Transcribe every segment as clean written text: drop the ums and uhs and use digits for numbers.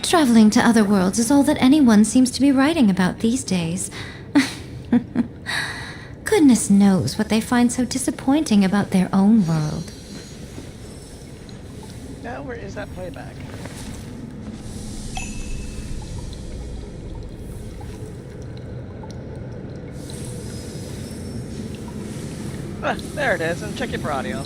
Traveling to other worlds is all that anyone seems to be writing about these days. Goodness knows what they find so disappointing about their own world. Now, where is that playback? Ah, there it is, and check it for audio.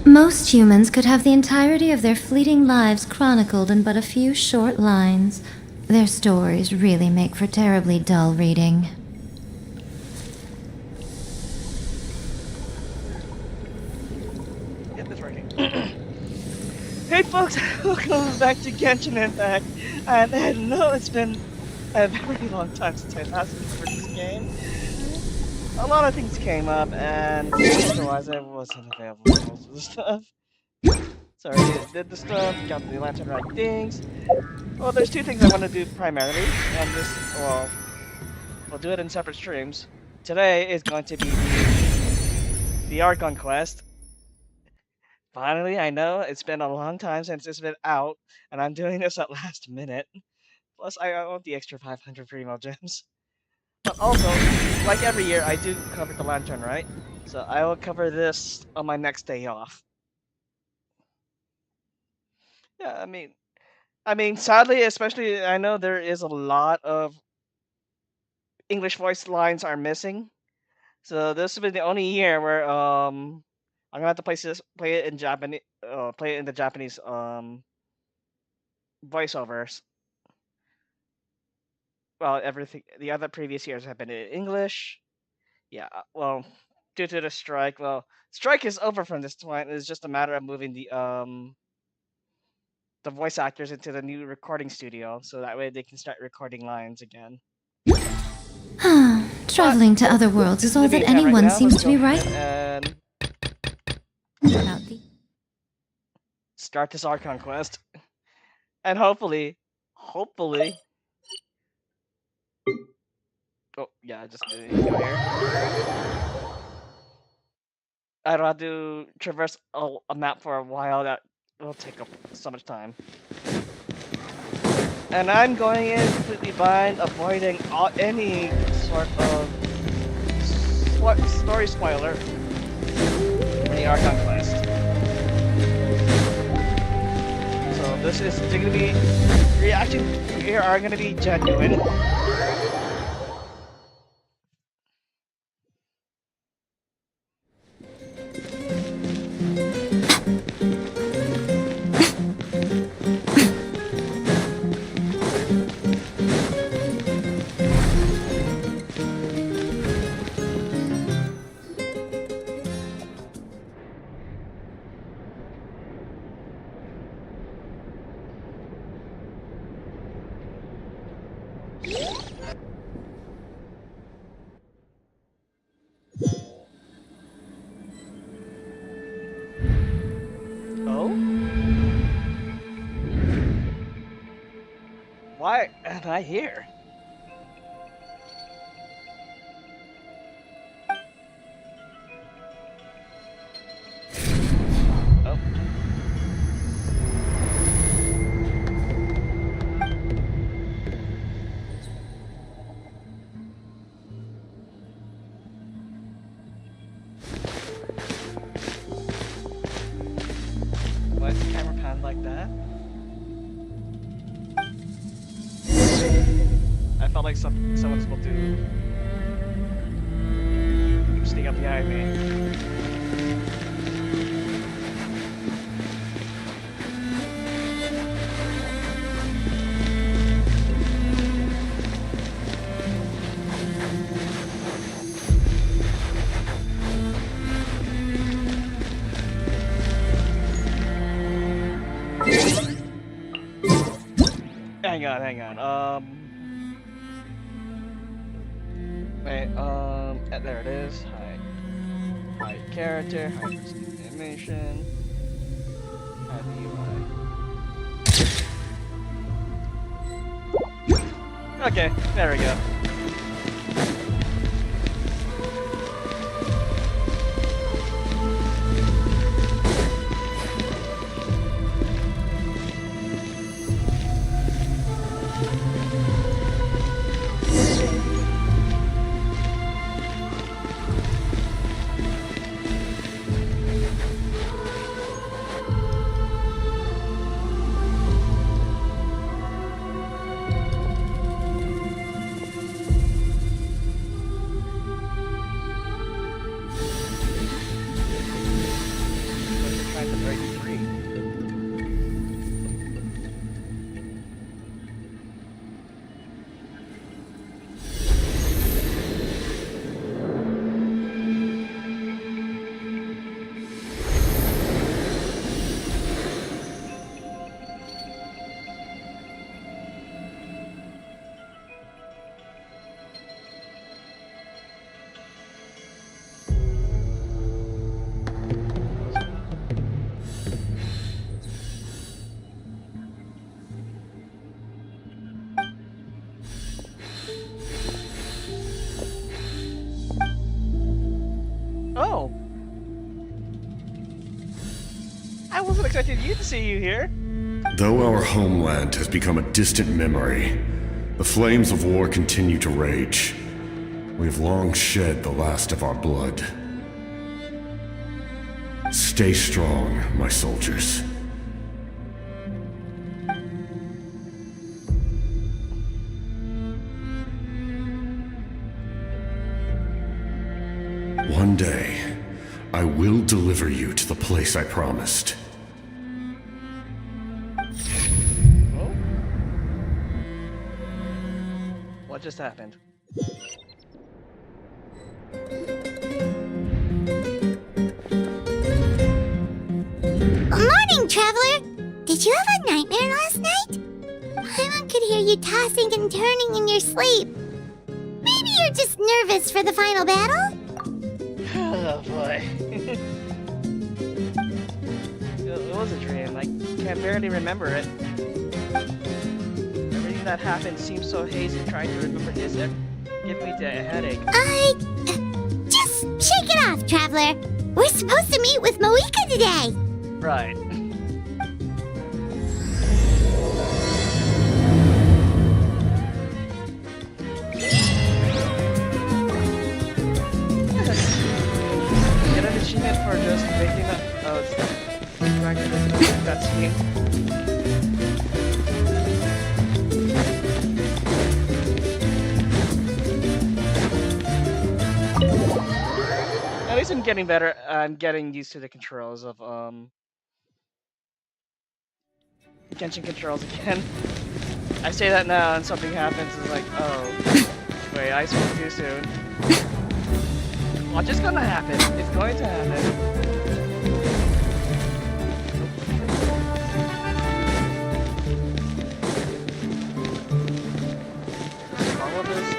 Most humans could have the entirety of their fleeting lives chronicled in but a few short lines. Their stories really make for terribly dull reading. Get this working. Hey folks, welcome back to Genshin Impact. And I know it's been a very long time since I last covered this game. A lot of things came up, and otherwise I wasn't available for most of the stuff. So I did the stuff, got the lantern right things. Well, there's two things I want to do primarily, and this, well, we'll do it in separate streams. Today is going to be the Archon Quest. Finally, I know it's been a long time since it's been out, and I'm doing this at last minute. Plus, I want the extra 500 primo gems. But also, like every year, I do cover the lantern, right? So I will cover this on my next day off. Yeah, I mean, sadly, especially, I know there is a lot of English voice lines are missing. So this will be the only year where I'm gonna have to play it in Japanese, play it in the Japanese voiceovers. Well, everything the other previous years have been in English. Yeah, well, due to the strike, well, strike is over from this point. It's just a matter of moving the voice actors into the new recording studio, so that way they can start recording lines again. Traveling to other worlds is all that anyone seems to be writing and about the... start this Archon Quest, and hopefully. Oh yeah, just go here. I don't have to traverse a map for a while. That will take up so much time. And I'm going in completely blind, avoiding any sort of story spoiler in the Archon Quest. So this is going to be reactions here are going to be genuine. Why am I here? Oh. Why is the camera pan like that? I felt like someone's supposed to sneak up behind me. Hang on. Wait, there it is. Hide character, hide animation, hide the UI. Okay, there we go. Oh. I wasn't expecting you to see you here. Though our homeland has become a distant memory, the flames of war continue to rage. We have long shed the last of our blood. Stay strong, my soldiers. One day, I will deliver you to the place I promised. Oh? What just happened? Morning, traveler! Did you have a nightmare last night? Paimon could hear you tossing and turning in your sleep. Maybe you're just nervous for the final battle? Oh boy. It was a dream. I can barely remember it. Everything that happened seems so hazy. Trying to remember this give me a headache. Just shake it off, traveler. We're supposed to meet with Moika today. Right. Get an achievement for just making that. Oh, it's that scene. At least I'm getting better. I'm getting used to the controls of Genshin controls again. I say that now and something happens, it's like, oh, wait, I spoke too soon. Watch, it's gonna happen. It's going to happen. All of this.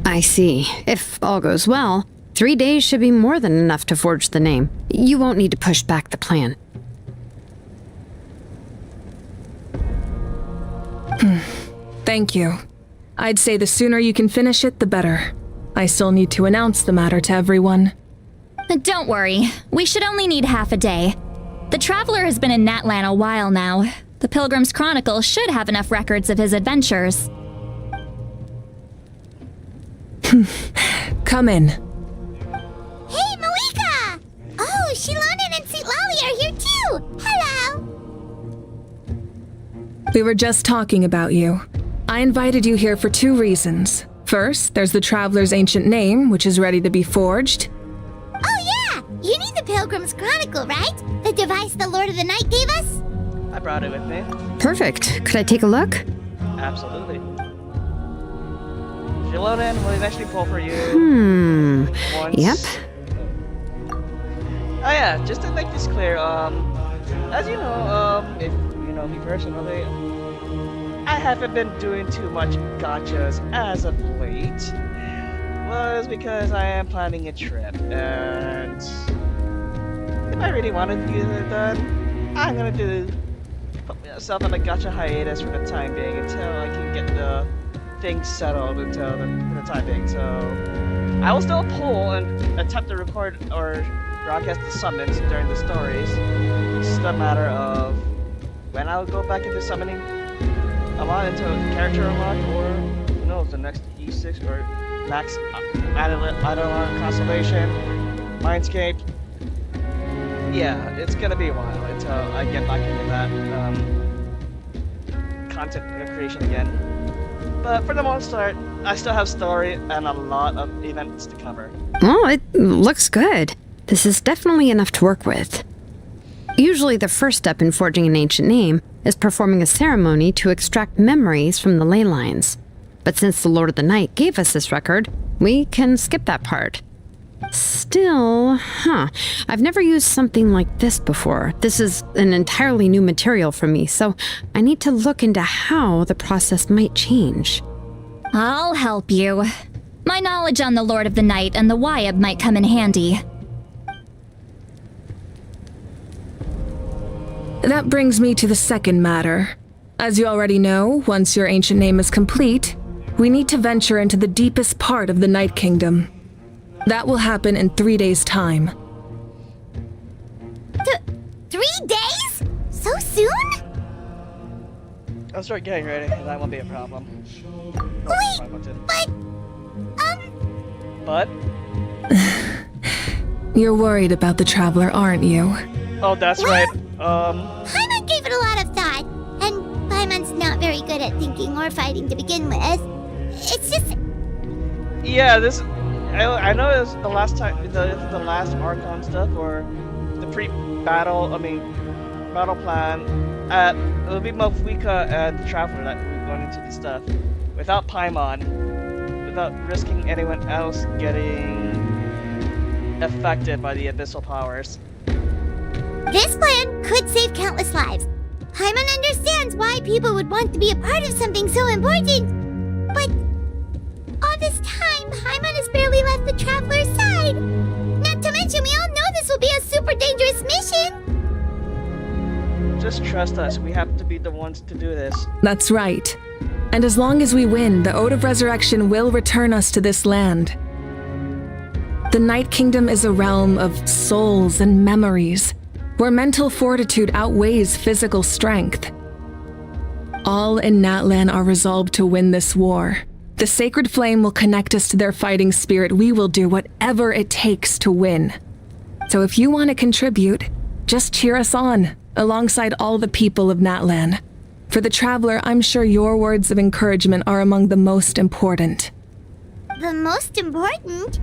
I see. If all goes well, 3 days should be more than enough to forge the name. You won't need to push back the plan. Thank you. I'd say the sooner you can finish it, the better. I still need to announce the matter to everyone. Don't worry. We should only need half a day. The Traveler has been in Natlan a while now. The Pilgrim's Chronicle should have enough records of his adventures. Come in. Hey, Moika! Oh, Shilonen and Citlali are here too! Hello! We were just talking about you. I invited you here for 2 reasons. First, there's the Traveler's ancient name, which is ready to be forged. Oh yeah! You need the Pilgrim's Chronicle, right? The device the Lord of the Night gave us? I brought it with me. Perfect. Could I take a look? Absolutely. Shilonen will eventually pull for you. Once. Yep. Oh yeah, just to make this clear, as you know, if you know me personally, I haven't been doing too much gotchas as of late. Was because I am planning a trip, and if I really want to get it done, I'm gonna put myself on a gotcha hiatus for the time being until I can get the things settled for the time being. So I will still pull and attempt to record or broadcast the summons during the stories. It's just a matter of when I'll go back into summoning a lot into character unlock, or who knows, the next E6 or max Eidolon Constellation, Mindscape. Yeah, it's gonna be a while until I get back into that content creation again. But for the most part, I still have story and a lot of events to cover. Well, it looks good. This is definitely enough to work with. Usually the first step in forging an ancient name is performing a ceremony to extract memories from the ley lines. But since the Lord of the Night gave us this record, we can skip that part. Still, I've never used something like this before. This is an entirely new material for me, so I need to look into how the process might change. I'll help you. My knowledge on the Lord of the Night and the Wyab might come in handy. That brings me to the second matter. As you already know, once your ancient name is complete, we need to venture into the deepest part of the Night Kingdom. That will happen in 3 days' time. 3 days? So soon? I'll start getting ready. That won't be a problem. Wait, but, But? You're worried about the Traveler, aren't you? Oh, that's right. Paimon gave it a lot of thought, and Paimon's not very good at thinking or fighting to begin with. It's just... Yeah, this... I know it was the last time, the last Archon stuff, or the pre-battle, battle plan. It would be Mofwika and the Traveler that we're going into the stuff. Without Paimon, without risking anyone else getting affected by the abyssal powers. This plan could save countless lives. Paimon understands why people would want to be a part of something so important. But all this time, Paimon has barely left the Traveler's side. Not to mention, we all know this will be a super dangerous mission. Just trust us. We have to be the ones to do this. That's right. And as long as we win, the Ode of Resurrection will return us to this land. The Night Kingdom is a realm of souls and memories, where mental fortitude outweighs physical strength. All in Natlan are resolved to win this war. The sacred flame will connect us to their fighting spirit. We will do whatever it takes to win. So if you want to contribute, just cheer us on, alongside all the people of Natlan. For the Traveler, I'm sure your words of encouragement are among the most important. The most important?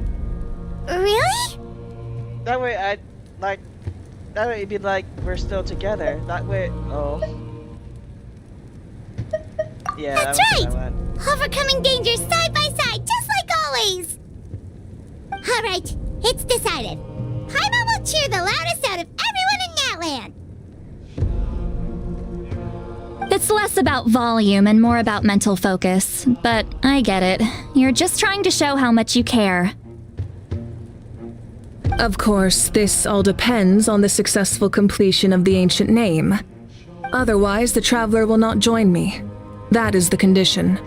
Really? That way, that way it'd be like we're still together. That way, yeah. That's that was right! what I meant. Overcoming dangers side by side, just like always! Alright, it's decided. Paimon will cheer the loudest out of everyone in Natlan! It's less about volume and more about mental focus, but I get it. You're just trying to show how much you care. Of course, this all depends on the successful completion of the ancient name. Otherwise, the Traveler will not join me. That is the condition.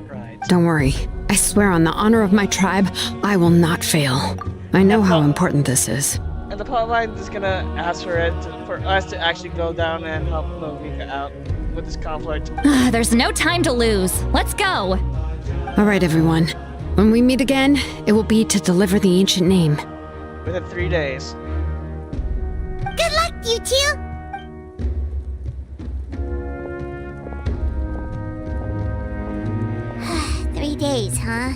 Right. Don't worry. I swear on the honor of my tribe, I will not fail. I know how important this is. And the plotline is gonna ask for us to actually go down and help Mofwika out with this conflict. There's no time to lose. Let's go. All right, everyone. When we meet again, it will be to deliver the ancient name. Within 3 days. Good luck, you two! Three days, huh?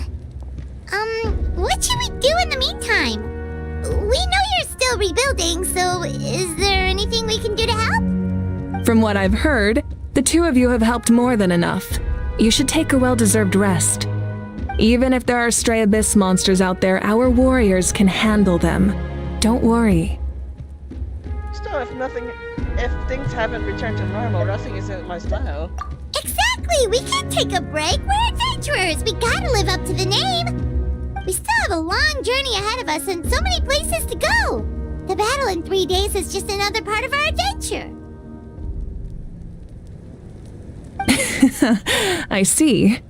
What should we do in the meantime? We know you're still rebuilding, so is there anything we can do to help? From what I've heard, the two of you have helped more than enough. You should take a well-deserved rest. Even if there are stray abyss monsters out there, our warriors can handle them. Don't worry. Still, if things haven't returned to normal, resting isn't my style. Exactly! We can't take a break! We're adventurers! We gotta live up to the name! We still have a long journey ahead of us and so many places to go! The battle in 3 days is just another part of our adventure! I see.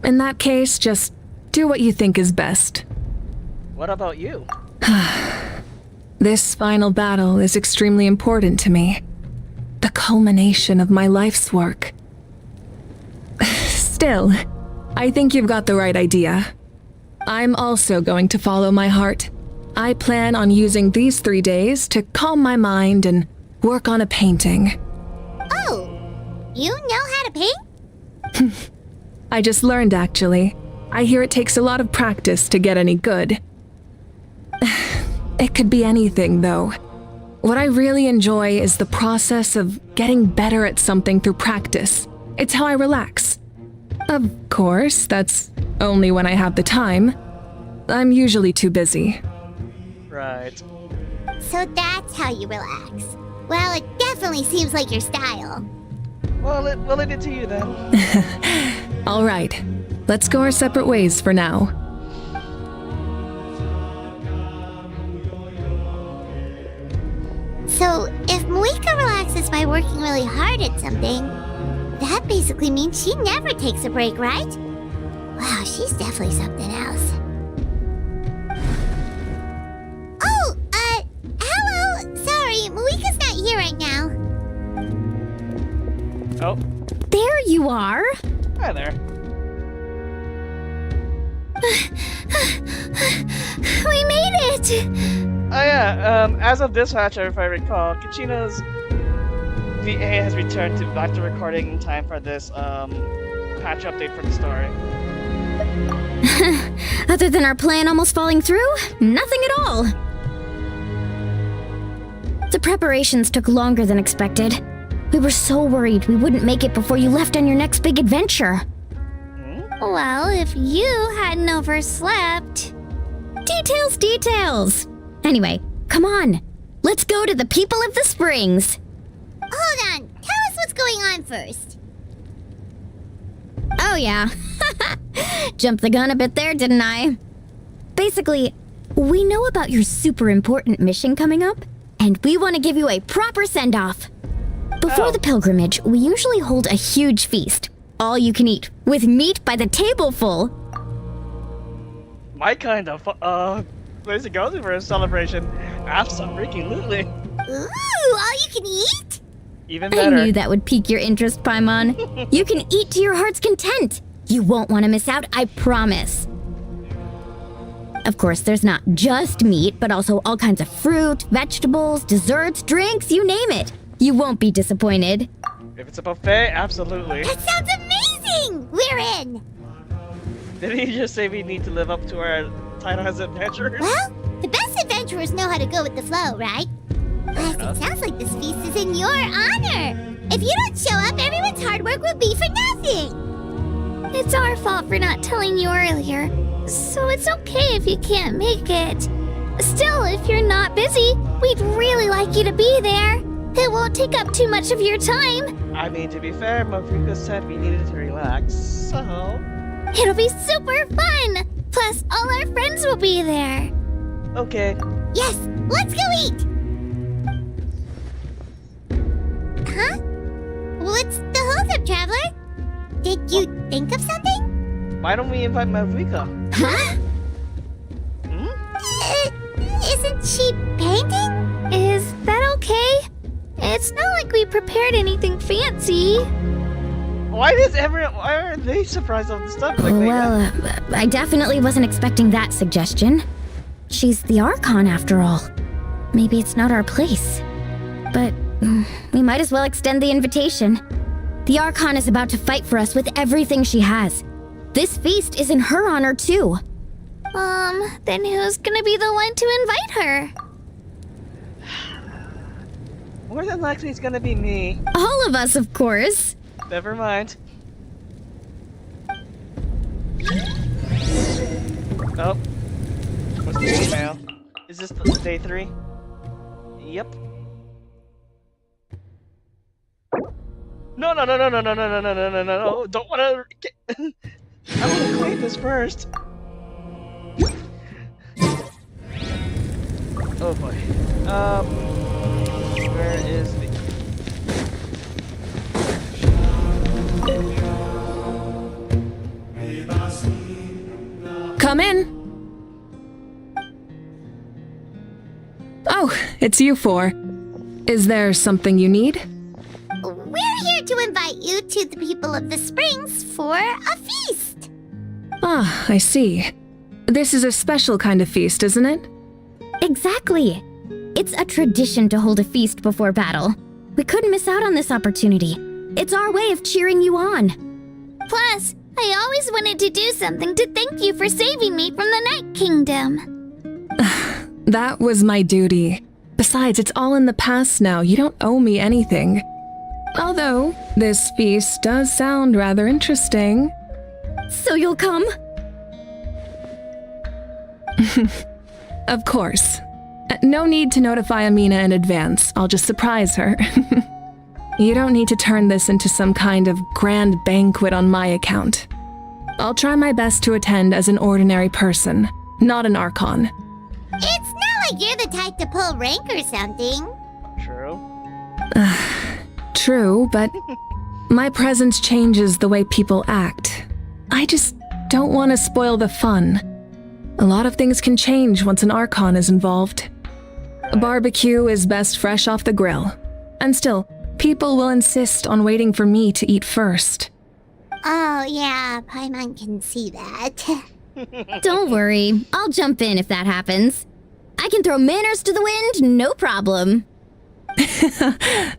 In that case, just do what you think is best. What about you? This final battle is extremely important to me. The culmination of my life's work. Still, I think you've got the right idea. I'm also going to follow my heart. I plan on using these 3 days to calm my mind and work on a painting. Oh, you know how to paint? I just learned, actually. I hear it takes a lot of practice to get any good. It could be anything, though. What I really enjoy is the process of getting better at something through practice. It's how I relax. Of course, that's only when I have the time. I'm usually too busy. Right. So that's how you relax. Well, it definitely seems like your style. Well, we'll leave it to you then. All right, let's go our separate ways for now. So, if Moika relaxes by working really hard at something, that basically means she never takes a break, right? Wow, she's definitely something else. Oh, hello! Sorry, Moika's not here right now. Oh, There you are. hi there. We made it! Oh yeah, as of dispatcher, if I recall, Kachina's VA has returned back to recording in time for this patch update for the story. Other than our plan almost falling through, nothing at all. The preparations took longer than expected. We were so worried we wouldn't make it before you left on your next big adventure. Well, if you hadn't overslept... Details! Anyway, come on. Let's go to the people of the springs. Hold on, tell us what's going on first. Oh yeah. Jumped the gun a bit there, didn't I? Basically, we know about your super important mission coming up, and we want to give you a proper send-off. Before the pilgrimage, we usually hold a huge feast. All you can eat, with meat by the tableful. My kind of place to go to for a celebration. Absolutely. Ooh, all you can eat? Even I better. knew that would pique your interest, Paimon. You can eat to your heart's content. You won't want to miss out, I promise. Of course, there's not just meat, but also all kinds of fruit, vegetables, desserts, drinks, you name it. You won't be disappointed. If it's a buffet, absolutely. That sounds amazing! We're in! Did he just say we need to live up to our title as adventurers? Well, the best adventurers know how to go with the flow, right? Plus, it sounds like this feast is in your honor. If you don't show up, everyone's hard work will be for nothing. It's our fault for not telling you earlier, so it's okay if you can't make it. Still, if you're not busy, we'd really like you to be there. It won't take up too much of your time. I mean, to be fair, Mafruka said we needed to relax, so... It'll be super fun! Plus, all our friends will be there. Okay. Yes, let's go eat! Huh? What's the holdup, Traveler? Did you think of something? Why don't we invite Mafruka? Huh? Isn't she painting? Is that okay? It's not like we prepared anything fancy. Why are they surprised of the stuff like Well, I definitely wasn't expecting that suggestion. She's the Archon after all. Maybe it's not our place. But we might as well extend the invitation. The Archon is about to fight for us with everything she has. This feast is in her honor too. Then who's gonna be the one to invite her? More than likely it's gonna be me. All of us, of course. Never mind. Oh. What's the email? Is this the day 3? Yep. No, don't wanna get... I wanna claim this first. Oh boy. Where is the... Come in. Oh, it's you four. Is there something you need? We're here to invite you to the people of the Springs for a feast. Ah, I see. This is a special kind of feast, isn't it? Exactly. It's a tradition to hold a feast before battle. We couldn't miss out on this opportunity. It's our way of cheering you on. Plus, I always wanted to do something to thank you for saving me from the Night Kingdom. That was my duty. Besides, it's all in the past now. You don't owe me anything. Although, this feast does sound rather interesting. So you'll come? Of course. No need to notify Amina in advance. I'll just surprise her. You don't need to turn this into some kind of grand banquet on my account. I'll try my best to attend as an ordinary person, not an Archon. It's not like you're the type to pull rank or something. True. True, but my presence changes the way people act. I just don't want to spoil the fun. A lot of things can change once an Archon is involved. A barbecue is best fresh off the grill. And still, people will insist on waiting for me to eat first. Oh, yeah, Paimon can see that. Don't worry, I'll jump in if that happens. I can throw manners to the wind, no problem.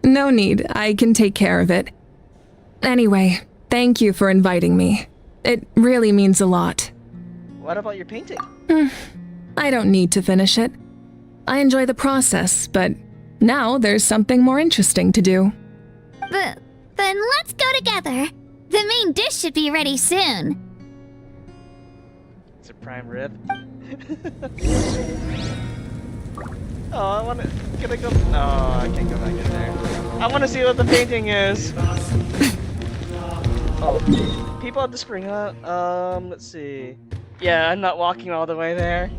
No need, I can take care of it. Anyway, thank you for inviting me. It really means a lot. What about your painting? I don't need to finish it. I enjoy the process, but now there's something more interesting to do. Then let's go together. The main dish should be ready soon. It's a prime rib. Oh, I wanna... Can I go... No, I can't go back in there. I wanna see what the painting is. Oh, people at the spring hut. Let's see. Yeah, I'm not walking all the way there.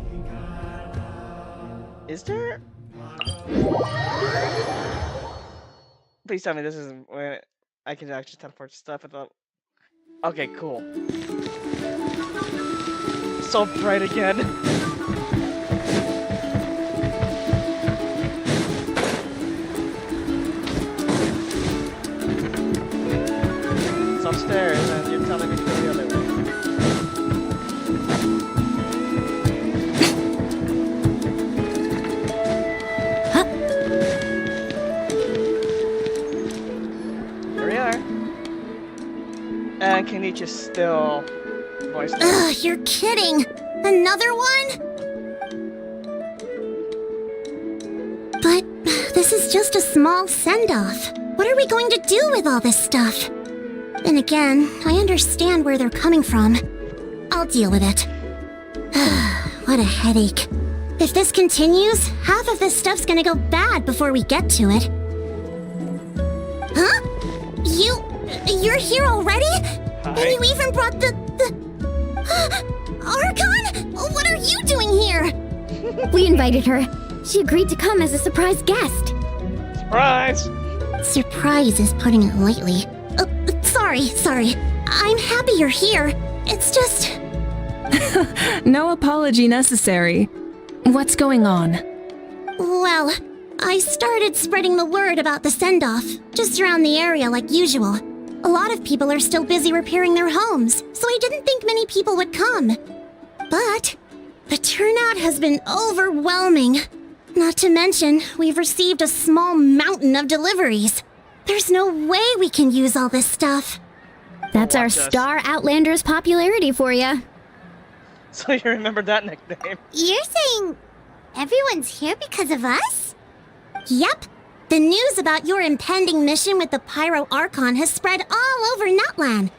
Is there? Please tell me this isn't where I can actually teleport stuff. I thought. Okay, cool. So bright again. It's upstairs, and you're telling me to go the other way. Here we are. And Kenichi's still voiced. Ugh, you're kidding! Another one? But this is just a small send-off. What are we going to do with all this stuff? And again, I understand where they're coming from. I'll deal with it. What a headache. If this continues, half of this stuff's gonna go bad before we get to it. Huh? You're here already? Hi. And you even brought the... Archon? What are you doing here? We invited her. She agreed to come as a surprise guest. Surprise! Surprise is putting it lightly. Sorry. I'm happy you're here. It's just... No apology necessary. What's going on? Well, I started spreading the word about the send-off, just around the area like usual. A lot of people are still busy repairing their homes, so I didn't think many people would come. But the turnout has been overwhelming. Not to mention, we've received a small mountain of deliveries. There's no way we can use all this stuff. That's our Watch us. Star Outlander's popularity for you. So you remember that nickname? You're saying everyone's here because of us? Yep. The news about your impending mission with the Pyro Archon has spread all over Nutland.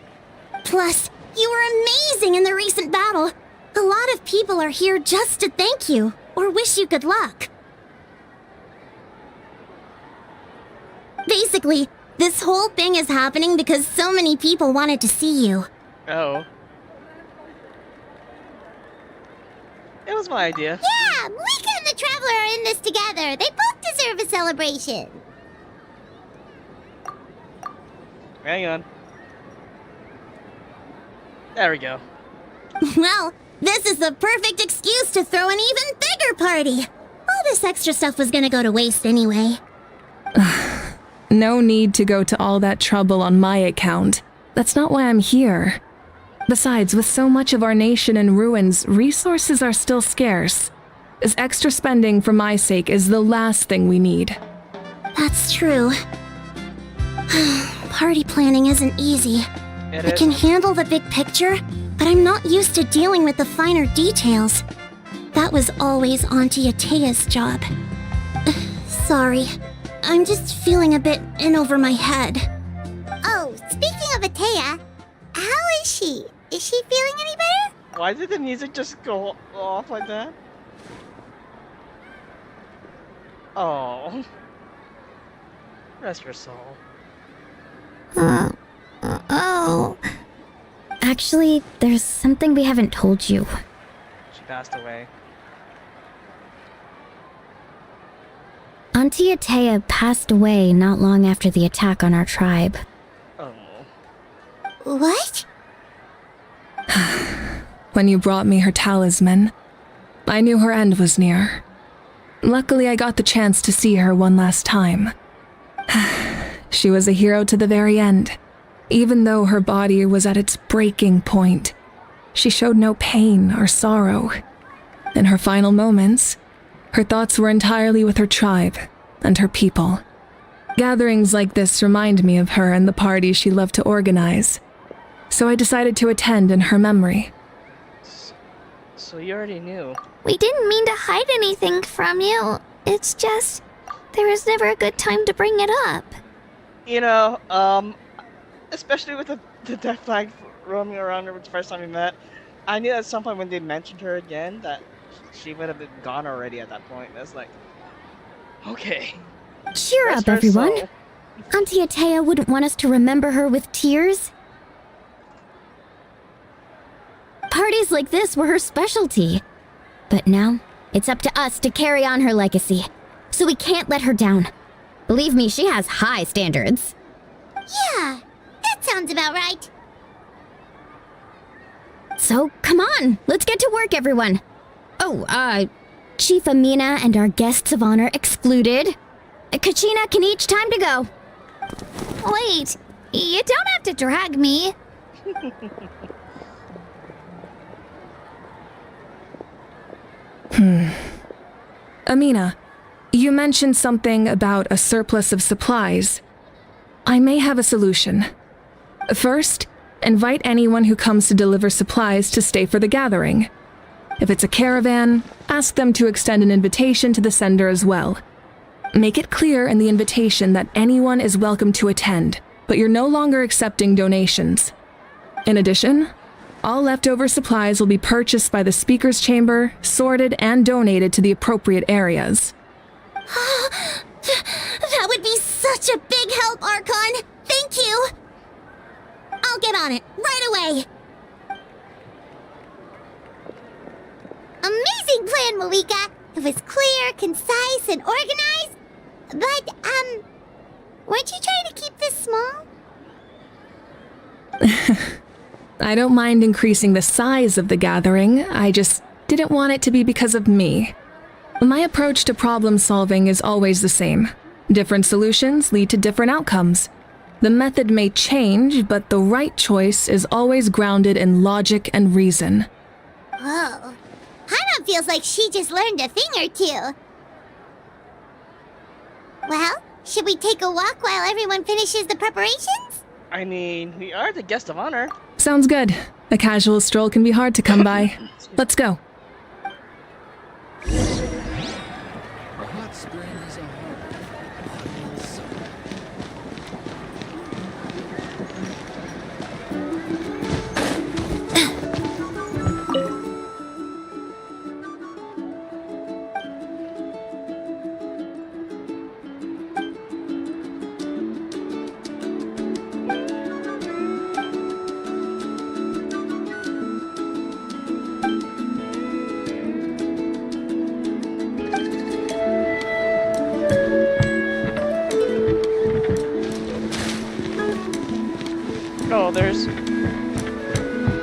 Plus, you were amazing in the recent battle. A lot of people are here just to thank you or wish you good luck. Basically, this whole thing is happening because so many people wanted to see you. Oh. It was my idea. Yeah, Mika and the Traveler are in this together. They both deserve a celebration. Hang on. There we go. Well, this is the perfect excuse to throw an even bigger party. All this extra stuff was gonna go to waste anyway. No need to go to all that trouble on my account. That's not why I'm here. Besides, with so much of our nation in ruins, resources are still scarce. This extra spending for my sake is the last thing we need. That's true. Party planning isn't easy. It I is. can handle the big picture, but I'm not used to dealing with the finer details. That was always Auntie Atea's job. Sorry. I'm just feeling a bit in over my head. Oh, speaking of Atea, how is she? Is she feeling any better? Why did the music just go off like that? Oh. Rest your soul. Oh. Actually, there's something we haven't told you. She passed away. Auntie Atea passed away not long after the attack on our tribe. Oh. What? When you brought me her talisman, I knew her end was near. Luckily, I got the chance to see her one last time. She was a hero to the very end. Even though her body was at its breaking point, she showed no pain or sorrow. In her final moments, her thoughts were entirely with her tribe and her people. Gatherings like this remind me of her and the parties she loved to organize, so I decided to attend in her memory. So you already knew. We didn't mean to hide anything from you. It's just, there was never a good time to bring it up. You know, especially with the death flag roaming around her the first time we met, I knew at some point when they mentioned her again that she would have been gone already at that point. That's like, okay. Cheer Rest up, her everyone. soul. Auntie Atea wouldn't want us to remember her with tears. Parties like this were her specialty. But now, it's up to us to carry on her legacy. So we can't let her down. Believe me, she has high standards. Yeah, that sounds about right. So, come on, let's get to work, everyone. Oh, Chief Amina and our guests of honor excluded. Kachina can each time to go. Wait, you don't have to drag me. Amina, you mentioned something about a surplus of supplies. I may have a solution. First, invite anyone who comes to deliver supplies to stay for the gathering. If it's a caravan, ask them to extend an invitation to the sender as well. Make it clear in the invitation that anyone is welcome to attend, but you're no longer accepting donations. In addition, all leftover supplies will be purchased by the speaker's chamber, sorted, and donated to the appropriate areas. That would be such a big help, Archon. Thank you. I'll get on it right away. Amazing plan, Malika. It was clear, concise, and organized. But, weren't you trying to keep this small? I don't mind increasing the size of the gathering, I just didn't want it to be because of me. My approach to problem solving is always the same. Different solutions lead to different outcomes. The method may change, but the right choice is always grounded in logic and reason. Whoa. Hana feels like she just learned a thing or two. Well, should we take a walk while everyone finishes the preparations? I mean, we are the guest of honor. Sounds good. A casual stroll can be hard to come by. Let's go. A hot spring is a hot summer. Oh, there's...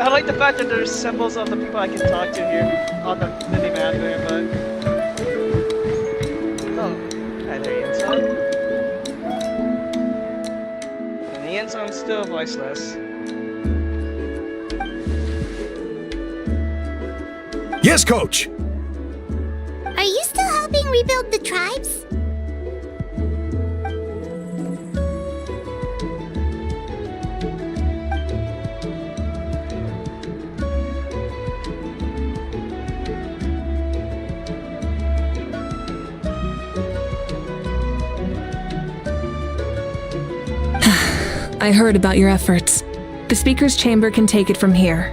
I like the fact that there's symbols of the people I can talk to here on the mini-map there, but... Oh, hi there, Yinson. And Yinson's still voiceless. Yes, Coach! Are you still helping rebuild the tribes? I heard about your efforts. The speaker's chamber can take it from here.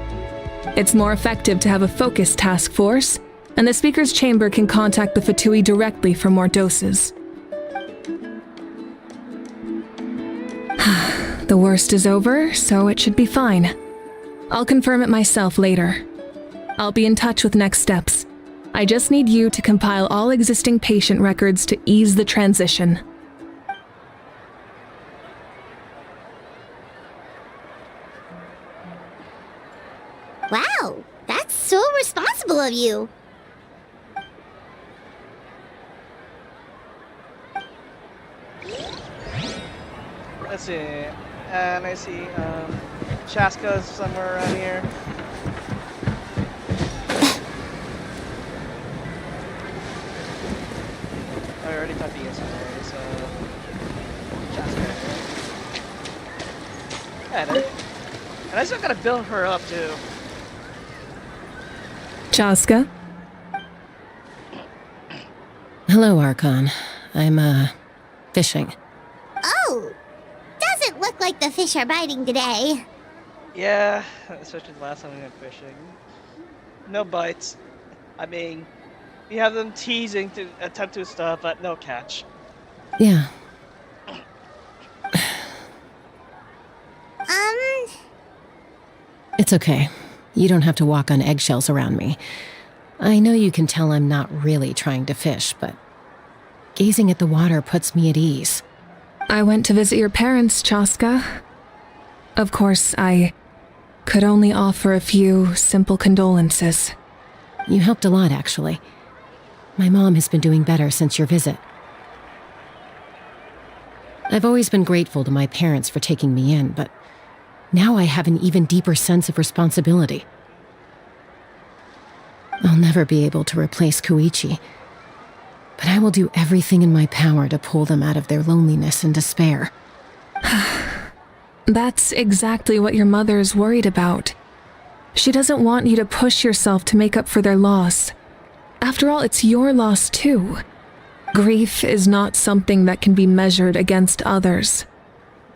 It's more effective to have a focused task force, and the speaker's chamber can contact the Fatui directly for more doses. The worst is over, so it should be fine. I'll confirm it myself later. I'll be in touch with next steps. I just need you to compile all existing patient records to ease the transition. Wow, that's so responsible of you. Let's see. And I see Chaska's somewhere around here. I already talked to you somewhere, so Chaska. Better. And I still gotta build her up too. Chaska? Hello, Archon. I'm, fishing. Oh, doesn't look like the fish are biting today. Yeah, especially the last time we went fishing. No bites. I mean, you have them teasing to attempt to stop, but no catch. Yeah. It's okay. You don't have to walk on eggshells around me. I know you can tell I'm not really trying to fish, but gazing at the water puts me at ease. I went to visit your parents, Chaska. Of course, I could only offer a few simple condolences. You helped a lot, actually. My mom has been doing better since your visit. I've always been grateful to my parents for taking me in, but now I have an even deeper sense of responsibility. I'll never be able to replace Koichi, but I will do everything in my power to pull them out of their loneliness and despair. That's exactly what your mother's worried about. She doesn't want you to push yourself to make up for their loss. After all, it's your loss too. Grief is not something that can be measured against others.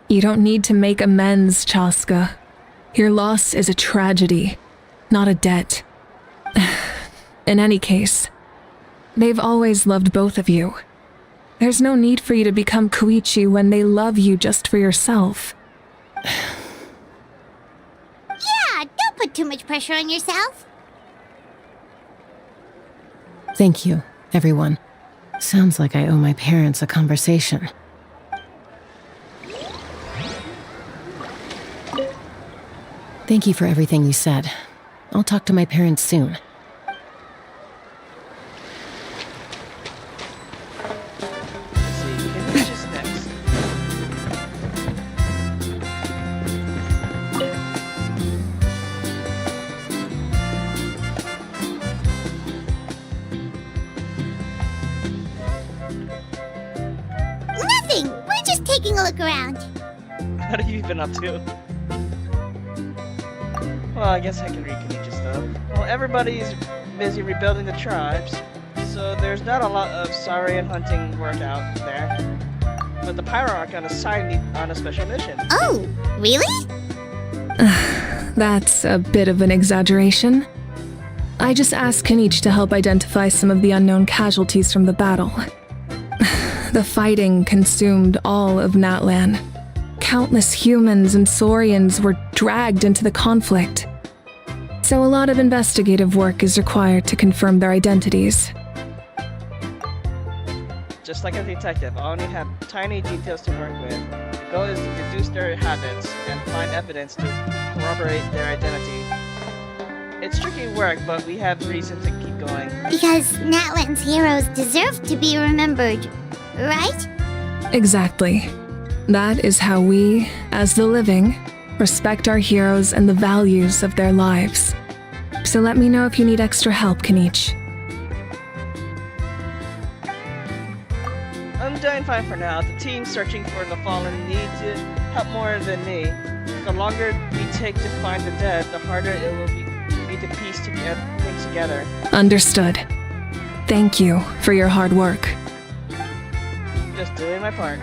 You don't need to make amends, Chaska. Your loss is a tragedy, not a debt. In any case, they've always loved both of you. There's no need for you to become Koichi when they love you just for yourself. Yeah, don't put too much pressure on yourself. Thank you, everyone. Sounds like I owe my parents a conversation. Thank you for everything you said. I'll talk to my parents soon. Let's see, which is next? Nothing. We're just taking a look around. What have you been up to? Well, I guess I can read Kenichi's stuff. Well, everybody's busy rebuilding the tribes, so there's not a lot of Saurian hunting work out there. But the Pyro Archon assigned me on a special mission. Oh, really? That's a bit of an exaggeration. I just asked Kenichi to help identify some of the unknown casualties from the battle. The fighting consumed all of Natlan. Countless humans and Saurians were dragged into the conflict. So a lot of investigative work is required to confirm their identities. Just like a detective, I only have tiny details to work with. The goal is to deduce their habits and find evidence to corroborate their identity. It's tricky work, but we have reason to keep going. Because Natlan's heroes deserve to be remembered, right? Exactly. That is how we, as the living, respect our heroes and the values of their lives. So let me know if you need extra help, Kenichi. I'm doing fine for now. The team searching for the fallen needs help more than me. The longer we take to find the dead, the harder it will be to piece things together. Understood. Thank you for your hard work. Just doing my part.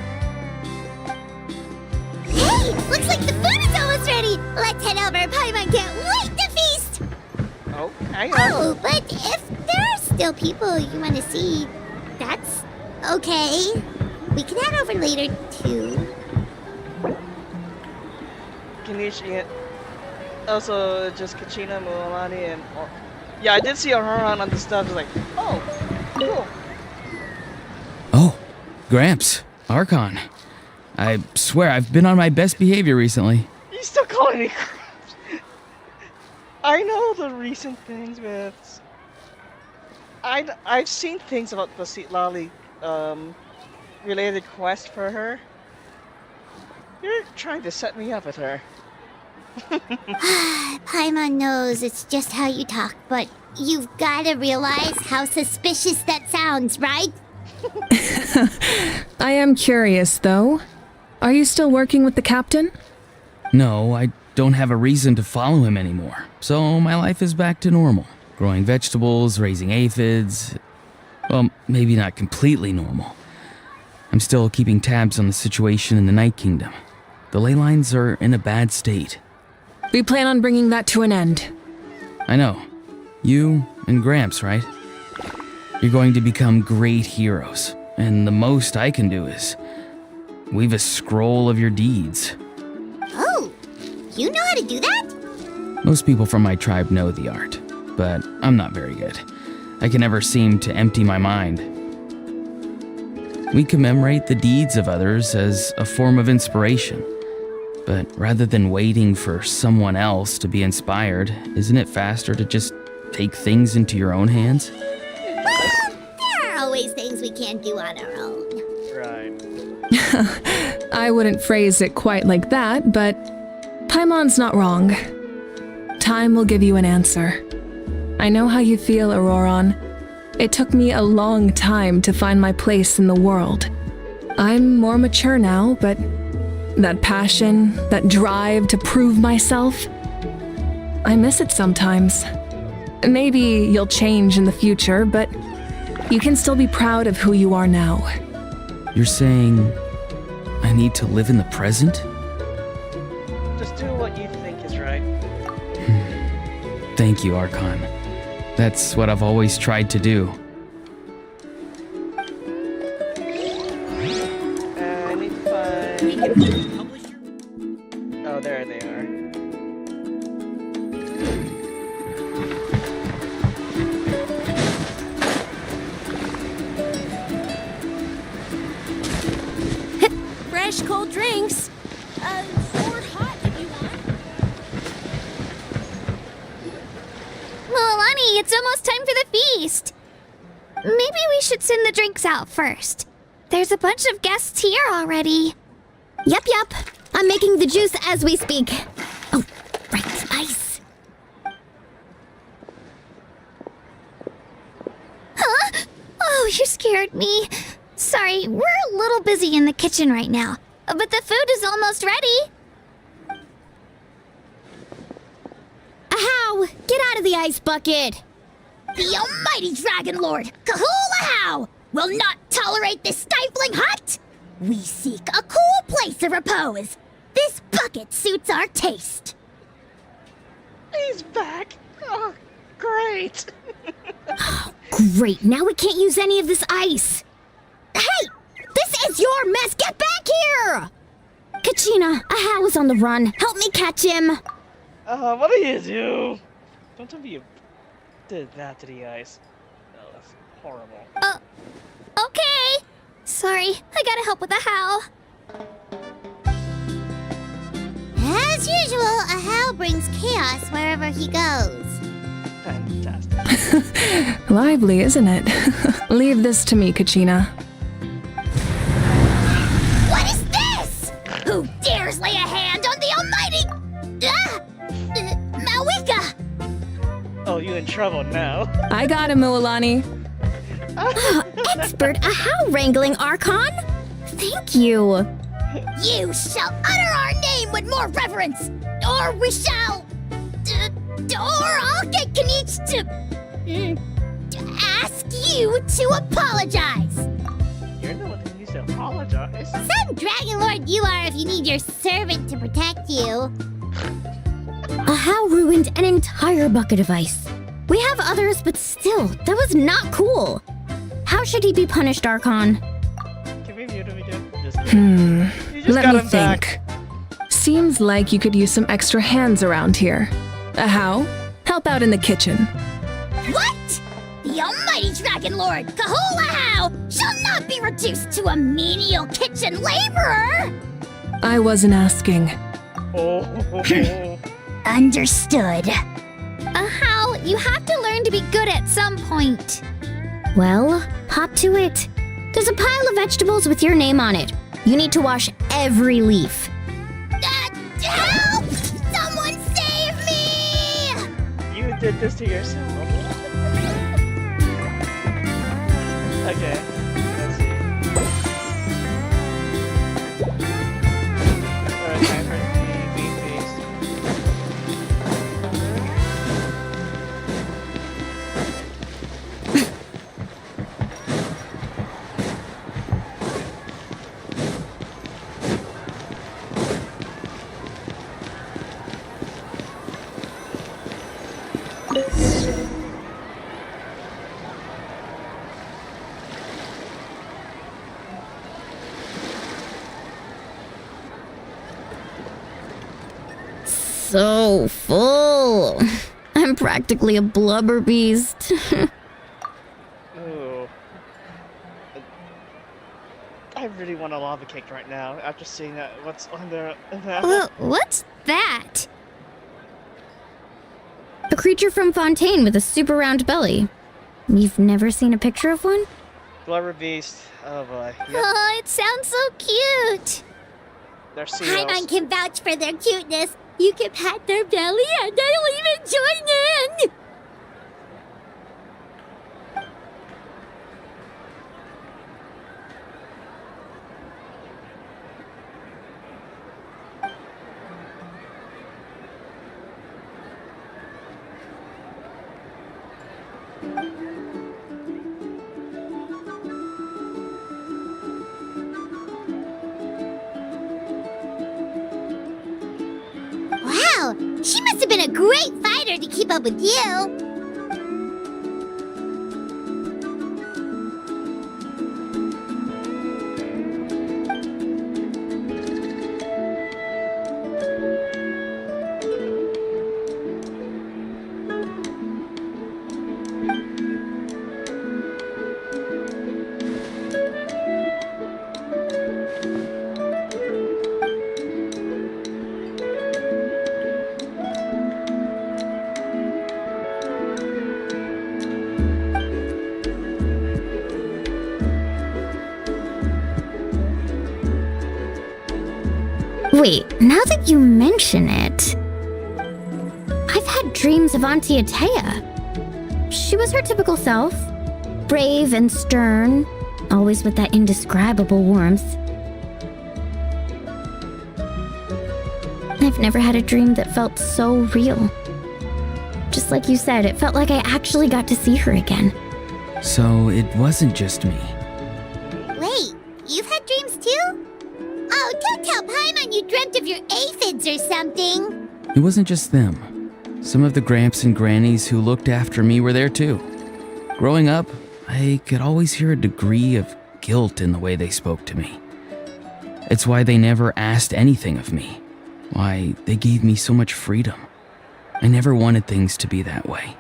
Hey, looks like the food is almost ready. Let's head over. Paimon can't wait to feast. Oh, hang on. Oh, but if there are still people you want to see, that's okay. We can head over later, too. Kenichi, also just Kachina, Mualani, and... yeah, I did see Aharon on the stuff. It's like, oh, cool. Oh, Gramps, Archon. I swear I've been on my best behavior recently. You still calling me Gramps? I know the recent things with... I've seen things about the Citlali, related quest for her. You're trying to set me up with her. Paimon knows it's just how you talk, but you've got to realize how suspicious that sounds, right? I am curious, though. Are you still working with the captain? No, I don't have a reason to follow him anymore, so my life is back to normal. Growing vegetables, raising aphids. Well, maybe not completely normal. I'm still keeping tabs on the situation in the Night Kingdom. The ley lines are in a bad state. We plan on bringing that to an end. I know. You and Gramps, right? You're going to become great heroes, and the most I can do is weave a scroll of your deeds. Oh, you know how to do that? Most people from my tribe know the art, but I'm not very good. I can never seem to empty my mind. We commemorate the deeds of others as a form of inspiration. But rather than waiting for someone else to be inspired, isn't it faster to just take things into your own hands? Well, there are always things we can't do on our own. Right. I wouldn't phrase it quite like that, but Paimon's not wrong. Time will give you an answer. I know how you feel, Auroron. It took me a long time to find my place in the world. I'm more mature now, but that passion, that drive to prove myself, I miss it sometimes. Maybe you'll change in the future, but you can still be proud of who you are now. You're saying I need to live in the present? Just do what you think is right. Thank you, Archon. That's what I've always tried to do. I need to find... Oh, there they are. Fresh cold drinks. Or hot if you want. Mualani, it's almost time for the feast. Maybe we should send the drinks out first. There's a bunch of guests here already. Yup. I'm making the juice as we speak. Oh, right, ice. Huh? Oh, you scared me. Sorry, we're a little busy in the kitchen right now, but the food is almost ready. Ahow! Get out of the ice bucket! The almighty Dragon Lord, Kahul will not tolerate this stifling hut. We seek a cool place of repose. This bucket suits our taste. He's back. Oh, great. Great, now we can't use any of this ice. Hey! This is your mess! Get back here! Kachina, Ahow is on the run. Help me catch him. What do you do? Don't tell me you did that to the ice. Oh, that's horrible. Okay. Sorry, I gotta help with the how. As usual, Ahow brings chaos wherever he goes. Fantastic. Lively, isn't it? Leave this to me, Kachina. What is this? Who dares lay a hand on the almighty... Malwika? Oh, you in trouble now. I got him, Mualani. Expert Ahow wrangling, Archon. Thank you. You shall utter our name with more reverence, or we shall... or I'll get Kanich to ask you to apologize. You're the one who needs to apologize. Some Dragon Lord you are if you need your servant to protect you. Ahow ruined an entire bucket of ice. We have others, but still, that was not cool. How should he be punished, Archon? Can we mute him again? Just kidding. You just Let got me him back. think. Seems like you could use some extra hands around here. How? Help out in the kitchen. What? The almighty Dragon Lord, Kahulahau, shall not be reduced to a menial kitchen laborer! I wasn't asking. Oh. Understood. How? You have to learn to be good at some point. Well, hop to it. There's a pile of vegetables with your name on it. You need to wash every leaf. Help! Someone save me! You did this to yourself. Okay. Let's see. Alright, time for the bean paste. So full. I'm practically a blubber beast. Ooh. I really want a lava cake right now after seeing that. What's on there? What's that? A creature from Fontaine with a super round belly. You've never seen a picture of one? Blubber beast. Oh boy. Yep. Oh, it sounds so cute. They're Paimon seals. can vouch for their cuteness. You can pat their belly and I'll even join in. Wow, she must have been a great fighter to keep up with you. Wait, now that you mention it, I've had dreams of Auntie Atea. She was her typical self, brave and stern, always with that indescribable warmth. I've never had a dream that felt so real. Just like you said, it felt like I actually got to see her again. So it wasn't just me. Wait, you've had dreams too? Oh, don't tell Paimon you dreamt of your aphids or something. It wasn't just them. Some of the Gramps and Grannies who looked after me were there too. Growing up, I could always hear a degree of guilt in the way they spoke to me. It's why they never asked anything of me. Why they gave me so much freedom. I never wanted things to be that way.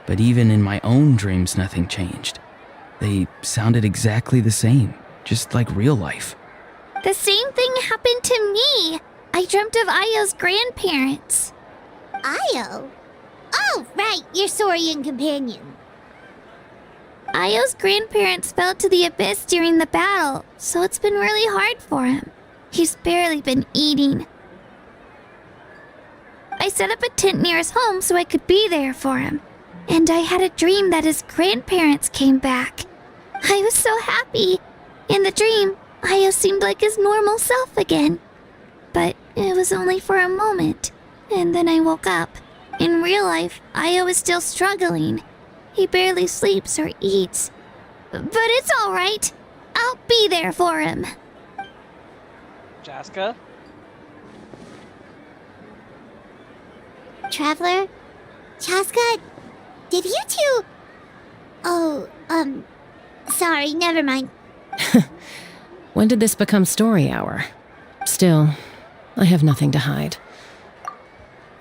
But even in my own dreams, nothing changed. They sounded exactly the same, just like real life. The same thing happened to me. I dreamt of Io's grandparents. Io? Oh, right, your Saurian companion. Io's grandparents fell to the abyss during the battle, so it's been really hard for him. He's barely been eating. I set up a tent near his home so I could be there for him. And I had a dream that his grandparents came back. I was so happy. In the dream, Io seemed like his normal self again. But it was only for a moment. And then I woke up. In real life, Io is still struggling. He barely sleeps or eats. But it's alright. I'll be there for him. Jaska? Traveler? Chaska? Did you two... Oh, sorry, never mind. When did this become story hour? Still, I have nothing to hide.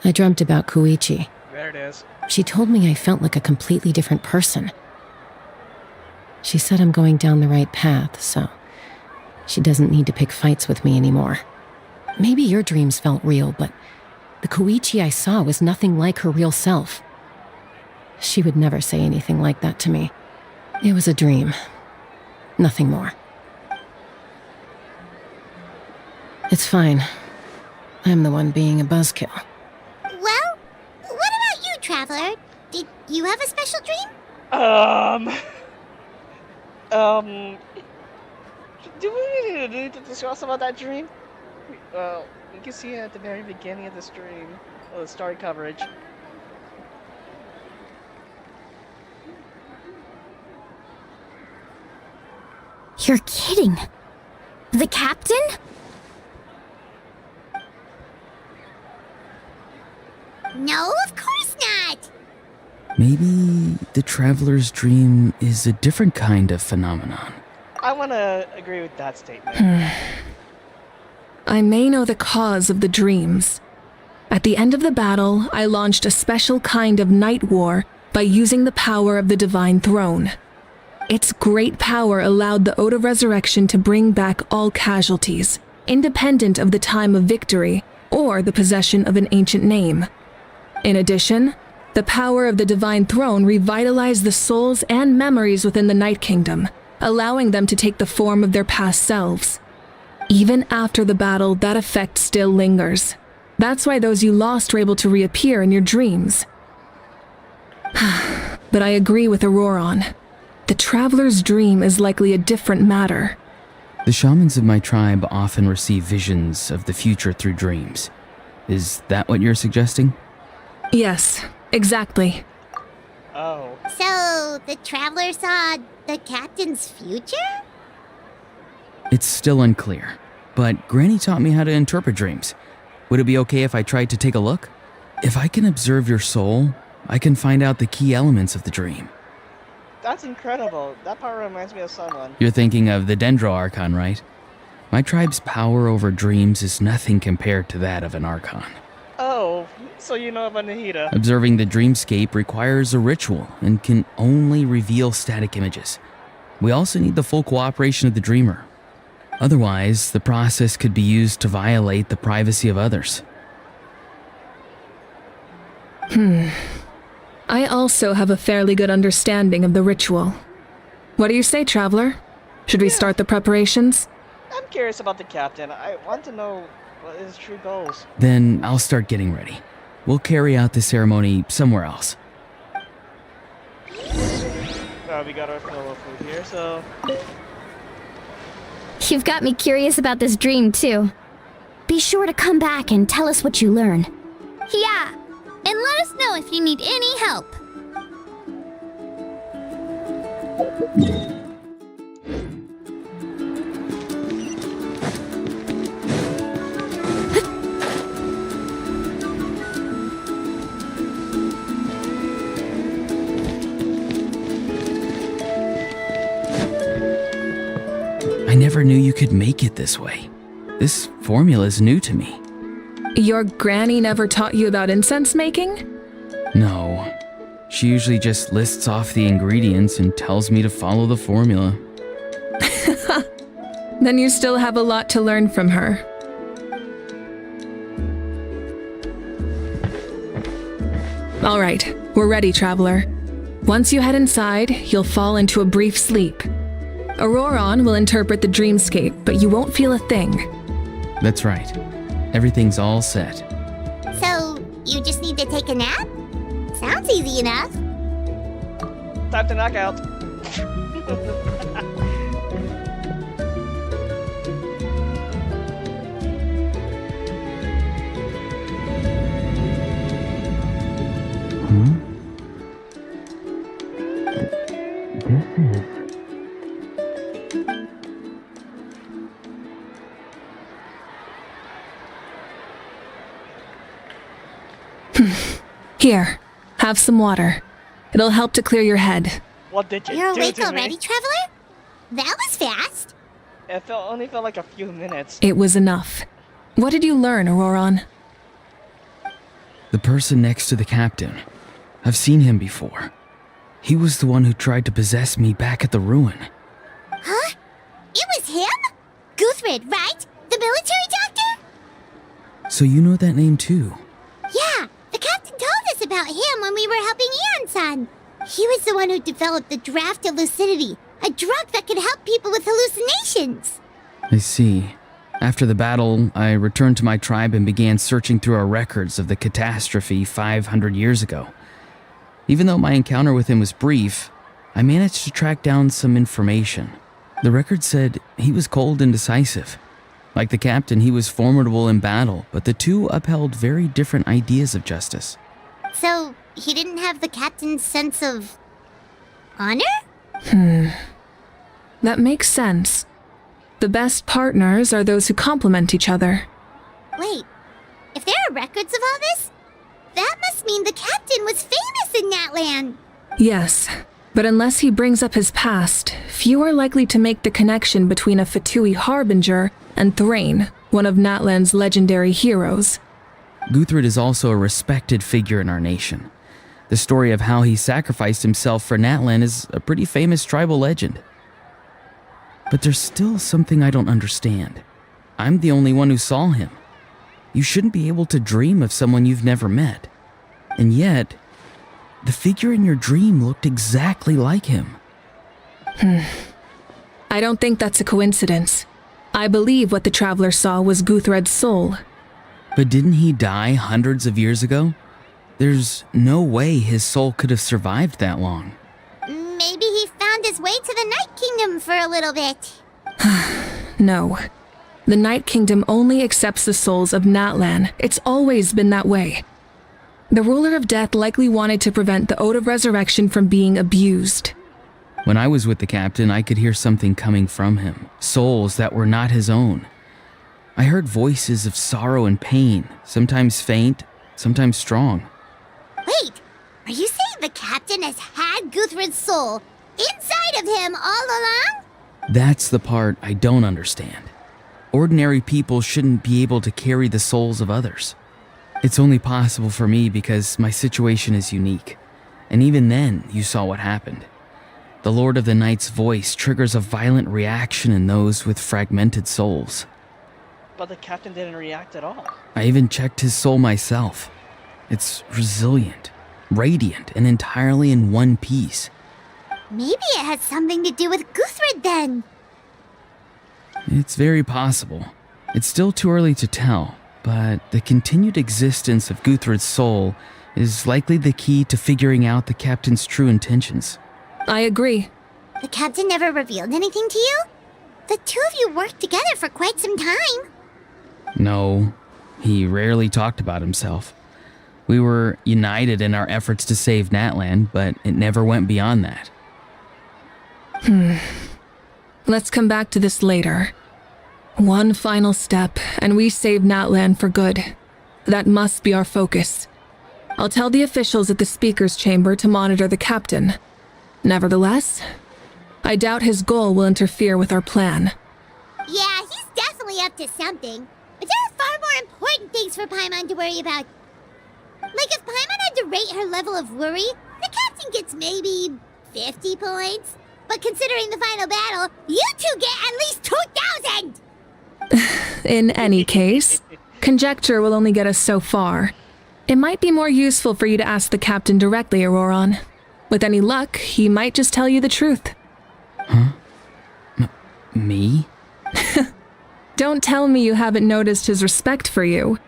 I dreamt about Koichi. There it is. She told me I felt like a completely different person. She said I'm going down the right path, so she doesn't need to pick fights with me anymore. Maybe your dreams felt real, but the Koichi I saw was nothing like her real self. She would never say anything like that to me. It was a dream. Nothing more. It's fine. I'm the one being a buzzkill. Well, what about you, Traveler? Did you have a special dream? Do we need to discuss about that dream? Well, you can see it at the very beginning of the stream, the story coverage. You're kidding. The captain? No, of course not! Maybe the traveler's dream is a different kind of phenomenon. I want to agree with that statement. I may know the cause of the dreams. At the end of the battle, I launched a special kind of night war by using the power of the Divine Throne. Its great power allowed the Ode of Resurrection to bring back all casualties, independent of the time of victory or the possession of an ancient name. In addition, the power of the Divine Throne revitalized the souls and memories within the Night Kingdom, allowing them to take the form of their past selves. Even after the battle, that effect still lingers. That's why those you lost were able to reappear in your dreams. But I agree with Auroron. The Traveler's dream is likely a different matter. The shamans of my tribe often receive visions of the future through dreams. Is that what you're suggesting? Yes, exactly. Oh. So, the Traveler saw the captain's future? It's still unclear, but Granny taught me how to interpret dreams. Would it be okay if I tried to take a look? If I can observe your soul, I can find out the key elements of the dream. That's incredible. That part reminds me of someone. You're thinking of the Dendro Archon, right? My tribe's power over dreams is nothing compared to that of an Archon. Oh, so you know about Nahida. Observing the dreamscape requires a ritual and can only reveal static images. We also need the full cooperation of the dreamer. Otherwise, the process could be used to violate the privacy of others. I also have a fairly good understanding of the ritual. What do you say, Traveler? Should we start the preparations? I'm curious about the captain. I want to know what his true goals. Then I'll start getting ready. We'll carry out the ceremony somewhere else. We got our fill of food here, so... You've got me curious about this dream, too. Be sure to come back and tell us what you learn. Yeah, and let us know if you need any help. I never knew you could make it this way. This formula's new to me. Your granny never taught you about incense making? No. She usually just lists off the ingredients and tells me to follow the formula. Then you still have a lot to learn from her. All right, we're ready, Traveler. Once you head inside, you'll fall into a brief sleep. Auroron will interpret the dreamscape, but you won't feel a thing. That's right. Everything's all set. So, you just need to take a nap? Sounds easy enough. Time to knock out. Here, have some water. It'll help to clear your head. What did you You're do awake to already, me? Traveler? That was fast. It only felt like a few minutes. It was enough. What did you learn, Auroron? The person next to the captain. I've seen him before. He was the one who tried to possess me back at the ruin. Huh? It was him? Guthred, right? The military doctor? So you know that name too? Yeah, the captain told us about him when we were helping Eon-san. He was the one who developed the draft of lucidity, a drug that could help people with hallucinations. I see. After the battle, I returned to my tribe and began searching through our records of the catastrophe 500 years ago. Even though my encounter with him was brief, I managed to track down some information. The record said he was cold and decisive. Like the captain, he was formidable in battle, but the two upheld very different ideas of justice. So, he didn't have the captain's sense of honor? That makes sense. The best partners are those who complement each other. Wait, if there are records of all this, that must mean the captain was famous in that land. Yes, but unless he brings up his past, few are likely to make the connection between a Fatui harbinger and Thrain, one of Natlan's legendary heroes. Guthred is also a respected figure in our nation. The story of how he sacrificed himself for Natlan is a pretty famous tribal legend. But there's still something I don't understand. I'm the only one who saw him. You shouldn't be able to dream of someone you've never met. And yet, the figure in your dream looked exactly like him. I don't think that's a coincidence. I believe what the traveler saw was Guthred's soul. But didn't he die hundreds of years ago? There's no way his soul could have survived that long. Maybe he found his way to the Night Kingdom for a little bit. No. The Night Kingdom only accepts the souls of Natlan. It's always been that way. The ruler of death likely wanted to prevent the Ode of Resurrection from being abused. When I was with the captain, I could hear something coming from him, souls that were not his own. I heard voices of sorrow and pain, sometimes faint, sometimes strong. Wait, are you saying the captain has had Guthred's soul inside of him all along? That's the part I don't understand. Ordinary people shouldn't be able to carry the souls of others. It's only possible for me because my situation is unique. And even then, you saw what happened. The Lord of the Night's voice triggers a violent reaction in those with fragmented souls. But the captain didn't react at all. I even checked his soul myself. It's resilient, radiant, and entirely in one piece. Maybe it has something to do with Guthred then. It's very possible. It's still too early to tell, but the continued existence of Guthred's soul is likely the key to figuring out the captain's true intentions. I agree. The captain never revealed anything to you? The two of you worked together for quite some time. No, he rarely talked about himself. We were united in our efforts to save Natlan, but it never went beyond that. Let's come back to this later. One final step, and we save Natlan for good. That must be our focus. I'll tell the officials at the speaker's chamber to monitor the captain. Nevertheless, I doubt his goal will interfere with our plan. Yeah, he's definitely up to something. But there are far more important things for Paimon to worry about. Like if Paimon had to rate her level of worry, the captain gets maybe 50 points. But considering the final battle, you two get at least 2,000! In any case, conjecture will only get us so far. It might be more useful for you to ask the captain directly, Auroron. With any luck, he might just tell you the truth. Huh? Me? Don't tell me you haven't noticed his respect for you.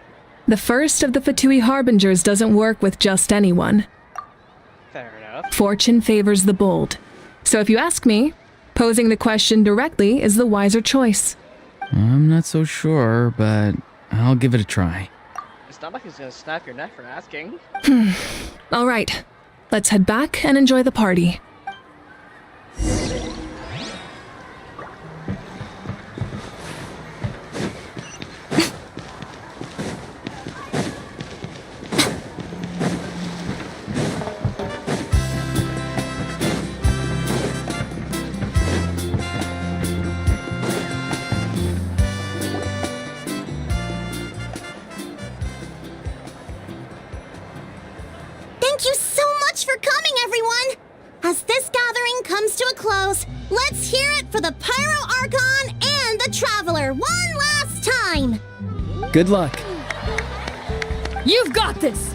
The first of the Fatui Harbingers doesn't work with just anyone. Fair enough. Fortune favors the bold. So if you ask me, posing the question directly is the wiser choice. I'm not so sure, but I'll give it a try. It's not like he's gonna snap your neck for asking. All right, let's head back and enjoy the party. everyone! As this gathering comes to a close, let's hear it for the Pyro Archon and the Traveler one last time! Good luck. You've got this!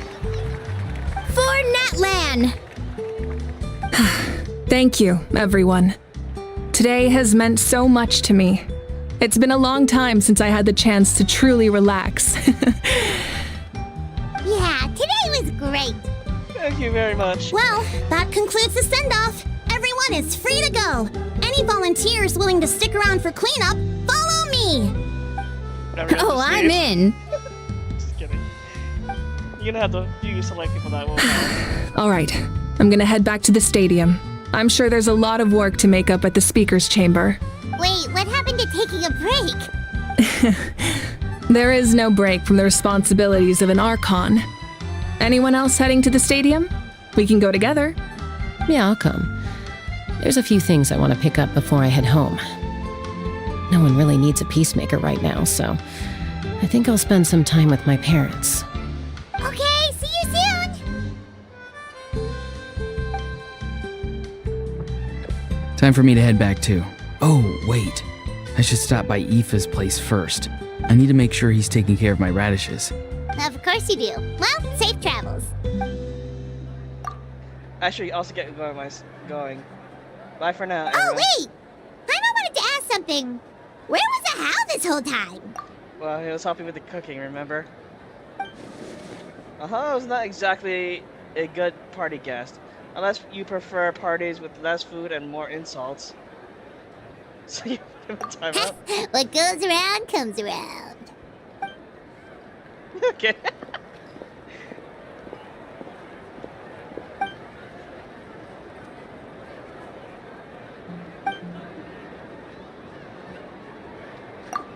For Netlan! Thank you, everyone. Today has meant so much to me. It's been a long time since I had the chance to truly relax. Yeah, today was great. Thank you very much. Well, that concludes the send-off. Everyone is free to go. Any volunteers willing to stick around for cleanup, follow me! Whatever, Oh, just I'm leave. in. Just kidding. You're gonna have to select people that won't know. All right, I'm gonna head back to the stadium. I'm sure there's a lot of work to make up at the speaker's chamber. Wait, what happened to taking a break? There is no break from the responsibilities of an Archon. Anyone else heading to the stadium? We can go together. Yeah, I'll come. There's a few things I want to pick up before I head home. No one really needs a peacemaker right now, so I think I'll spend some time with my parents. Okay, see you soon! Time for me to head back too. Oh, wait. I should stop by Aoife's place first. I need to make sure he's taking care of my radishes. Of course you do. Well, safe travels. Actually, also get going. Bye for now. Oh, everyone. wait! Paimon wanted to ask something. Where was the Hal this whole time? Well, he was helping with the cooking, remember? I was not exactly a good party guest. Unless you prefer parties with less food and more insults. So you give a time out. What goes around comes around. Okay.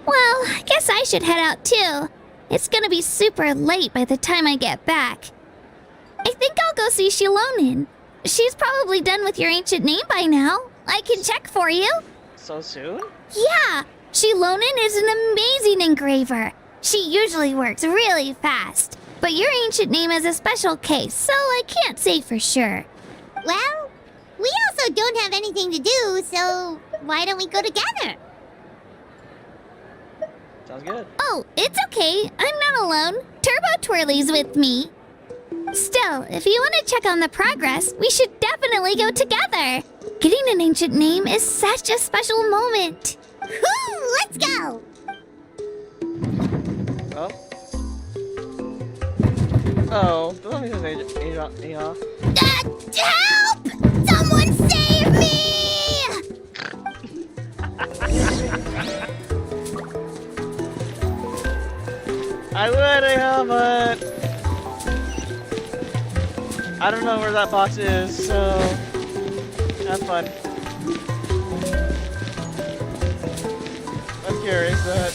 Well, I guess I should head out too. It's gonna be super late by the time I get back. I think I'll go see Shilonin. She's probably done with your ancient name by now. I can check for you. So soon? Yeah, Shilonin is an amazing engraver. She usually works really fast. But your ancient name is a special case, so I can't say for sure. Well, we also don't have anything to do, so why don't we go together? Sounds good. Oh, it's okay. I'm not alone. Turbo Twirly's with me. Still, if you want to check on the progress, we should definitely go together. Getting an ancient name is such a special moment. Woo! Let's go! Oh. Oh, the one who's Help! Someone save me! I would, but I don't know where that box is, so have fun. I'm curious, but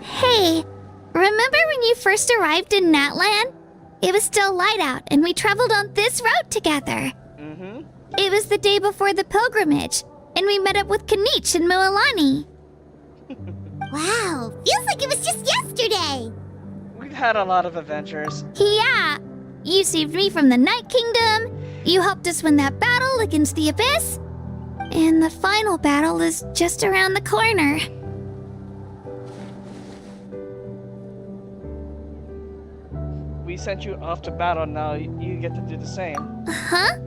Hey, remember when you first arrived in Natlan? It was still light out, and we traveled on this road together. mm-hmm. It was the day before the pilgrimage, and we met up with Kanich and Moalani. Wow, feels like it was just yesterday. We've had a lot of adventures. Yeah, you saved me from the Night Kingdom, you helped us win that battle against the Abyss, and the final battle is just around the corner. We sent you off to battle, now you get to do the same. Huh?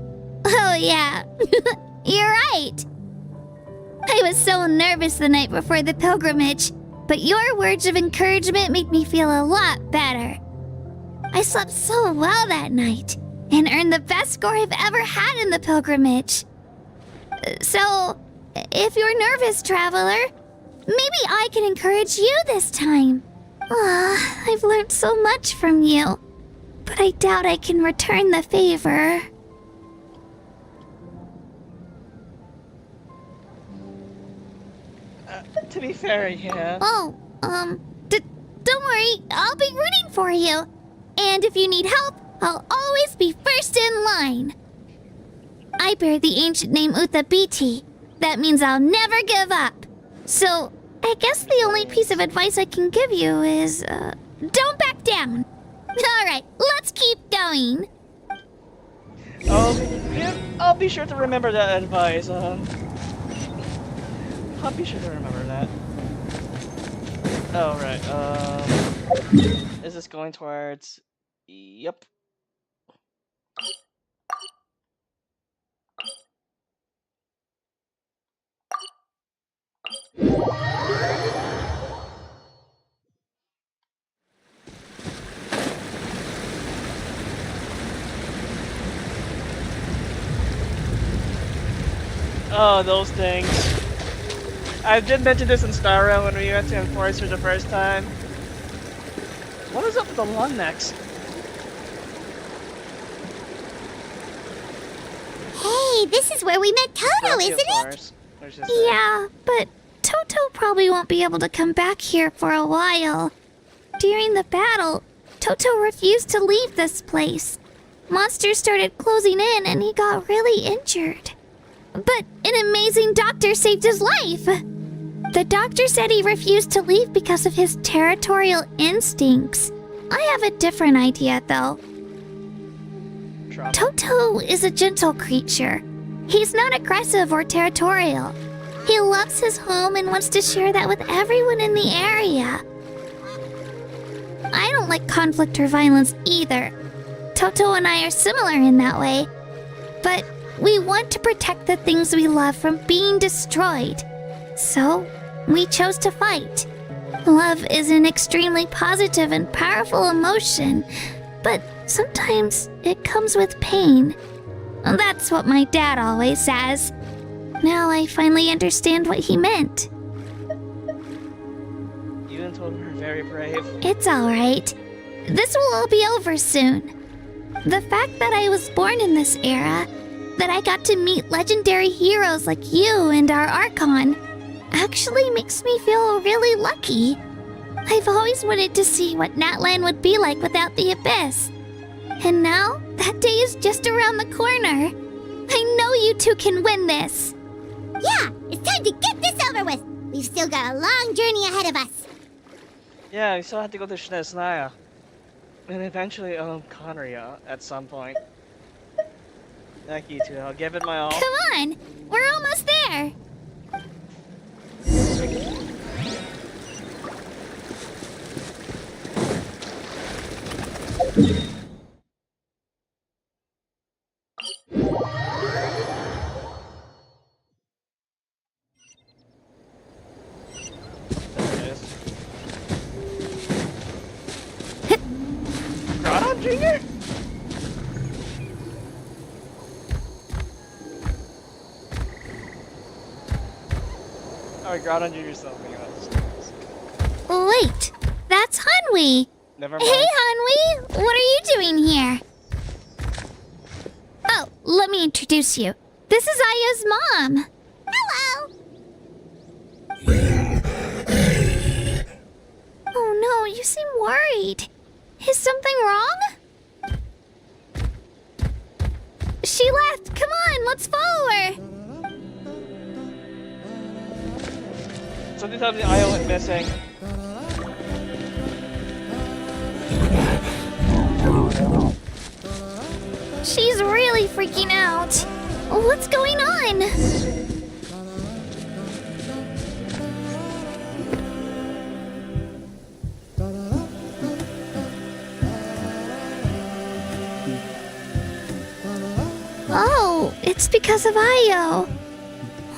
Oh, yeah. You're right. I was so nervous the night before the pilgrimage, but your words of encouragement made me feel a lot better. I slept so well that night and earned the best score I've ever had in the pilgrimage. So, if you're nervous, traveler, maybe I can encourage you this time. I've learned so much from you, but I doubt I can return the favor. To be fair, yeah. Oh, don't worry, I'll be rooting for you. And if you need help, I'll always be first in line. I bear the ancient name Uthabiti. That means I'll never give up. So, I guess the only piece of advice I can give you is, don't back down. Alright, let's keep going. Oh, yeah, I'll be sure to remember that advice. I'll be sure to remember that. Oh, right. Is this going towards... Yep. Oh, those things. I did mention this in Starro when we went to Enforce for the first time. What is up with the long necks? Hey, this is where we met Toto, isn't it? Yeah, but Toto probably won't be able to come back here for a while. During the battle, Toto refused to leave this place. Monsters started closing in and he got really injured. But an amazing doctor saved his life. The doctor said he refused to leave because of his territorial instincts. I have a different idea, though. Toto is a gentle creature. He's not aggressive or territorial. He loves his home and wants to share that with everyone in the area. I don't like conflict or violence either. Toto and I are similar in that way. But we want to protect the things we love from being destroyed. So, we chose to fight. Love is an extremely positive and powerful emotion, but sometimes it comes with pain. That's what my dad always says. Now I finally understand what he meant. You and Totem are very brave. It's alright. This will all be over soon. The fact that I was born in this era, that I got to meet legendary heroes like you and our Archon, actually makes me feel really lucky. I've always wanted to see what Natlan would be like without the Abyss. And now, that day is just around the corner. I know you two can win this. Yeah, it's time to get this over with. We've still got a long journey ahead of us. Yeah, we still have to go to Shnesnaya. And eventually, Conria at some point. Thank you two, I'll give it my all. Come on, we're almost there. Groudon Jr.? Alright, Groudon Jr. something else. Wait, that's Hanwi. Never mind. Hey, Hanwi, what are you doing here? Oh, let me introduce you. This is Aya's mom. Hello. Oh no, you seem worried. Is something wrong? She left. Come on, let's follow her. Something tells me Io went missing. She's really freaking out. What's going on? Oh, it's because of Io.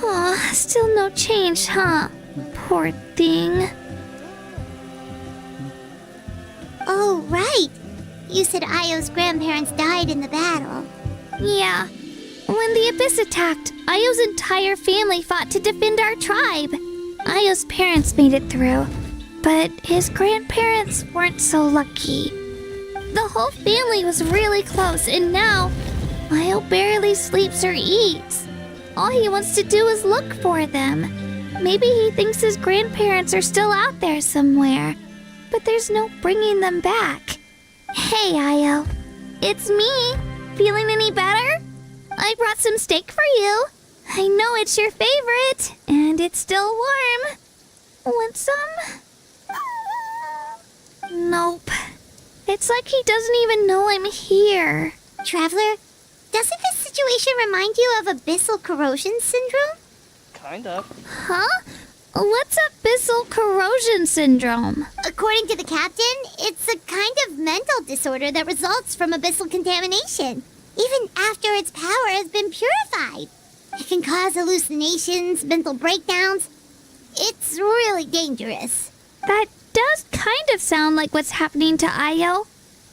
Aw, still no change, huh? Poor thing. Oh, right. You said Io's grandparents died in the battle. Yeah. When the Abyss attacked, Io's entire family fought to defend our tribe. Io's parents made it through, but his grandparents weren't so lucky. The whole family was really close, and now Io barely sleeps or eats. All he wants to do is look for them. Maybe he thinks his grandparents are still out there somewhere, but there's no bringing them back. Hey, Io. It's me. Feeling any better? I brought some steak for you. I know it's your favorite, and it's still warm. Want some? Nope. It's like he doesn't even know I'm here. Traveler, doesn't this situation remind you of abyssal corrosion syndrome? Kind of. Huh? What's abyssal corrosion syndrome? According to the captain, it's a kind of mental disorder that results from abyssal contamination, even after its power has been purified. It can cause hallucinations, mental breakdowns. It's really dangerous. That does kind of sound like what's happening to Io,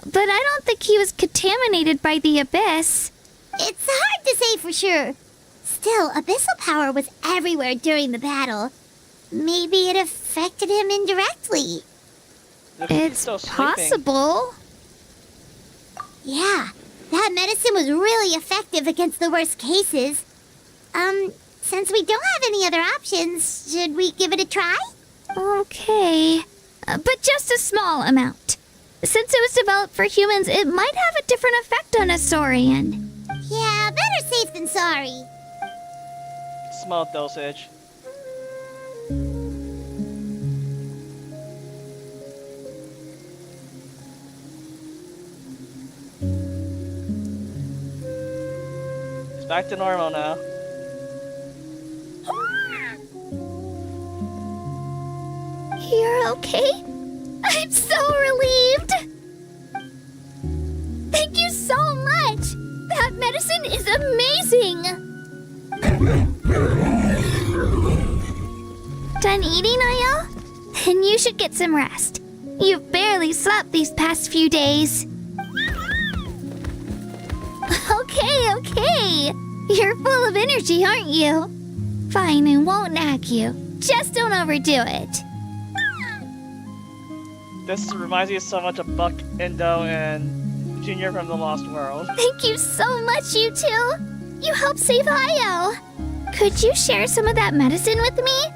but I don't think he was contaminated by the abyss. It's hard to say for sure. Still, abyssal power was everywhere during the battle. Maybe it affected him indirectly. It's possible. Yeah, that medicine was really effective against the worst cases. Since we don't have any other options, should we give it a try? Okay, but just a small amount. Since it was developed for humans, it might have a different effect on a Saurian. Yeah, better safe than sorry. Small dosage. It's back to normal now. You're okay? I'm so relieved! Thank you so much! That medicine is amazing! Done eating, Io? Then you should get some rest. You've barely slept these past few days. Okay. You're full of energy, aren't you? Fine, I won't nag you. Just don't overdo it. This reminds me so much of Buck, Indo, and Junior from the Lost World. Thank you so much, you two. You helped save Io. Could you share some of that medicine with me?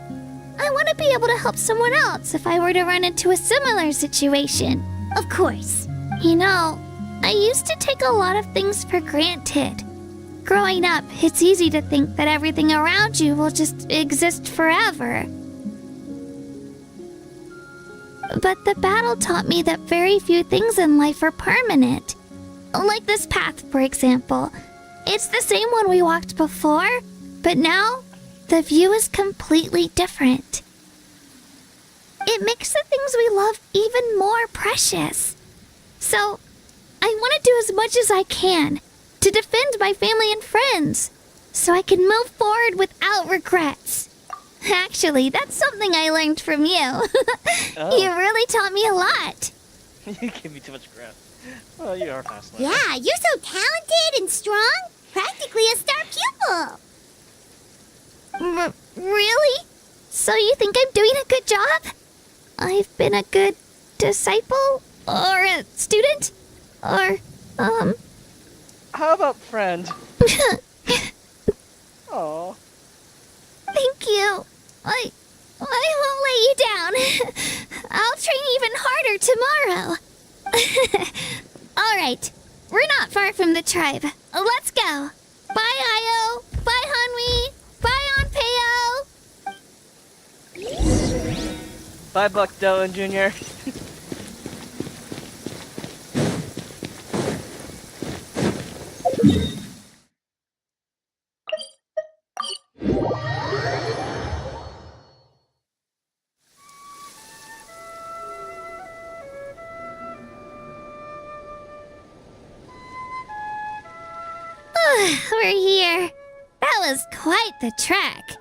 I want to be able to help someone else if I were to run into a similar situation. Of course. You know, I used to take a lot of things for granted. Growing up, it's easy to think that everything around you will just exist forever. But the battle taught me that very few things in life are permanent. Like this path, for example. It's the same one we walked before, but now the view is completely different. It makes the things we love even more precious. So, I want to do as much as I can to defend my family and friends, so I can move forward without regrets. Actually, that's something I learned from you. Oh. You really taught me a lot. You give me too much crap. Well, you are fast learner. Yeah, you're so talented and strong. Practically a star pupil. Really? So you think I'm doing a good job? I've been a good disciple? Or a student? Or, How about friend? Aw. Thank you. I won't let you down. I'll train even harder tomorrow. All right, we're not far from the tribe. Let's go. Bye, Io. Bye, Hanwi. Bye, Onpeo. Bye, Buck, Doe, and Junior. We're here. That was quite the trek.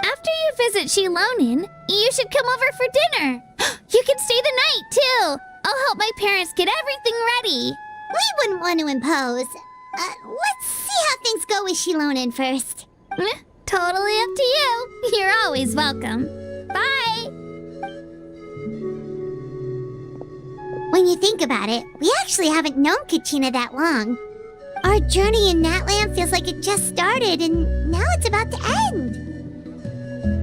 After you visit Shilonin, you should come over for dinner. You can stay the night, too. I'll help my parents get everything ready. We wouldn't want to impose. Let's see how things go with Shilonin first. Totally up to you. You're always welcome. Bye. When you think about it, we actually haven't known Kachina that long. Our journey in Natland feels like it just started and now it's about to end.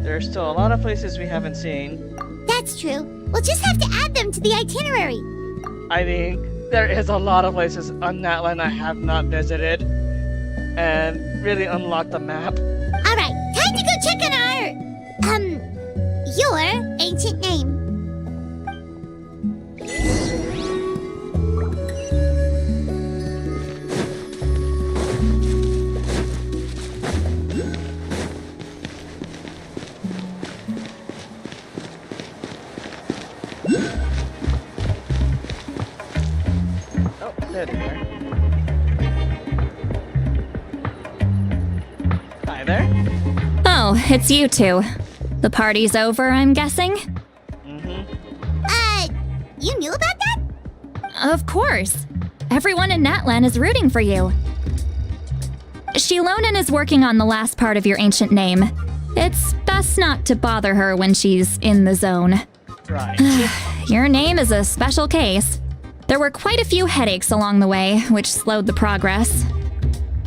There's still a lot of places we haven't seen. That's true. We'll just have to add them to the itinerary. I think there is a lot of places on that land I have not visited and really unlock the map. Alright, time to go check on your ancient name. Oh, there they are. Hi there. Oh, it's you two. The party's over, I'm guessing? You knew about that? Of course. Everyone in Natlan is rooting for you. Shilonan is working on the last part of your ancient name. It's best not to bother her when she's in the zone. Right. Your name is a special case. There were quite a few headaches along the way, which slowed the progress.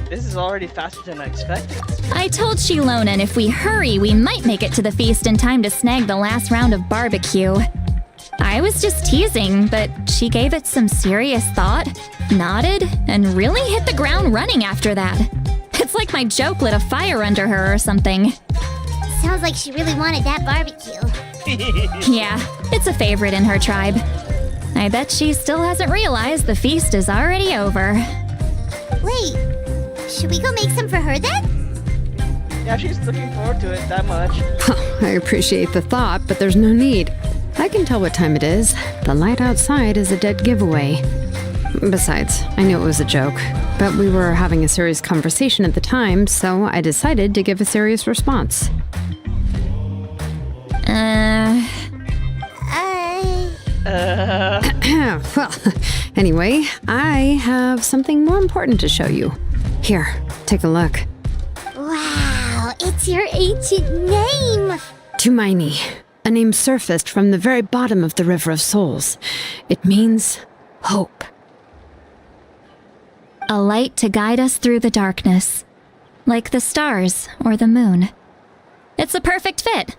This is already faster than I expected. I told Shilonan if we hurry, we might make it to the feast in time to snag the last round of barbecue. I was just teasing, but she gave it some serious thought, nodded, and really hit the ground running after that. It's like my joke lit a fire under her or something. Sounds like she really wanted that barbecue. Yeah, it's a favorite in her tribe. I bet she still hasn't realized the feast is already over. Wait, should we go make some for her then? Yeah, she's looking forward to it that much. I appreciate the thought, but there's no need. I can tell what time it is. The light outside is a dead giveaway. Besides, I knew it was a joke, but we were having a serious conversation at the time, so I decided to give a serious response. Well, anyway, I have something more important to show you. Here, take a look. Wow, it's your ancient name! Tumaini, a name surfaced from the very bottom of the River of Souls. It means hope. A light to guide us through the darkness, like the stars or the moon. It's a perfect fit.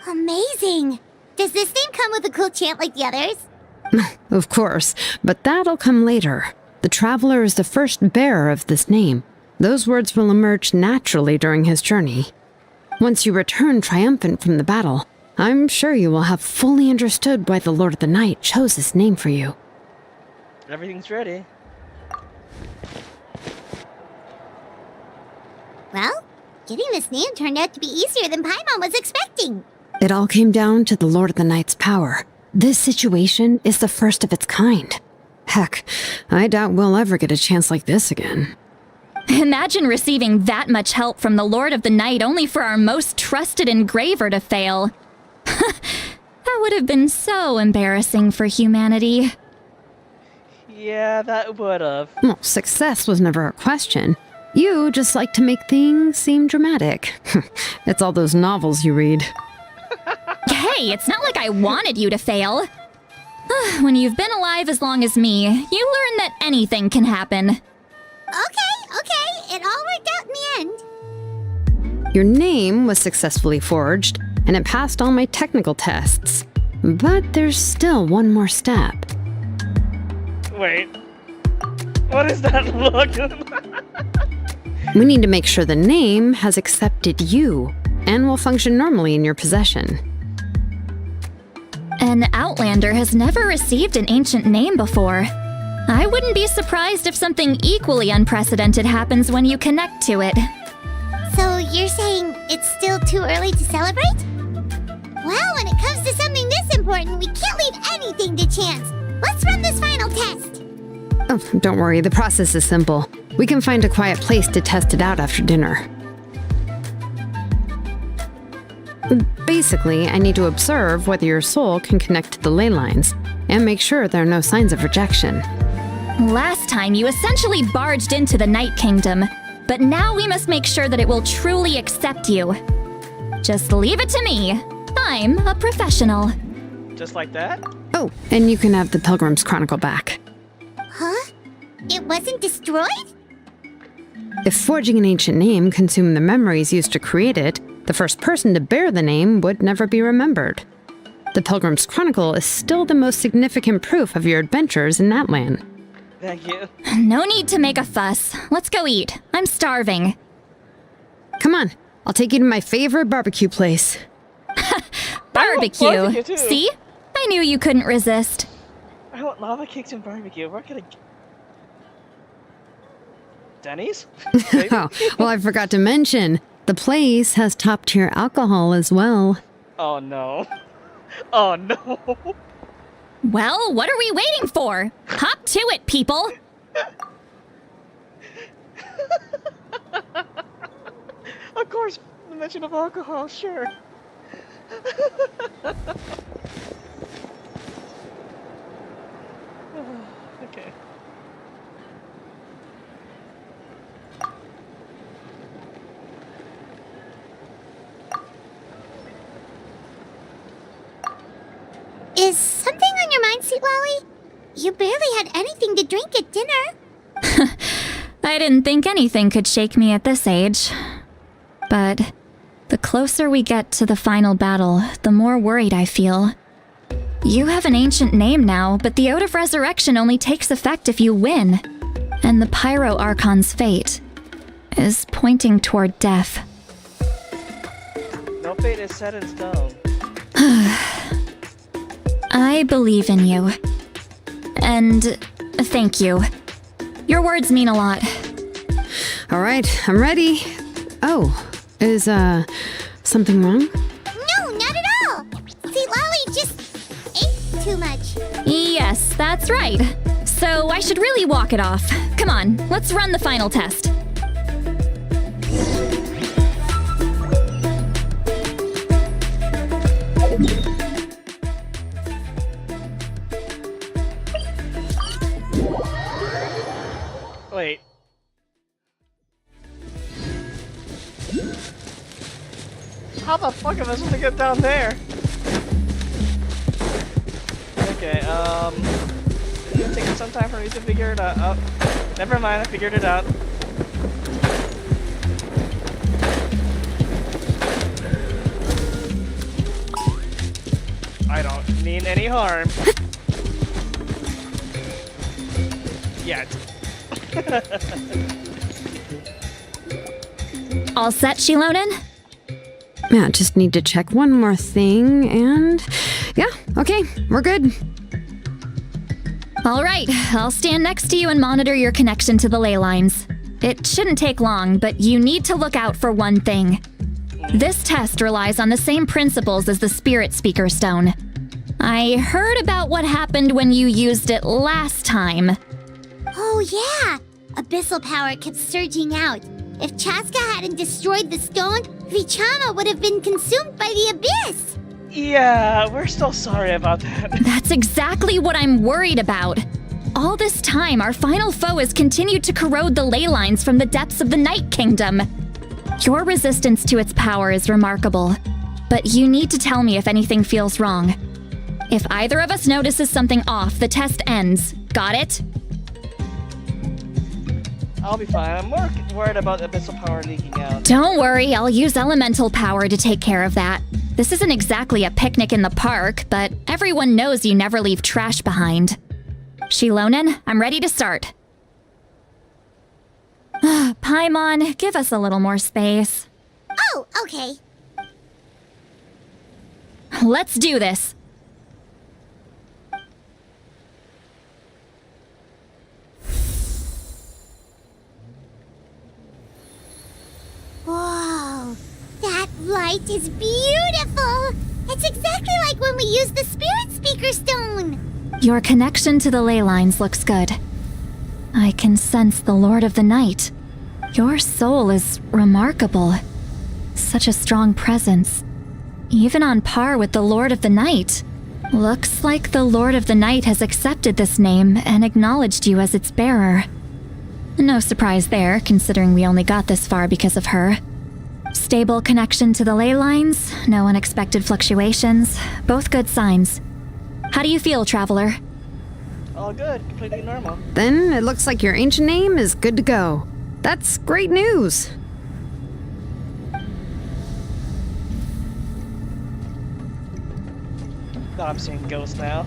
Amazing! Does this name come with a cool chant like the others? Of course, but that'll come later. The Traveler is the first bearer of this name. Those words will emerge naturally during his journey. Once you return triumphant from the battle, I'm sure you will have fully understood why the Lord of the Night chose this name for you. Everything's ready. Well, getting this name turned out to be easier than Paimon was expecting. It all came down to the Lord of the Night's power. This situation is the first of its kind. Heck, I doubt we'll ever get a chance like this again. Imagine receiving that much help from the Lord of the Night only for our most trusted engraver to fail. That would have been so embarrassing for humanity. Yeah, that would've. Well, success was never a question. You just like to make things seem dramatic. It's all those novels you read. Hey, it's not like I wanted you to fail. When you've been alive as long as me, you learn that anything can happen. Okay, it all worked out in the end. Your name was successfully forged, and it passed all my technical tests. But there's still one more step. Wait. What is that look? We need to make sure the name has accepted you, and will function normally in your possession. An Outlander has never received an ancient name before. I wouldn't be surprised if something equally unprecedented happens when you connect to it. So you're saying it's still too early to celebrate? Well, when it comes to something this important, we can't leave anything to chance. Let's run this final test. Oh, don't worry, the process is simple. We can find a quiet place to test it out after dinner. Basically, I need to observe whether your soul can connect to the ley lines, and make sure there are no signs of rejection. Last time, you essentially barged into the Night Kingdom, but now we must make sure that it will truly accept you. Just leave it to me. I'm a professional. Just like that? Oh, and you can have the Pilgrim's Chronicle back. Huh? It wasn't destroyed? If forging an ancient name consumed the memories used to create it, The first person to bear the name would never be remembered. The Pilgrim's Chronicle is still the most significant proof of your adventures in that land. Thank you. No need to make a fuss. Let's go eat. I'm starving. Come on, I'll take you to my favorite barbecue place. Barbecue. barbecue, too. See? I knew you couldn't resist. I want lava cakes and barbecue. Where could I... Denny's? Maybe? Oh, well, I forgot to mention, the place has top-tier alcohol as well. Oh no. Oh no. Well, what are we waiting for? Hop to it, people. Of course, the mention of alcohol, sure. Okay. Is something on your mind, Sweet Lolly? You barely had anything to drink at dinner. I didn't think anything could shake me at this age. But the closer we get to the final battle, the more worried I feel. You have an ancient name now, but the Oath of Resurrection only takes effect if you win. And the Pyro Archon's fate is pointing toward death. No fate is set in stone. I believe in you. And thank you. Your words mean a lot. All right, I'm ready. Oh, is, something wrong? No, not at all. Sweet Lolly just ate too much. Yes, that's right. So I should really walk it off. Come on, let's run the final test. Wait. How the fuck am I supposed to get down there? Okay, it's gonna take some time for me to figure it out. Oh, never mind, I figured it out. I don't mean any harm. Yet. All set, Shilonen? Yeah, just need to check one more thing, and yeah, okay, we're good. All right, I'll stand next to you and monitor your connection to the ley lines. It shouldn't take long, but you need to look out for one thing. This test relies on the same principles as the Spirit Speaker Stone. I heard about what happened when you used it last time. Oh yeah! Abyssal power kept surging out. If Chaska hadn't destroyed the stone, Vichama would have been consumed by the abyss! Yeah, we're still sorry about that. That's exactly what I'm worried about. All this time, our final foe has continued to corrode the ley lines from the depths of the Night Kingdom. Your resistance to its power is remarkable, but you need to tell me if anything feels wrong. If either of us notices something off, the test ends. Got it? I'll be fine. I'm more worried about abyssal power leaking out. Don't worry, I'll use elemental power to take care of that. This isn't exactly a picnic in the park, but everyone knows you never leave trash behind. Shilonen, I'm ready to start. Paimon, give us a little more space. Oh, okay. Let's do this. Whoa, that light is beautiful! It's exactly like when we used the Spirit Speaker Stone! Your connection to the ley lines looks good. I can sense the Lord of the Night. Your soul is remarkable. Such a strong presence. Even on par with the Lord of the Night. Looks like the Lord of the Night has accepted this name and acknowledged you as its bearer. No surprise there, considering we only got this far because of her. Stable connection to the ley lines, no unexpected fluctuations, both good signs. How do you feel, Traveler? All good. Completely normal. Then it looks like your ancient name is good to go. That's great news. I'm seeing ghosts now.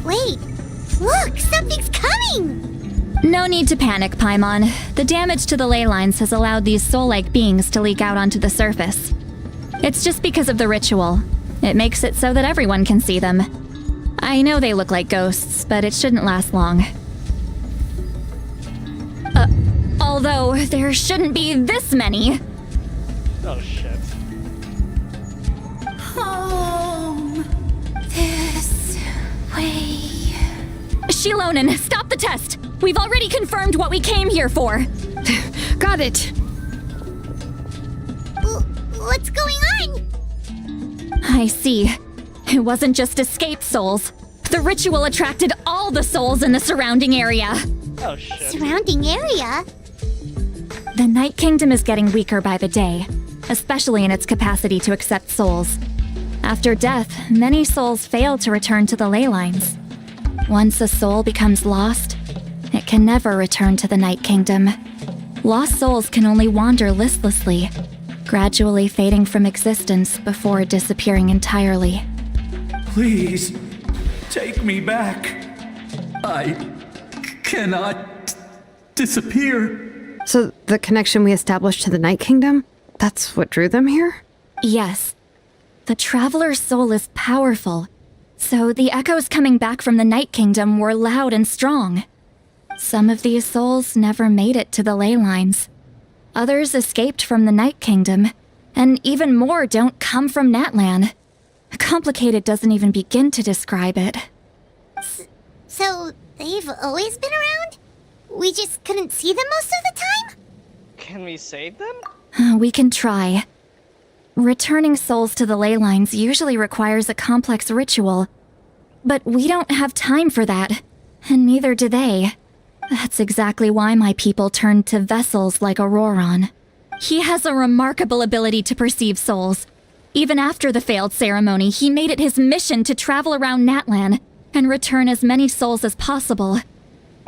Wait! Look! Something's coming! No need to panic, Paimon. The damage to the ley lines has allowed these soul-like beings to leak out onto the surface. It's just because of the ritual. It makes it so that everyone can see them. I know they look like ghosts, but it shouldn't last long. Although, there shouldn't be this many. Oh shit. Home. This way. Shilonen, stop the test! We've already confirmed what we came here for. Got it. What's going on? I see. It wasn't just escaped souls. The ritual attracted all the souls in the surrounding area. Oh shit. Surrounding area? The Night Kingdom is getting weaker by the day, especially in its capacity to accept souls. After death, many souls fail to return to the ley lines. Once a soul becomes lost, it can never return to the Night Kingdom. Lost souls can only wander listlessly, gradually fading from existence before disappearing entirely. Please, take me back. I cannot disappear. So the connection we established to the Night Kingdom, that's what drew them here? Yes. The Traveler's soul is powerful, so the echoes coming back from the Night Kingdom were loud and strong. Some of these souls never made it to the ley lines. Others escaped from the Night Kingdom, and even more don't come from Natlan. Complicated doesn't even begin to describe it. So, they've always been around? We just couldn't see them most of the time? Can we save them? We can try. Returning souls to the ley lines usually requires a complex ritual, but we don't have time for that, and neither do they. That's exactly why my people turned to vessels like Auroron. He has a remarkable ability to perceive souls. Even after the failed ceremony, he made it his mission to travel around Natlan and return as many souls as possible.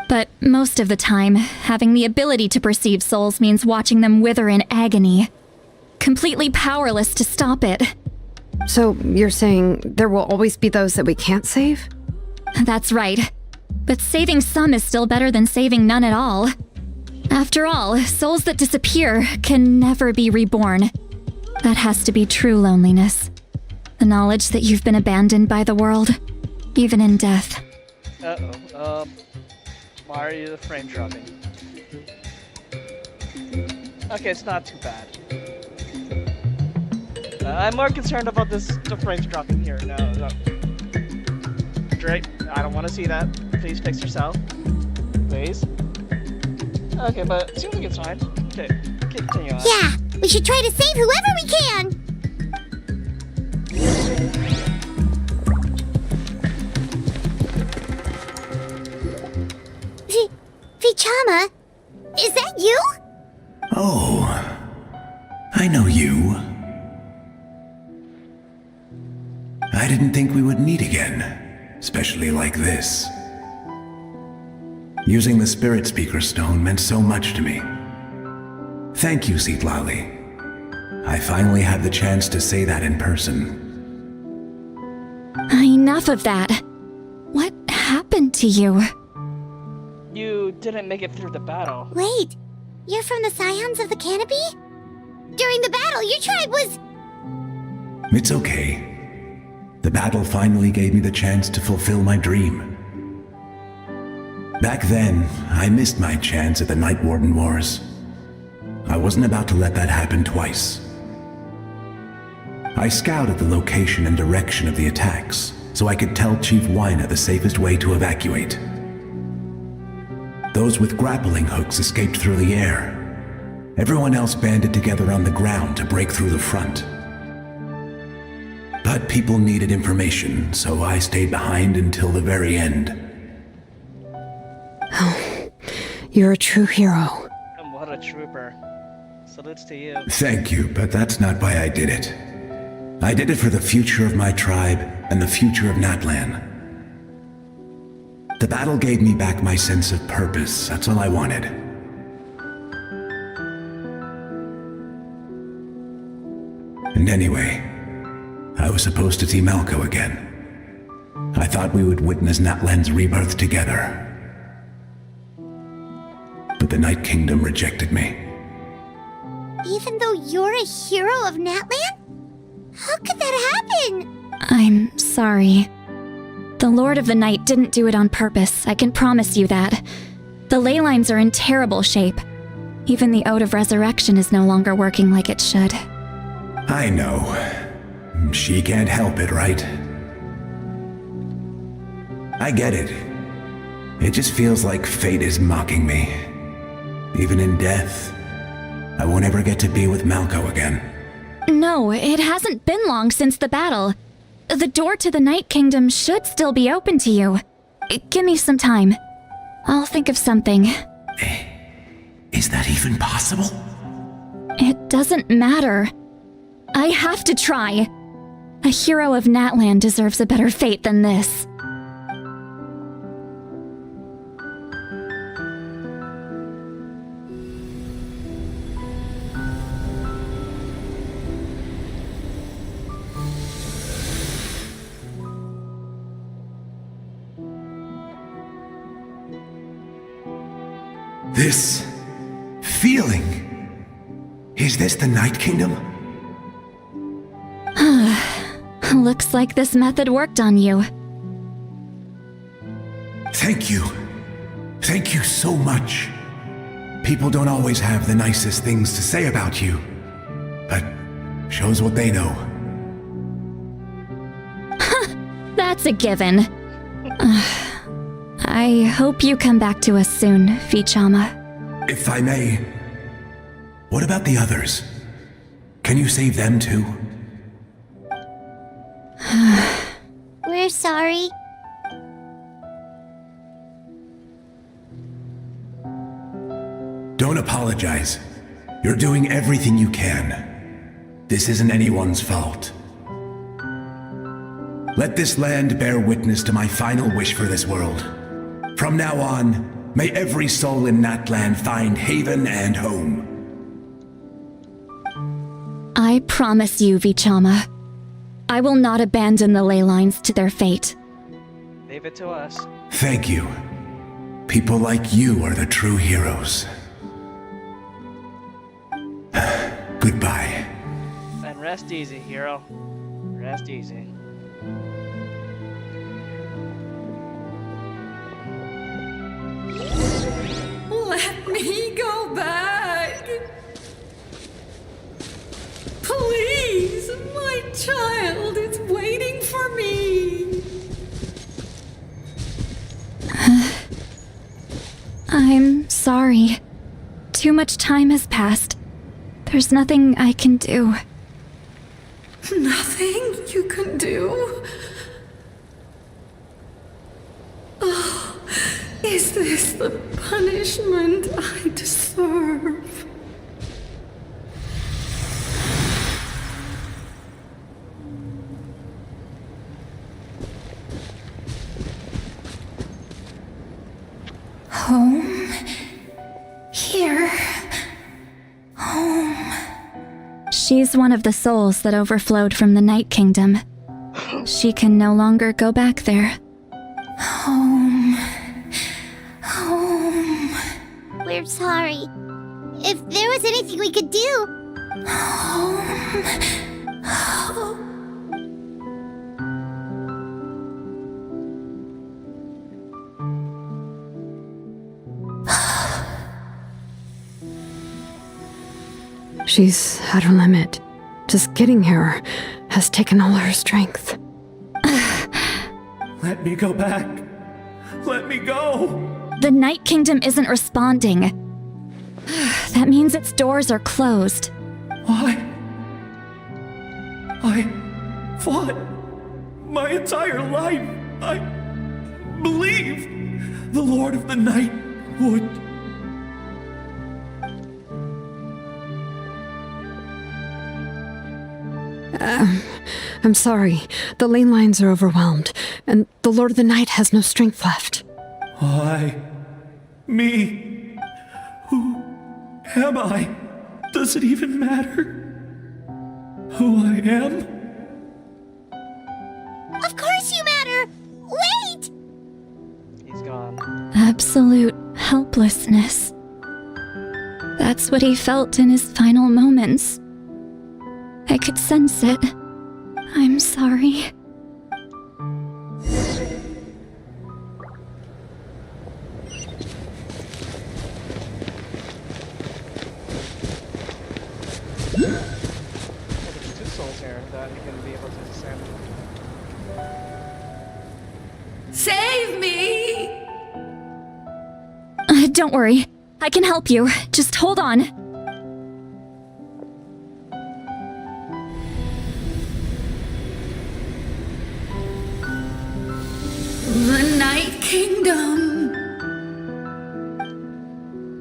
But most of the time, having the ability to perceive souls means watching them wither in agony. Completely powerless to stop it. So you're saying there will always be those that we can't save? That's right. But saving some is still better than saving none at all. After all, souls that disappear can never be reborn. That has to be true loneliness. The knowledge that you've been abandoned by the world, even in death. Why are you the frame dropping? Okay, it's not too bad. I'm more concerned about the frames dropping here. No. Drake, I don't want to see that. Please fix yourself. Please. Okay, but it seems like it's fine. Okay, continue on. Yeah, we should try to save whoever we can! Vichama, is that you? Oh, I know you. I didn't think we would meet again, especially like this. Using the Spirit Speaker Stone meant so much to me. Thank you, Citlali. I finally had the chance to say that in person. Enough of that. What happened to you? You didn't make it through the battle. Wait, you're from the Scions of the Canopy? During the battle, your tribe was... It's okay. The battle finally gave me the chance to fulfill my dream. Back then, I missed my chance at the Night Warden Wars. I wasn't about to let that happen twice. I scouted the location and direction of the attacks, so I could tell Chief Wyna the safest way to evacuate. Those with grappling hooks escaped through the air. Everyone else banded together on the ground to break through the front. But people needed information, so I stayed behind until the very end. Oh, you're a true hero. And what a trooper. Salutes to you. Thank you, but that's not why I did it. I did it for the future of my tribe and the future of Natlan. The battle gave me back my sense of purpose. That's all I wanted. And anyway, I was supposed to see Malco again. I thought we would witness Natlan's rebirth together. But the Night Kingdom rejected me. Even though you're a hero of Natlan? How could that happen? I'm sorry. The Lord of the Night didn't do it on purpose, I can promise you that. The ley lines are in terrible shape. Even the Ode of Resurrection is no longer working like it should. I know. She can't help it, right? I get it. It just feels like fate is mocking me. Even in death, I won't ever get to be with Malco again. No, it hasn't been long since the battle. The door to the Night Kingdom should still be open to you. Give me some time. I'll think of something. Is that even possible? It doesn't matter. I have to try. A hero of Natlan deserves a better fate than this. This feeling. Is this the Night Kingdom? Looks like this method worked on you. Thank you. Thank you so much. People don't always have the nicest things to say about you, but shows what they know. That's a given. I hope you come back to us soon, Vichama. If I may, what about the others? Can you save them too? We're sorry. Don't apologize. You're doing everything you can. This isn't anyone's fault. Let this land bear witness to my final wish for this world. From now on, may every soul in Natlan find haven and home. I promise you, Vichama. I will not abandon the ley lines to their fate. Leave it to us. Thank you. People like you are the true heroes. Goodbye. And rest easy, hero. Rest easy. Let me go back. Please, my child is waiting for me. I'm sorry. Too much time has passed. There's nothing I can do. Nothing you can do? Oh, is this the punishment I deserve? Home? Here? Home? She's one of the souls that overflowed from the Night Kingdom. She can no longer go back there. Home. Home. We're sorry. If there was anything we could do. Home. Home. She's at her limit. Just getting here has taken all her strength. Let me go back. Let me go. The Night Kingdom isn't responding. That means its doors are closed. I fought my entire life. I believed the Lord of the Night would. I'm sorry. The lane lines are overwhelmed, and the Lord of the Night has no strength left. Me. Who am I? Does it even matter who I am? Absolute helplessness. That's what he felt in his final moments. I could sense it. I'm sorry. There's 2 souls here that you can be able to descend. Save me! Don't worry. I can help you. Just hold on. The Night Kingdom.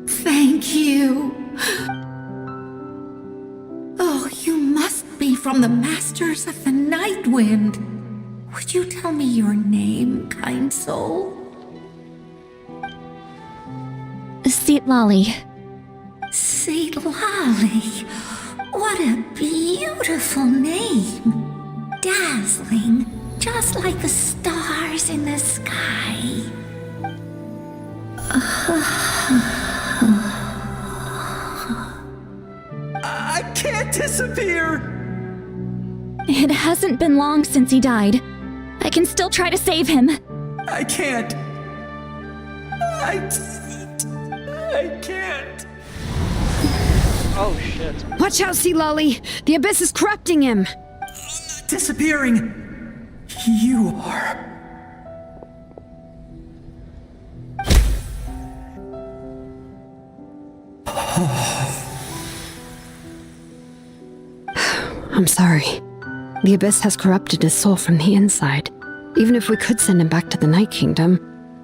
Thank you. Oh, you must be from the Masters of the Night Wind. Would you tell me your name, kind soul? Lolly. Lolly. What a beautiful name. Dazzling, just like the stars in the sky. I can't disappear! It hasn't been long since he died. I can still try to save him. I can't. I can't. Oh shit. Watch out, Sea Lolly! The abyss is corrupting him! Disappearing. You are. I'm sorry. The abyss has corrupted his soul from the inside. Even if we could send him back to the Night Kingdom,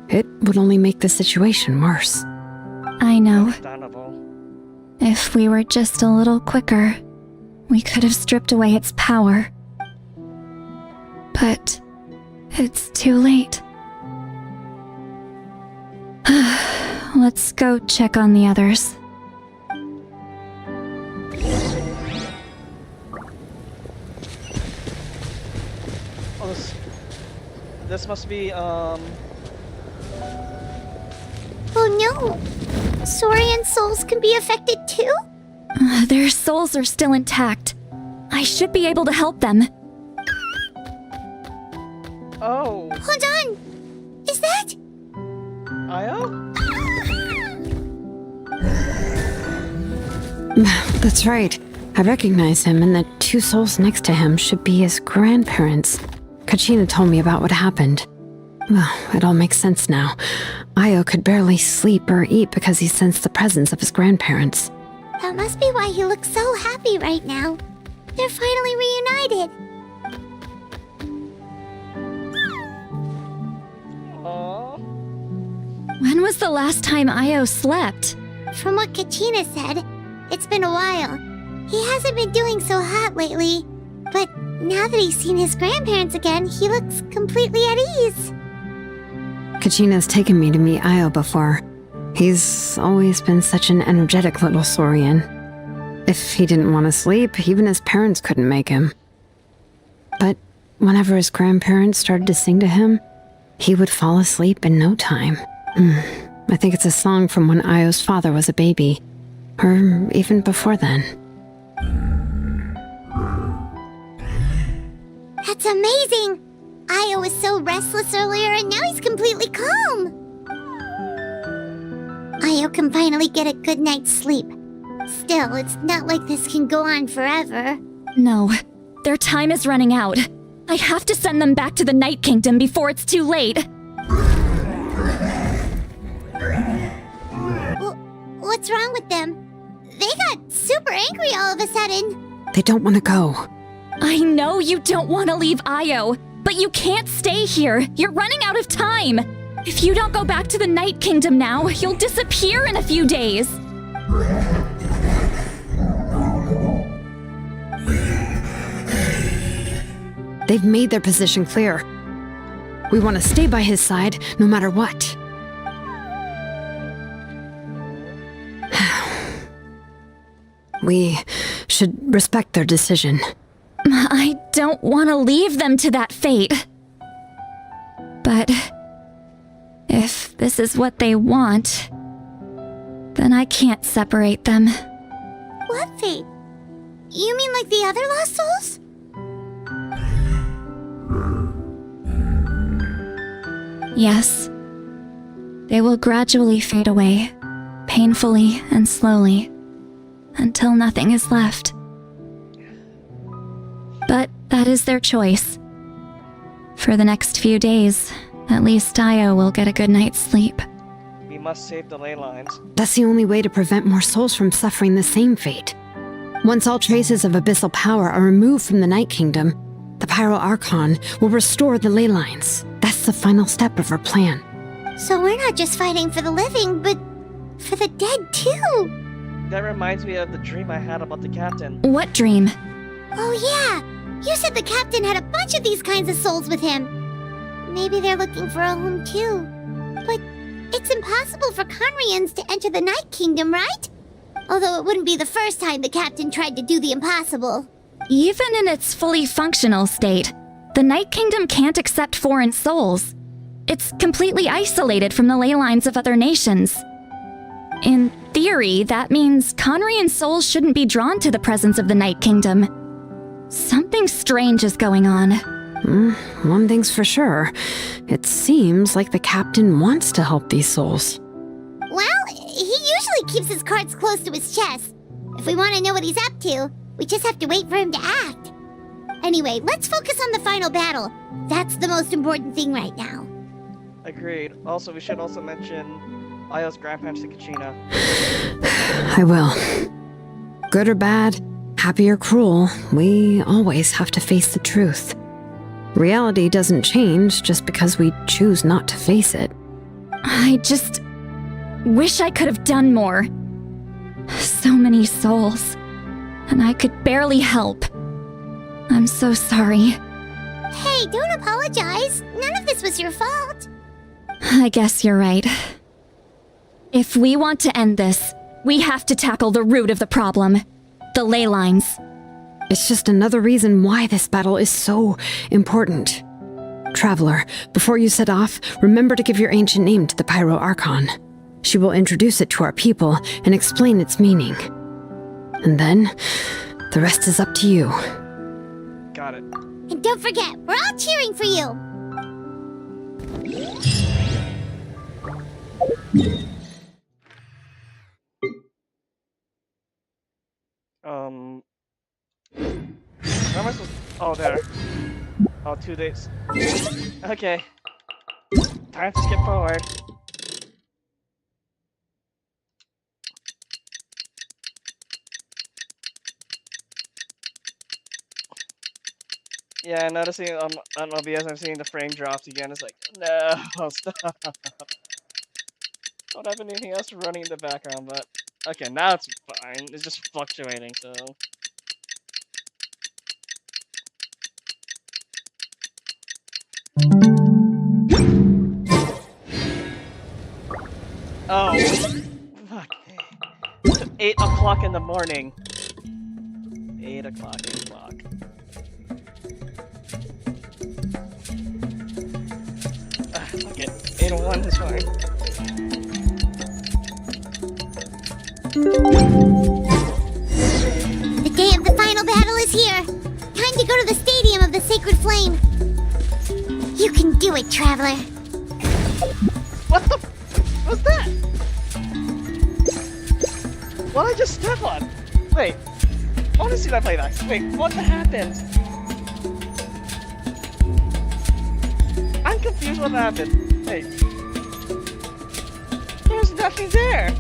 it would only make the situation worse. I know. Understandable. If we were just a little quicker, we could have stripped away its power. But it's too late. Let's go check on the others. Oh, this must be, Oh no! Saurian souls can be affected too? Their souls are still intact. I should be able to help them. Oh. Hold on! Is that? Io? That's right. I recognize him, and the 2 souls next to him should be his grandparents. Kachina told me about what happened. Well, it all makes sense now. Io could barely sleep or eat because he sensed the presence of his grandparents. That must be why he looks so happy right now. They're finally reunited. Aww. When was the last time Io slept? From what Kachina said, it's been a while. He hasn't been doing so hot lately. But now that he's seen his grandparents again, he looks completely at ease. Kachina's taken me to meet Io before. He's always been such an energetic little Saurian. If he didn't want to sleep, even his parents couldn't make him. But whenever his grandparents started to sing to him, he would fall asleep in no time. I think it's a song from when Io's father was a baby, or even before then. That's amazing! Io was so restless earlier and now he's completely calm. Io can finally get a good night's sleep. Still, it's not like this can go on forever. No, their time is running out. I have to send them back to the Night Kingdom before it's too late. What's wrong with them? They got super angry all of a sudden. They don't want to go. I know you don't want to leave Io, but you can't stay here. You're running out of time. If you don't go back to the Night Kingdom now, you'll disappear in a few days. They've made their position clear. We want to stay by his side, no matter what. We should respect their decision. I don't want to leave them to that fate. But if this is what they want, then I can't separate them. What fate? You mean like the other lost souls? Yes. They will gradually fade away, painfully and slowly, until nothing is left. But that is their choice. For the next few days, at least Io will get a good night's sleep. We must save the ley lines. That's the only way to prevent more souls from suffering the same fate. Once all traces of abyssal power are removed from the Night Kingdom, the Pyro Archon will restore the ley lines. That's the final step of our plan. So we're not just fighting for the living, but for the dead too. That reminds me of the dream I had about the captain. What dream? Oh yeah, you said the captain had a bunch of these kinds of souls with him. Maybe they're looking for a home too. But it's impossible for Conrians to enter the Night Kingdom, right? Although it wouldn't be the first time the captain tried to do the impossible. Even in its fully functional state, the Night Kingdom can't accept foreign souls. It's completely isolated from the ley lines of other nations. In theory, that means Conrian souls shouldn't be drawn to the presence of the Night Kingdom. Something strange is going on. One thing's for sure. It seems like the captain wants to help these souls. Well, he usually keeps his cards close to his chest. If we want to know what he's up to, we just have to wait for him to act. Anyway, let's focus on the final battle. That's the most important thing right now. Agreed. Also, we should also mention Io's grandparents to Kachina. I will. Good or bad, happy or cruel, we always have to face the truth. Reality doesn't change just because we choose not to face it. I just wish I could have done more. So many souls, and I could barely help. I'm so sorry. Hey, don't apologize. None of this was your fault. I guess you're right. If we want to end this, we have to tackle the root of the problem. The ley lines. It's just another reason why this battle is so important. Traveler, before you set off, remember to give your ancient name to the Pyro Archon. She will introduce it to our people and explain its meaning. And then, the rest is up to you. Got it. And don't forget, we're all cheering for you. Where am I supposed to... Oh, there. Oh, 2 days. Okay. Time to skip forward. Yeah, noticing on OBS, I'm seeing the frame drops again. It's like, no, stop. Don't have anything else running in the background, but okay, now it's fine. It's just fluctuating, so. Oh, fuck. It's 8 o'clock in the morning. 8 o'clock, 8 o'clock. Okay, 8:01 is fine. The day of the final battle is here. Time to go to the Stadium of the Sacred Flame. You can do it, Traveler. What the f was that? What did I just step on? Wait, I want to see that playback. Wait, what happened? I'm confused what happened. Wait. There's nothing there.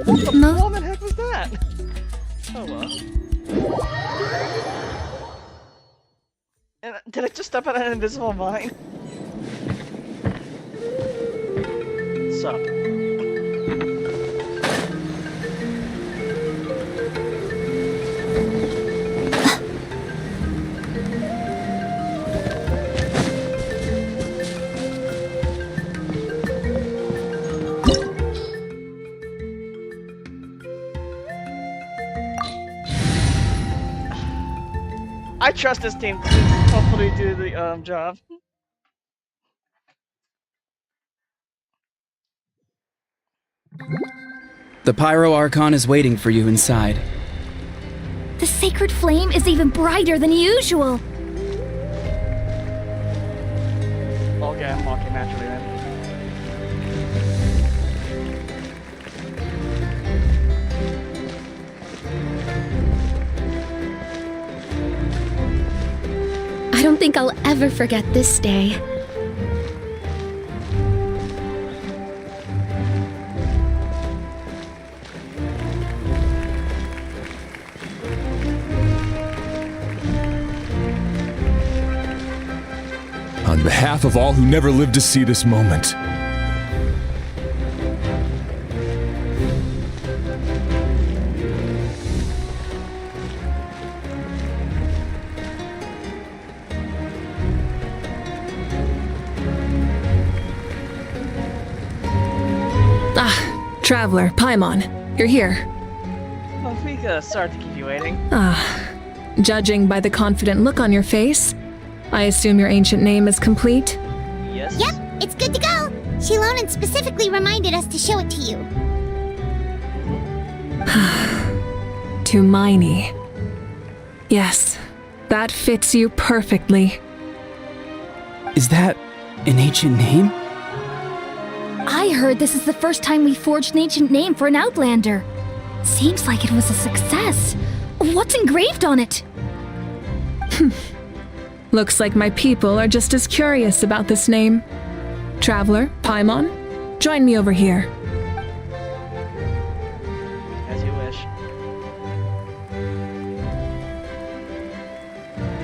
What the heck was that? Oh well. And did I just step on an invisible mine? So. I trust this team to hopefully do the job. The Pyro Archon is waiting for you inside. The sacred flame is even brighter than usual. Okay, I'm walking naturally then. I don't think I'll ever forget this day. On behalf of all who never lived to see this moment, Traveler, Paimon, you're here. Well, we sorry to keep you waiting. Judging by the confident look on your face, I assume your ancient name is complete? Yes. Yep, it's good to go. Shilonan specifically reminded us to show it to you. Tumaini. Yes, that fits you perfectly. Is that an ancient name? I heard this is the first time we forged an ancient name for an Outlander. Seems like it was a success. What's engraved on it? Looks like my people are just as curious about this name. Traveler, Paimon, join me over here. As you wish.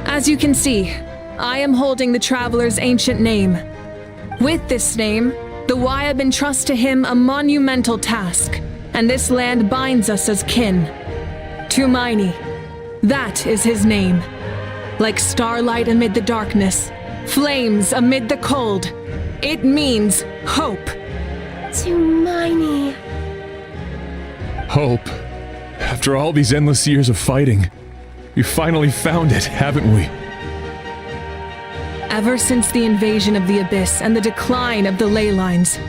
As you can see, I am holding the Traveler's ancient name. With this name, the Wyab entrust to him a monumental task, and this land binds us as kin. Tumaini, that is his name. Like starlight amid the darkness, flames amid the cold, it means hope. Tumaini. hope. After all these endless years of fighting, we finally found it, haven't we? Ever since the invasion of the Abyss and the decline of the ley lines,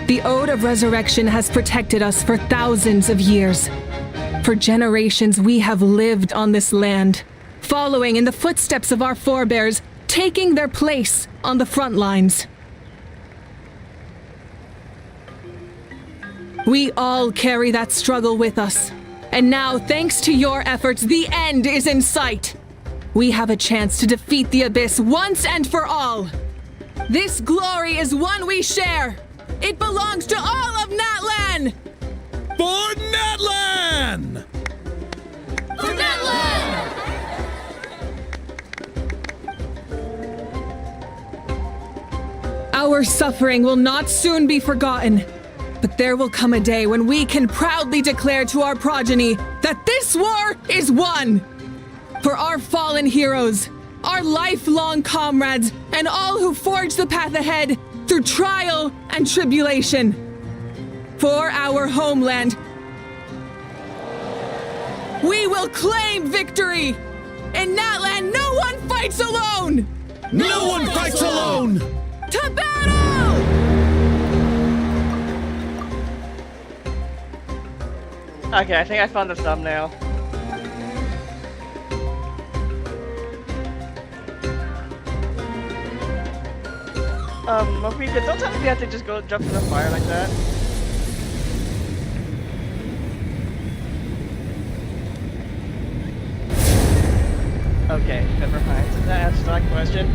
the Ode of Resurrection has protected us for thousands of years. For generations, we have lived on this land, following in the footsteps of our forebears, taking their place on the front lines. We all carry that struggle with us. And now, thanks to your efforts, the end is in sight. We have a chance to defeat the Abyss once and for all. This glory is one we share. It belongs to all of Natlan! For Natlan! For Natlan! Our suffering will not soon be forgotten. But there will come a day when we can proudly declare to our progeny that this war is won! For our fallen heroes, our lifelong comrades, and all who forge the path ahead through trial and tribulation. For our homeland, we will claim victory! In Natlan, no one fights alone! No one fights alone! To battle! Okay, I think I found the thumbnail. Mafika, don't tell me we have to just go jump in the fire like that. Okay, never mind. That answers that question.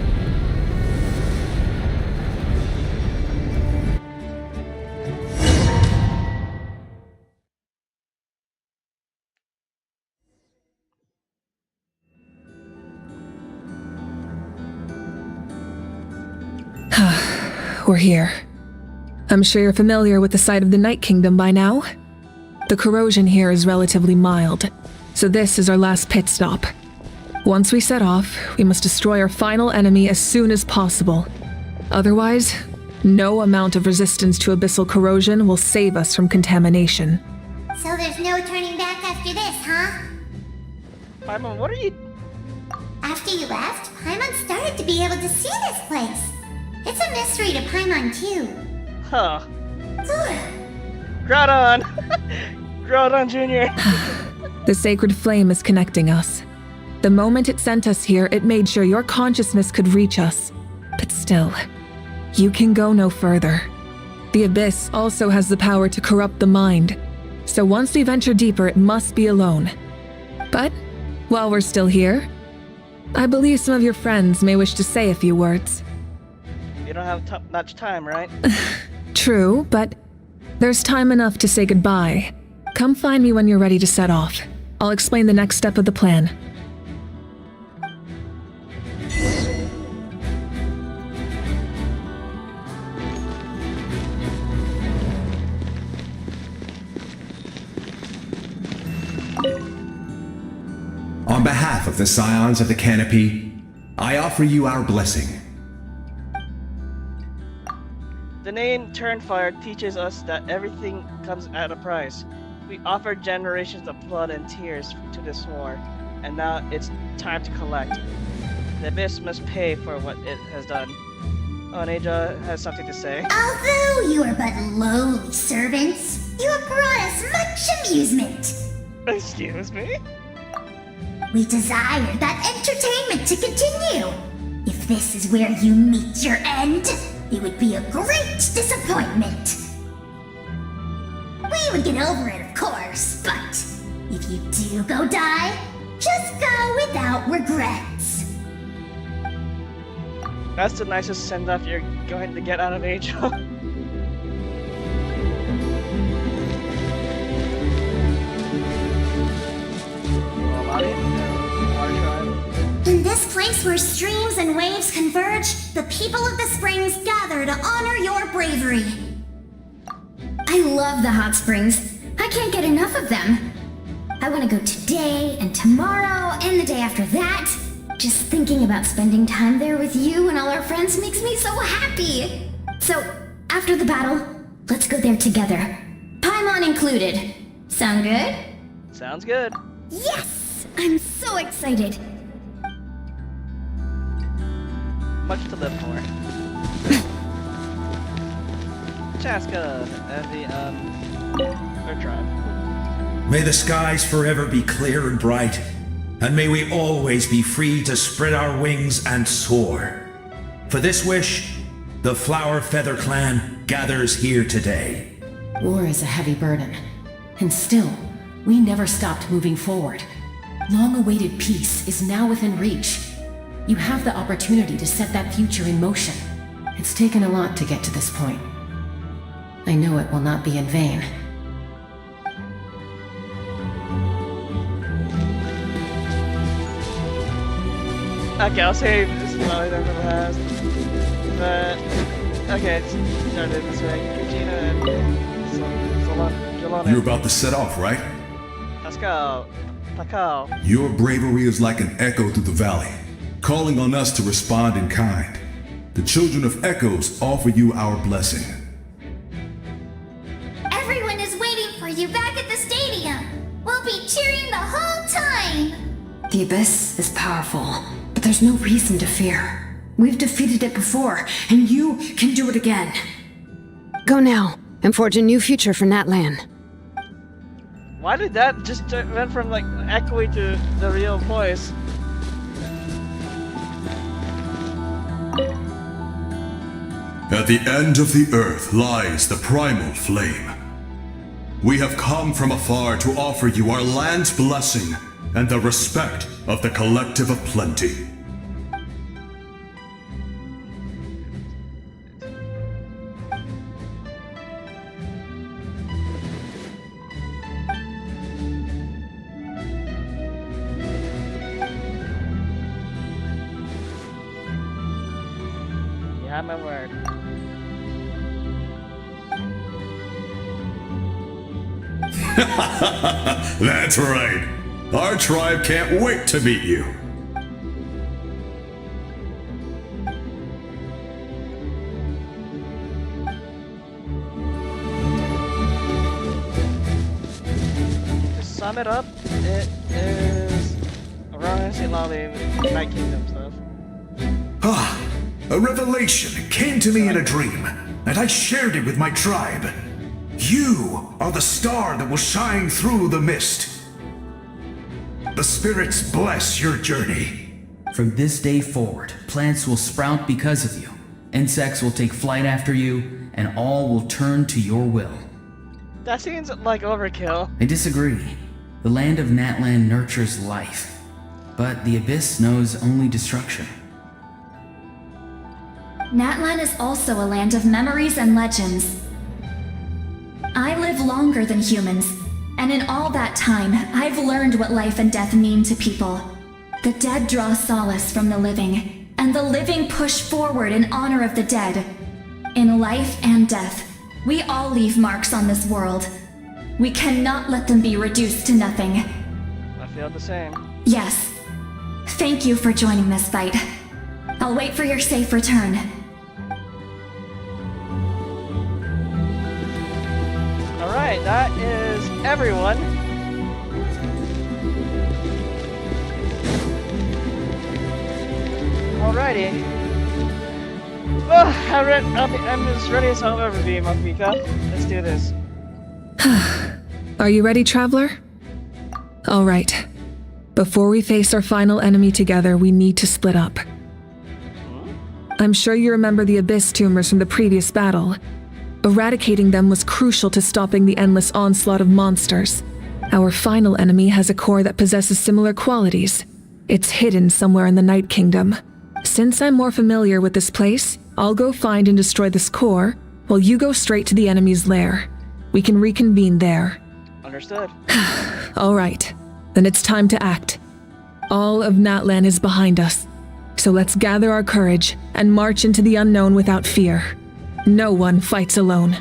We're here. I'm sure you're familiar with the site of the Night Kingdom by now. The corrosion here is relatively mild, so this is our last pit stop. Once we set off, we must destroy our final enemy as soon as possible. Otherwise, no amount of resistance to abyssal corrosion will save us from contamination. So there's no turning back after this, huh? Paimon, what are you... After you left, Paimon started to be able to see this place. It's a mystery to Paimon too. Huh. Good. Groudon! Groudon Jr. The sacred flame is connecting us. The moment it sent us here, it made sure your consciousness could reach us. But still, you can go no further. The Abyss also has the power to corrupt the mind. So once we venture deeper, it must be alone. But while we're still here, I believe some of your friends may wish to say a few words. You don't have much time, right? True, but there's time enough to say goodbye. Come find me when you're ready to set off. I'll explain the next step of the plan. On behalf of the Scions of the Canopy, I offer you our blessing. The name Turnfire teaches us that everything comes at a price. We offered generations of blood and tears to this war, and now it's time to collect. The Abyss must pay for what it has done. Oneja has something to say. Although you are but lowly servants, you have brought us much amusement. Excuse me? We desire that entertainment to continue. If this is where you meet your end, it would be a great disappointment. We would get over it, of course, but if you do go die, just go without regrets. That's the nicest send-off you're going to get out of Angel. In this place where streams and waves converge, the people of the springs gather to honor your bravery. I love the hot springs. I can't get enough of them. I want to go today and tomorrow and the day after that. Just thinking about spending time there with you and all our friends makes me so happy. So, after the battle, let's go there together. Paimon included. Sound good? Sounds good. Yes! I'm so excited. Much to live for. Chaska and the Earth Tribe. May the skies forever be clear and bright, and may we always be free to spread our wings and soar. For this wish, the Flower Feather Clan gathers here today. War is a heavy burden, and still, we never stopped moving forward. Long-awaited peace is now within reach. You have the opportunity to set that future in motion. It's taken a lot to get to this point. I know it will not be in vain. Okay, I'll save this slowly down for the last. But okay, it's started this way. Regina and Solana. You're about to set off, right? Let's go. Takao. Your bravery is like an echo through the valley, calling on us to respond in kind. The children of Echoes offer you our blessing. Everyone is waiting for you back at the stadium. We'll be cheering the whole time. The Abyss is powerful, but there's no reason to fear. We've defeated it before, and you can do it again. Go now, and forge a new future for Natlan. Why did that just went from like echoey to the real voice? At the end of the earth lies the primal flame. We have come from afar to offer you our land's blessing and the respect of the collective of plenty. You have my word. That's right. Our tribe can't wait to meet you. To sum it up, it is around St. Lolly Night Kingdom stuff. A revelation came to me in a dream, and I shared it with my tribe. You are the star that will shine through the mist. The spirits bless your journey. From this day forward, plants will sprout because of you. Insects will take flight after you, and all will turn to your will. That seems like overkill. I disagree. The land of Natlan nurtures life, but the Abyss knows only destruction. Natlan is also a land of memories and legends. I live longer than humans, and in all that time, I've learned what life and death mean to people. The dead draw solace from the living, and the living push forward in honor of the dead. In life and death, we all leave marks on this world. We cannot let them be reduced to nothing. I feel the same. Yes. Thank you for joining this fight. I'll wait for your safe return. Alright, that is everyone. Alrighty. Well, I'm as ready as I'll ever be, Mafika. Let's do this. Are you ready, Traveler? All right. Before we face our final enemy together, we need to split up. I'm sure you remember the Abyss tumors from the previous battle. Eradicating them was crucial to stopping the endless onslaught of monsters. Our final enemy has a core that possesses similar qualities. It's hidden somewhere in the Night Kingdom. Since I'm more familiar with this place, I'll go find and destroy this core, while you go straight to the enemy's lair. We can reconvene there. Understood. All right, then it's time to act. All of Natlan is behind us, so let's gather our courage and march into the unknown without fear. No one fights alone.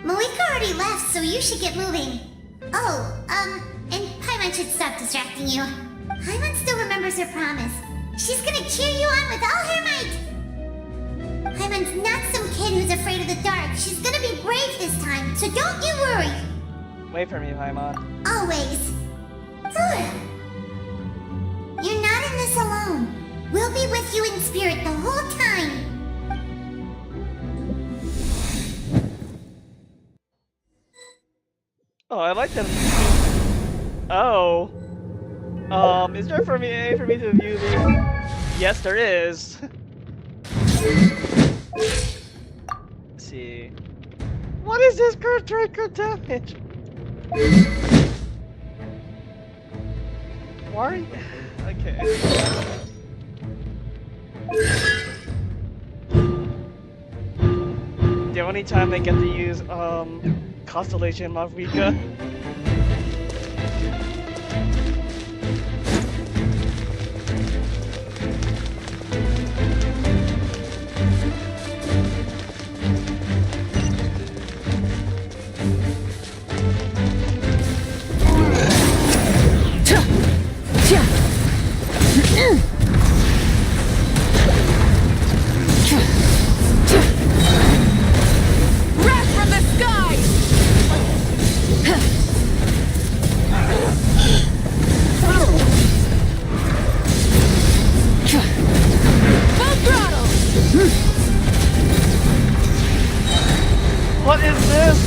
Malika already left, so you should get moving. Oh, and Paimon should stop distracting you. Paimon still remembers her promise. She's gonna cheer you on with all her might. Paimon's not some kid who's afraid of the dark. She's gonna be brave this time, so don't you worry. Wait for me, Paimon. Always. You're not in this alone. We'll be with you in spirit the whole time. Oh, I like that. Oh. Is there for me to view the? Yes, there is. Let's see. What is this current trade damage? Why? Okay. The only time they get to use Constellation Mavika. What is this?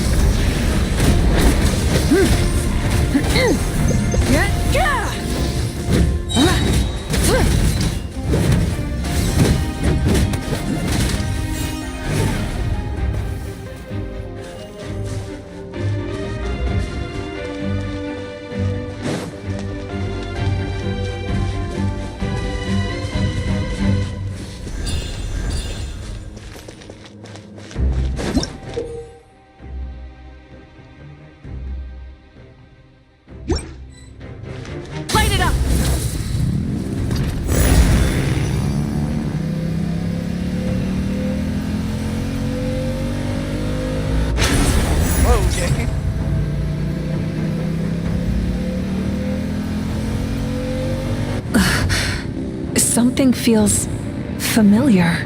Something feels familiar.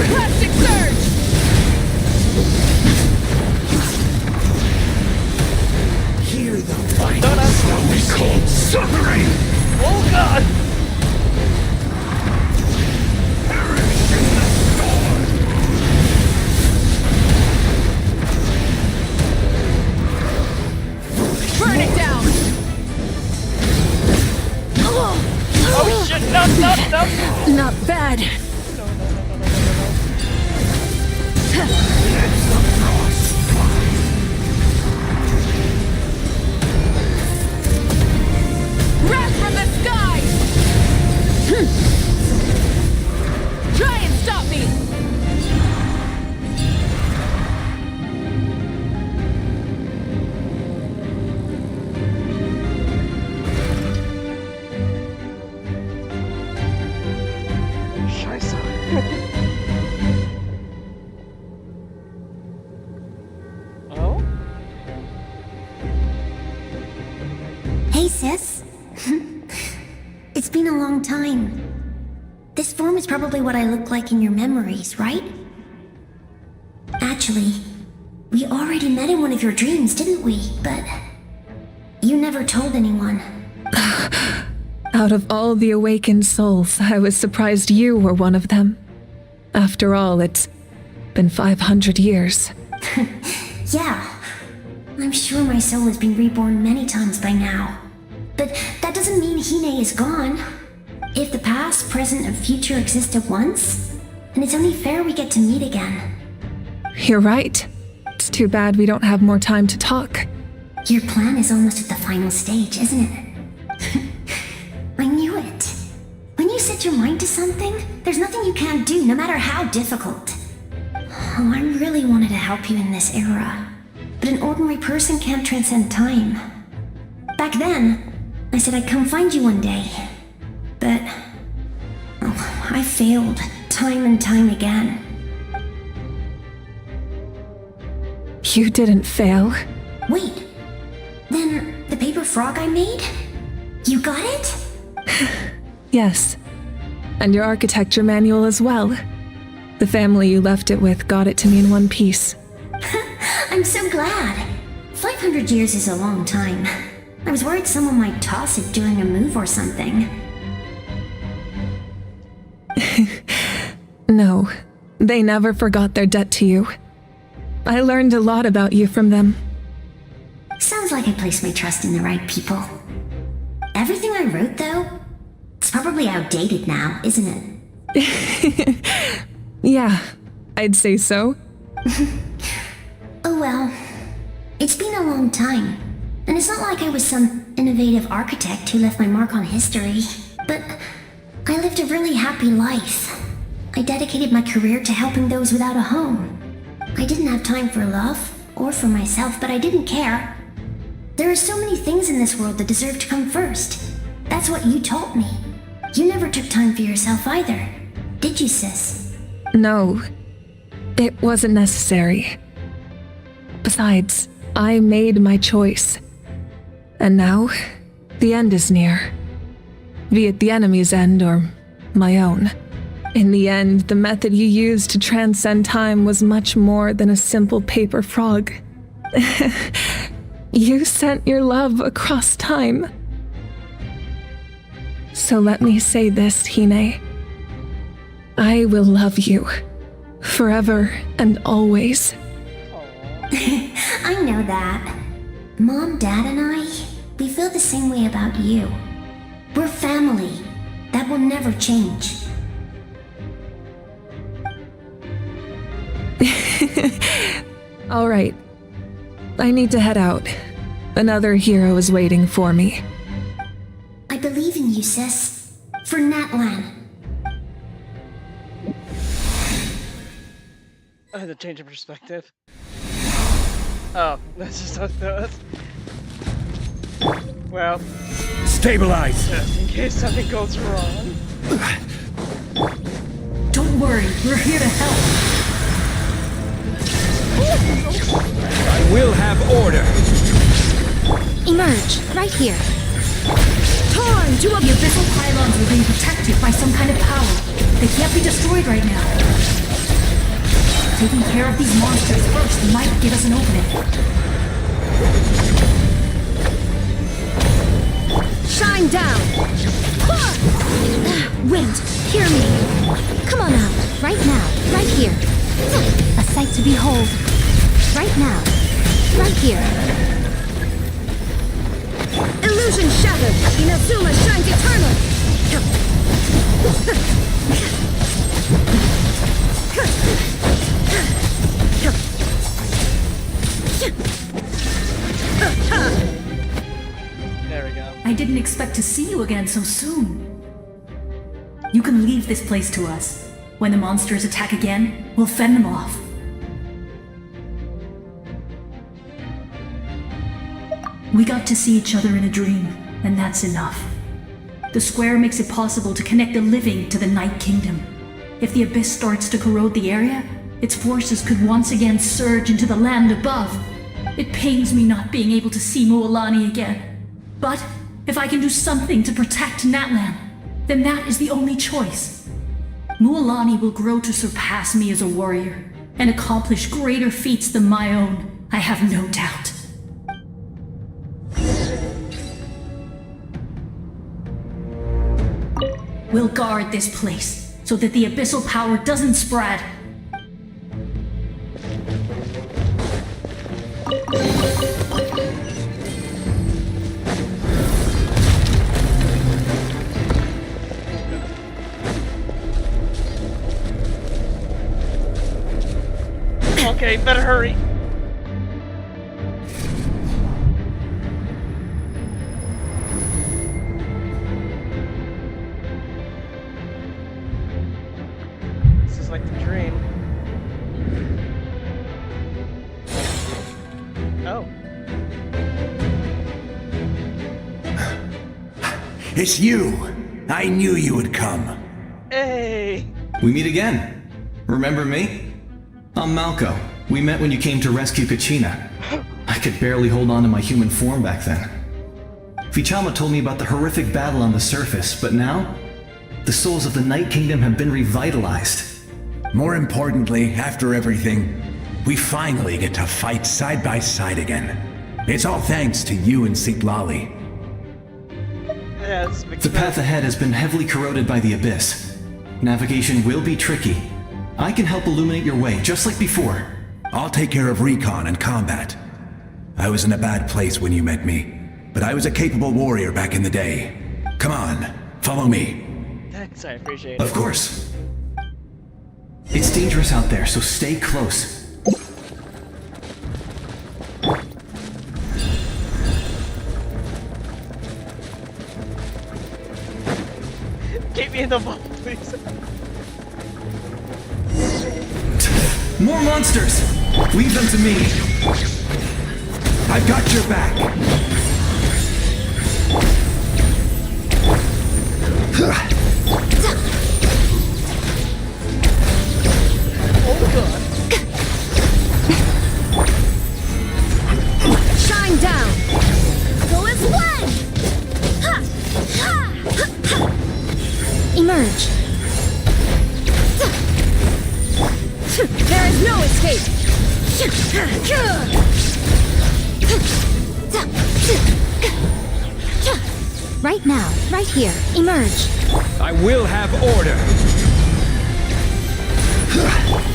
Plastic surge! No. Not bad. Wrath from the sky! Try and stop me! Scheiße. Oh? Hey, sis. It's been a long time. This form is probably what I look like in your memories, right? Actually, we already met in one of your dreams, didn't we? But you never told anyone. Out of all the awakened souls, I was surprised you were one of them. After all, it's been 500 years. Yeah. I'm sure my soul has been reborn many times by now. But that doesn't mean Hine is gone. If the past, present, and future exist at once, then it's only fair we get to meet again. You're right. It's too bad we don't have more time to talk. Your plan is almost at the final stage, isn't it? I knew it. When you set your mind to something, there's nothing you can't do, no matter how difficult. Oh, I really wanted to help you in this era. But an ordinary person can't transcend time. Back then, I said I'd come find you one day. But I failed, time and time again. You didn't fail. Wait, then the paper frog I made? You got it? Yes. And your architecture manual as well. The family you left it with got it to me in one piece. I'm so glad. 500 years is a long time. I was worried someone might toss it during a move or something. No, they never forgot their debt to you. I learned a lot about you from them. Sounds like I placed my trust in the right people. Everything I wrote, though, it's probably outdated now, isn't it? Yeah, I'd say so. Oh well. It's been a long time. And it's not like I was some innovative architect who left my mark on history. But I lived a really happy life. I dedicated my career to helping those without a home. I didn't have time for love, or for myself, but I didn't care. There are so many things in this world that deserve to come first. That's what you taught me. You never took time for yourself either, did you, sis? No, it wasn't necessary. Besides, I made my choice. And now, the end is near. Be it the enemy's end or my own. In the end, the method you used to transcend time was much more than a simple paper frog. You sent your love across time. So let me say this, Hine. I will love you. Forever and always. I know that. Mom, Dad, and I, we feel the same way about you. We're family. That will never change. All right. I need to head out. Another hero is waiting for me. I believe in you, sis. For Natlan. I had to change of perspective. Oh, that's just how it goes. Well, stabilize! Just in case something goes wrong. Don't worry, we're here to help. I will have order. Emerge, right here. Time! Two of the abyssal pylons are being protected by some kind of power. They can't be destroyed right now. Taking care of these monsters first might give us an opening. Shine down! Wind, hear me. Come on out, right now, right here. A sight to behold. Right now, right here. Illusion shattered! Inazuma shines eternal! There we go. I didn't expect to see you again so soon. You can leave this place to us. When the monsters attack again, we'll fend them off. We got to see each other in a dream, and that's enough. The square makes it possible to connect the living to the Night Kingdom. If the abyss starts to corrode the area, its forces could once again surge into the land above. It pains me not being able to see Mualani again. But if I can do something to protect Natlan, then that is the only choice. Mualani will grow to surpass me as a warrior and accomplish greater feats than my own, I have no doubt. We'll guard this place so that the abyssal power doesn't spread. Okay, better hurry. This is like the dream. Oh. It's you! I knew you would come. Hey! We meet again. Remember me? I'm Malco. We met when you came to rescue Kachina. I could barely hold on to my human form back then. Vichama told me about the horrific battle on the surface, but now, the souls of the Night Kingdom have been revitalized. More importantly, after everything, we finally get to fight side by side again. It's all thanks to you and Sitlali. Yeah, this makes The path ahead has been heavily corroded by the abyss. Navigation will be tricky. I can help illuminate your way, just like before. I'll take care of recon and combat. I was in a bad place when you met me, but I was a capable warrior back in the day. Come on, follow me. Thanks, I appreciate it. Of course. It's dangerous out there, so stay close. Keep me in the vault, please. More monsters! Leave them to me! I've got your back! Oh god. Shine down! Go as one! Emerge! There is no escape! Right now, right here, emerge! I will have order!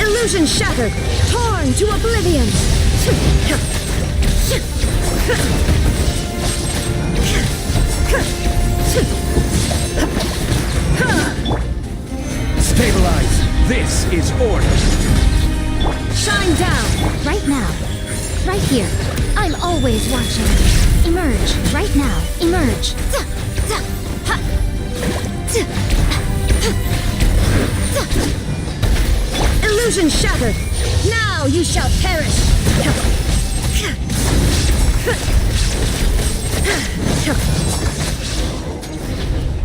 Illusion shattered! Torn to oblivion! Stabilize! This is order! Shine down! Right now. Right here. I'm always watching. Emerge. Right now. Emerge. Illusion shattered! Now you shall perish!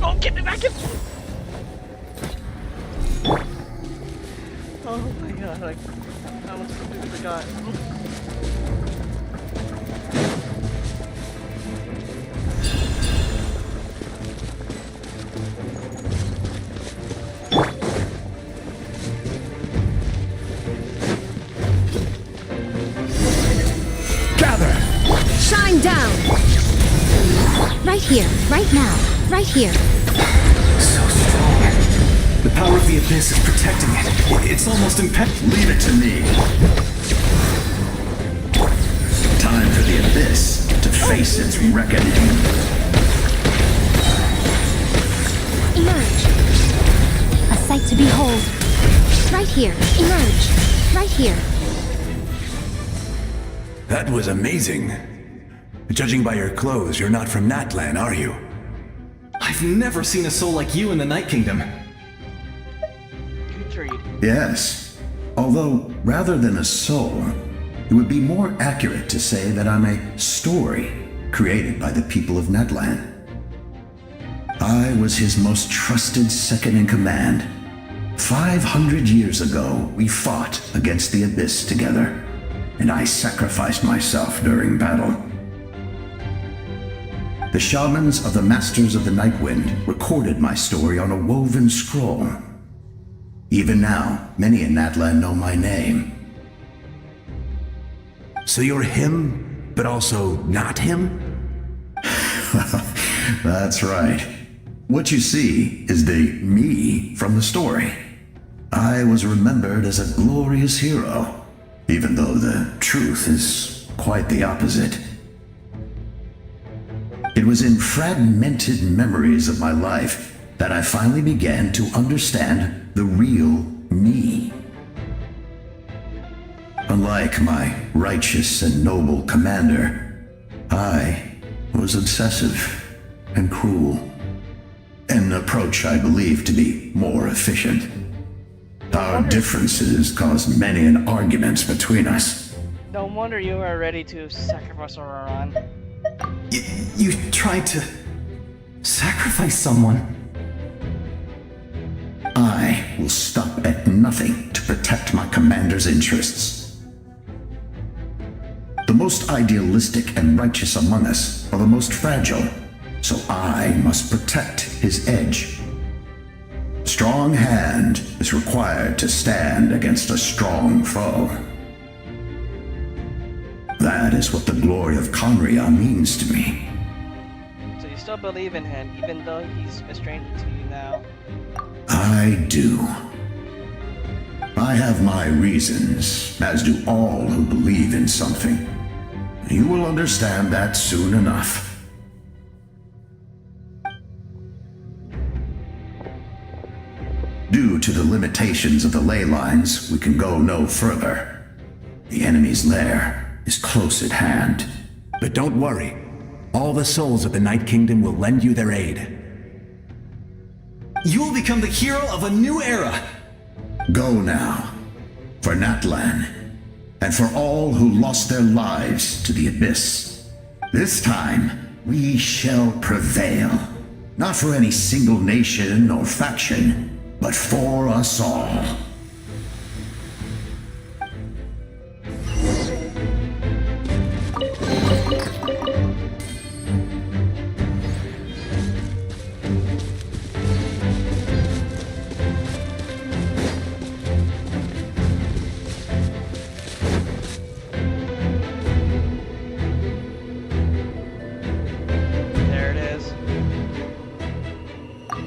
Oh, get me back in! Oh my god, I almost completely forgot. Gather! Shine down! Right here. Right now. Right here. So strong. The power of the abyss is protecting it. It's almost impenetrable. Leave it to me. Time for the abyss to face its reckoning. here. Emerge. Right here. That was amazing. Judging by your clothes, you're not from Natlan, are you? I've never seen a soul like you in the Night Kingdom. Good read. Yes. Although, rather than a soul, it would be more accurate to say that I'm a story created by the people of Natlan. I was his most trusted second-in-command. 500 years ago, we fought against the Abyss together, and I sacrificed myself during battle. The shamans of the Masters of the Nightwind recorded my story on a woven scroll. Even now, many in Natlan know my name. So you're him, but also not him? That's right. What you see is the me from the story. I was remembered as a glorious hero, even though the truth is quite the opposite. It was in fragmented memories of my life that I finally began to understand the real me. Unlike my righteous and noble commander, I was obsessive and cruel. An approach I believe to be more efficient. Our differences caused many an arguments between us. No wonder you are ready to sacrifice Auroran. You tried to sacrifice someone. I will stop at nothing to protect my commander's interests. The most idealistic and righteous among us are the most fragile, so I must protect his edge. Strong hand is required to stand against a strong foe. That is what the glory of Conria means to me. So you still believe in him, even though he's a stranger to you now? I do. I have my reasons, as do all who believe in something. You will understand that soon enough. Due to the limitations of the ley lines, we can go no further. The enemy's lair is close at hand. But don't worry. All the souls of the Night Kingdom will lend you their aid. You will become the hero of a new era! Go now. For Natlan. And for all who lost their lives to the Abyss. This time, we shall prevail. Not for any single nation or faction, but for us all.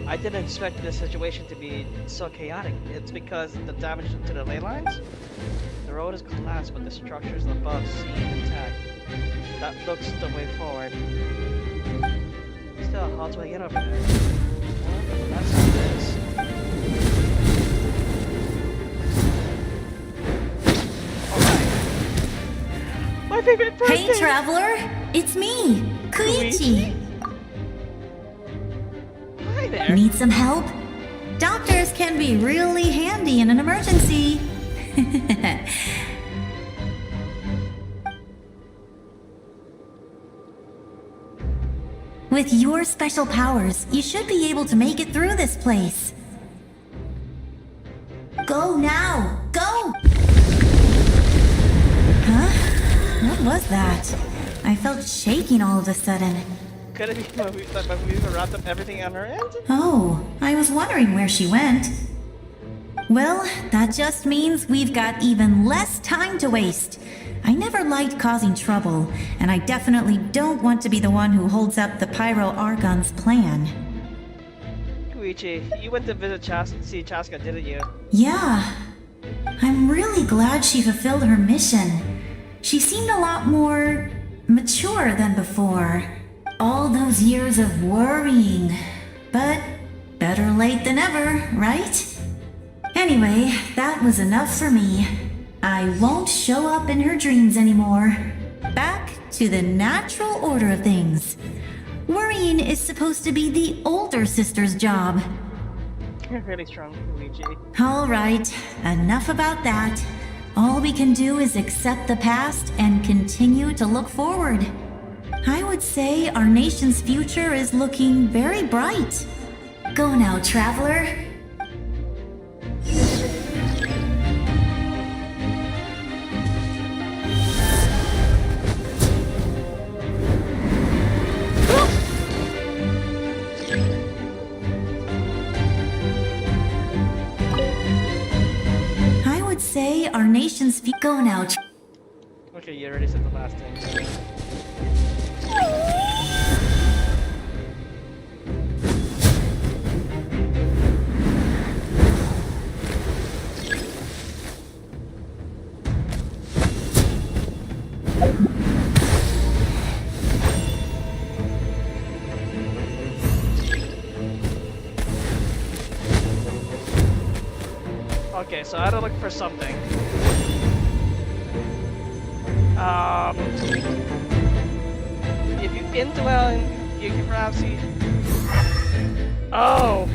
I didn't expect this situation to be so chaotic. It's because the damage to the ley lines? The road is collapsed, but the structures above seem intact. That looks the way forward. Still, how do I get over there? Well, let's do this. Alright. My favorite birthday! Hey, traveler! It's me, Koichi! Hi there! Need some help? Doctors can be really handy in an emergency. With your special powers, you should be able to make it through this place. Go now! Go! Huh? What was that? I felt shaking all of a sudden. Could it be that we've wrapped up everything on her end? Oh, I was wondering where she went. Well, that just means we've got even less time to waste. I never liked causing trouble, and I definitely don't want to be the one who holds up the Pyro Argon's plan. Koichi, you went to visit see Chaska, didn't you? Yeah. I'm really glad she fulfilled her mission. She seemed a lot more mature than before. All those years of worrying. But better late than ever, right? Anyway, that was enough for me. I won't show up in her dreams anymore. Back to the natural order of things. Worrying is supposed to be the older sister's job. You're really strong, Luigi. Alright, enough about that. All we can do is accept the past and continue to look forward. I would say our nation's future is looking very bright. Go now, traveler. I would say our nation's go now. Okay, you already said the last thing. Okay, so I had to look for something. If you indwell and you can perhaps see. Oh!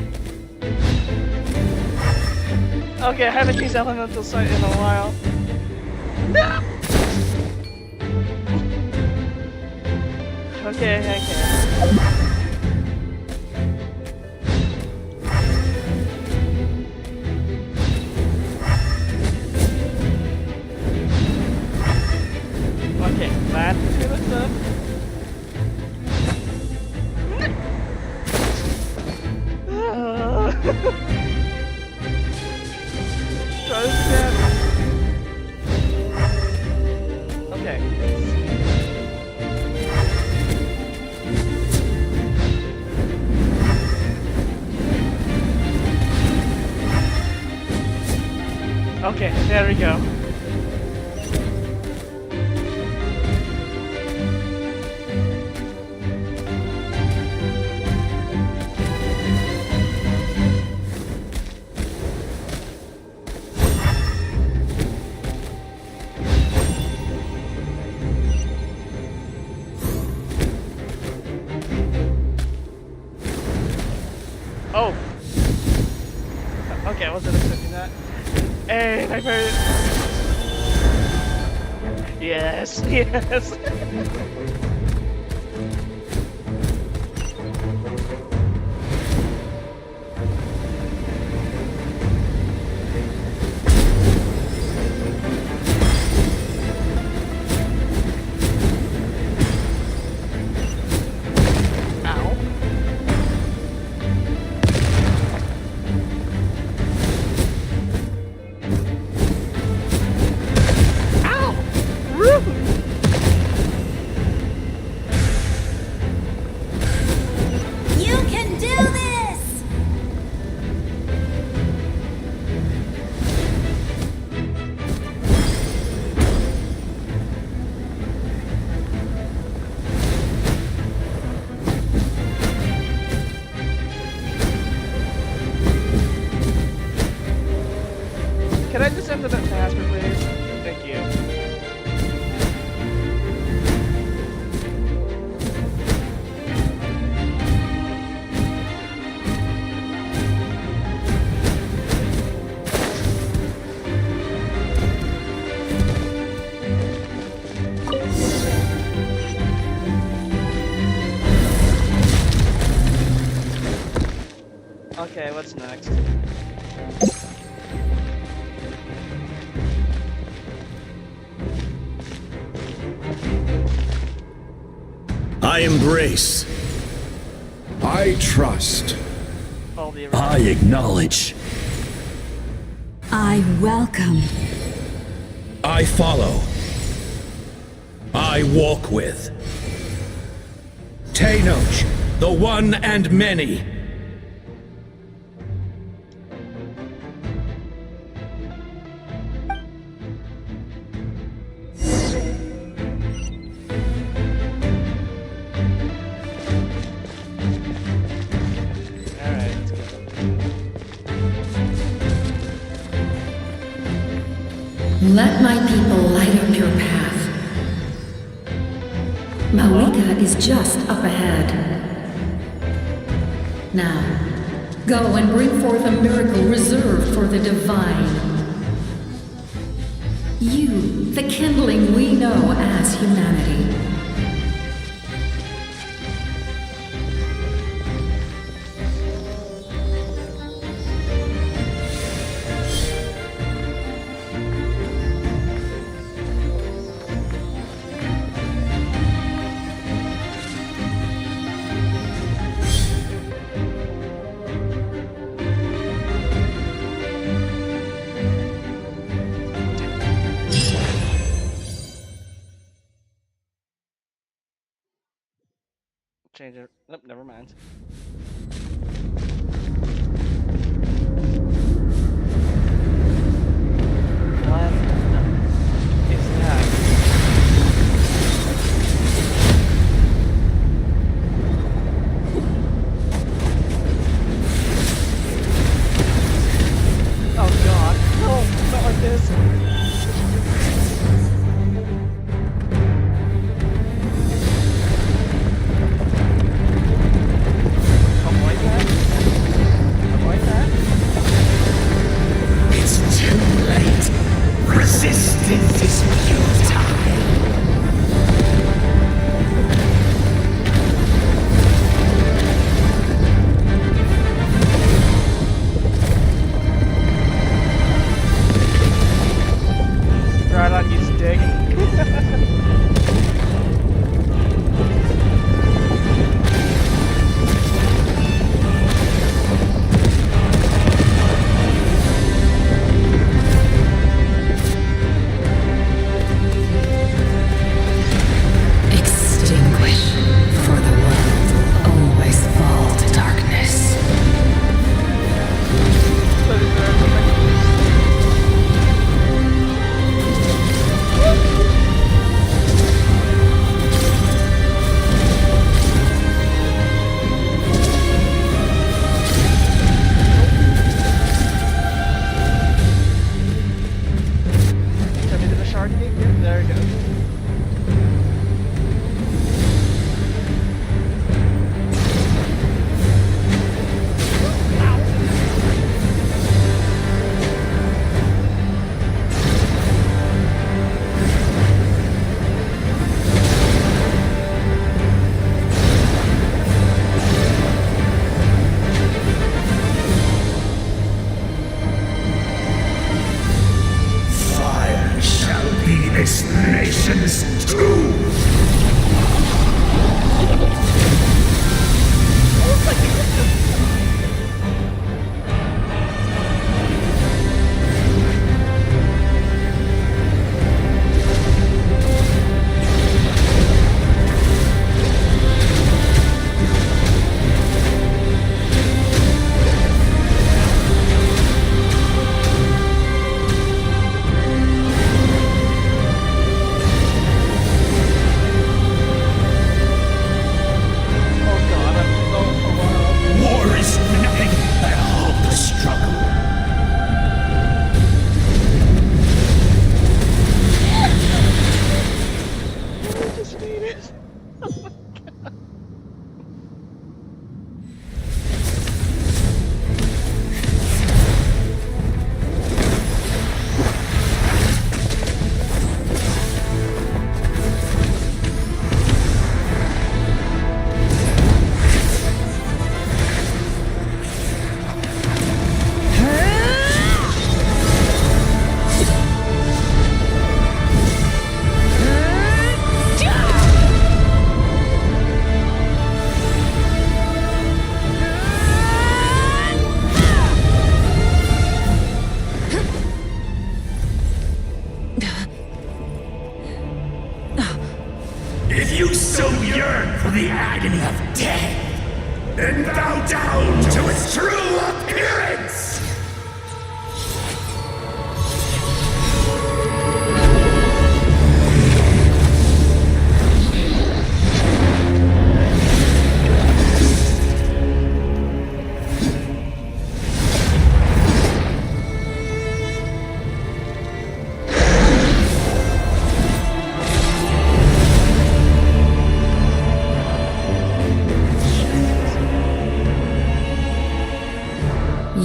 Okay, I haven't used elemental sight in a while. No! Okay. Okay, that was up. Try this again. Okay. Okay, there we go. Oh! Okay, I wasn't expecting that. Hey, I heard it! Yes, yes! You can do this! Can I just enter that password, please? Thank you. Okay, what's next? I embrace. I trust. I acknowledge. I welcome. I follow. I walk with. Tenoch, the one and many. Let my people light up your path. Malika is just up ahead. Now, go and bring forth a miracle reserved for the divine. You, the kindling we know as humanity. Change it. Nope, never mind. What is that? Oh god. No, not like this. It's too late. Resistance is futile. Right on, you stick. Extinguish, for the world will always fall to darkness. Send me to the shard gate here. There it goes. Fire shall be this nation's tomb. War is nothing but a hopeless struggle. I just need it. If you so yearn for the agony of death, then bow down to its true appearance!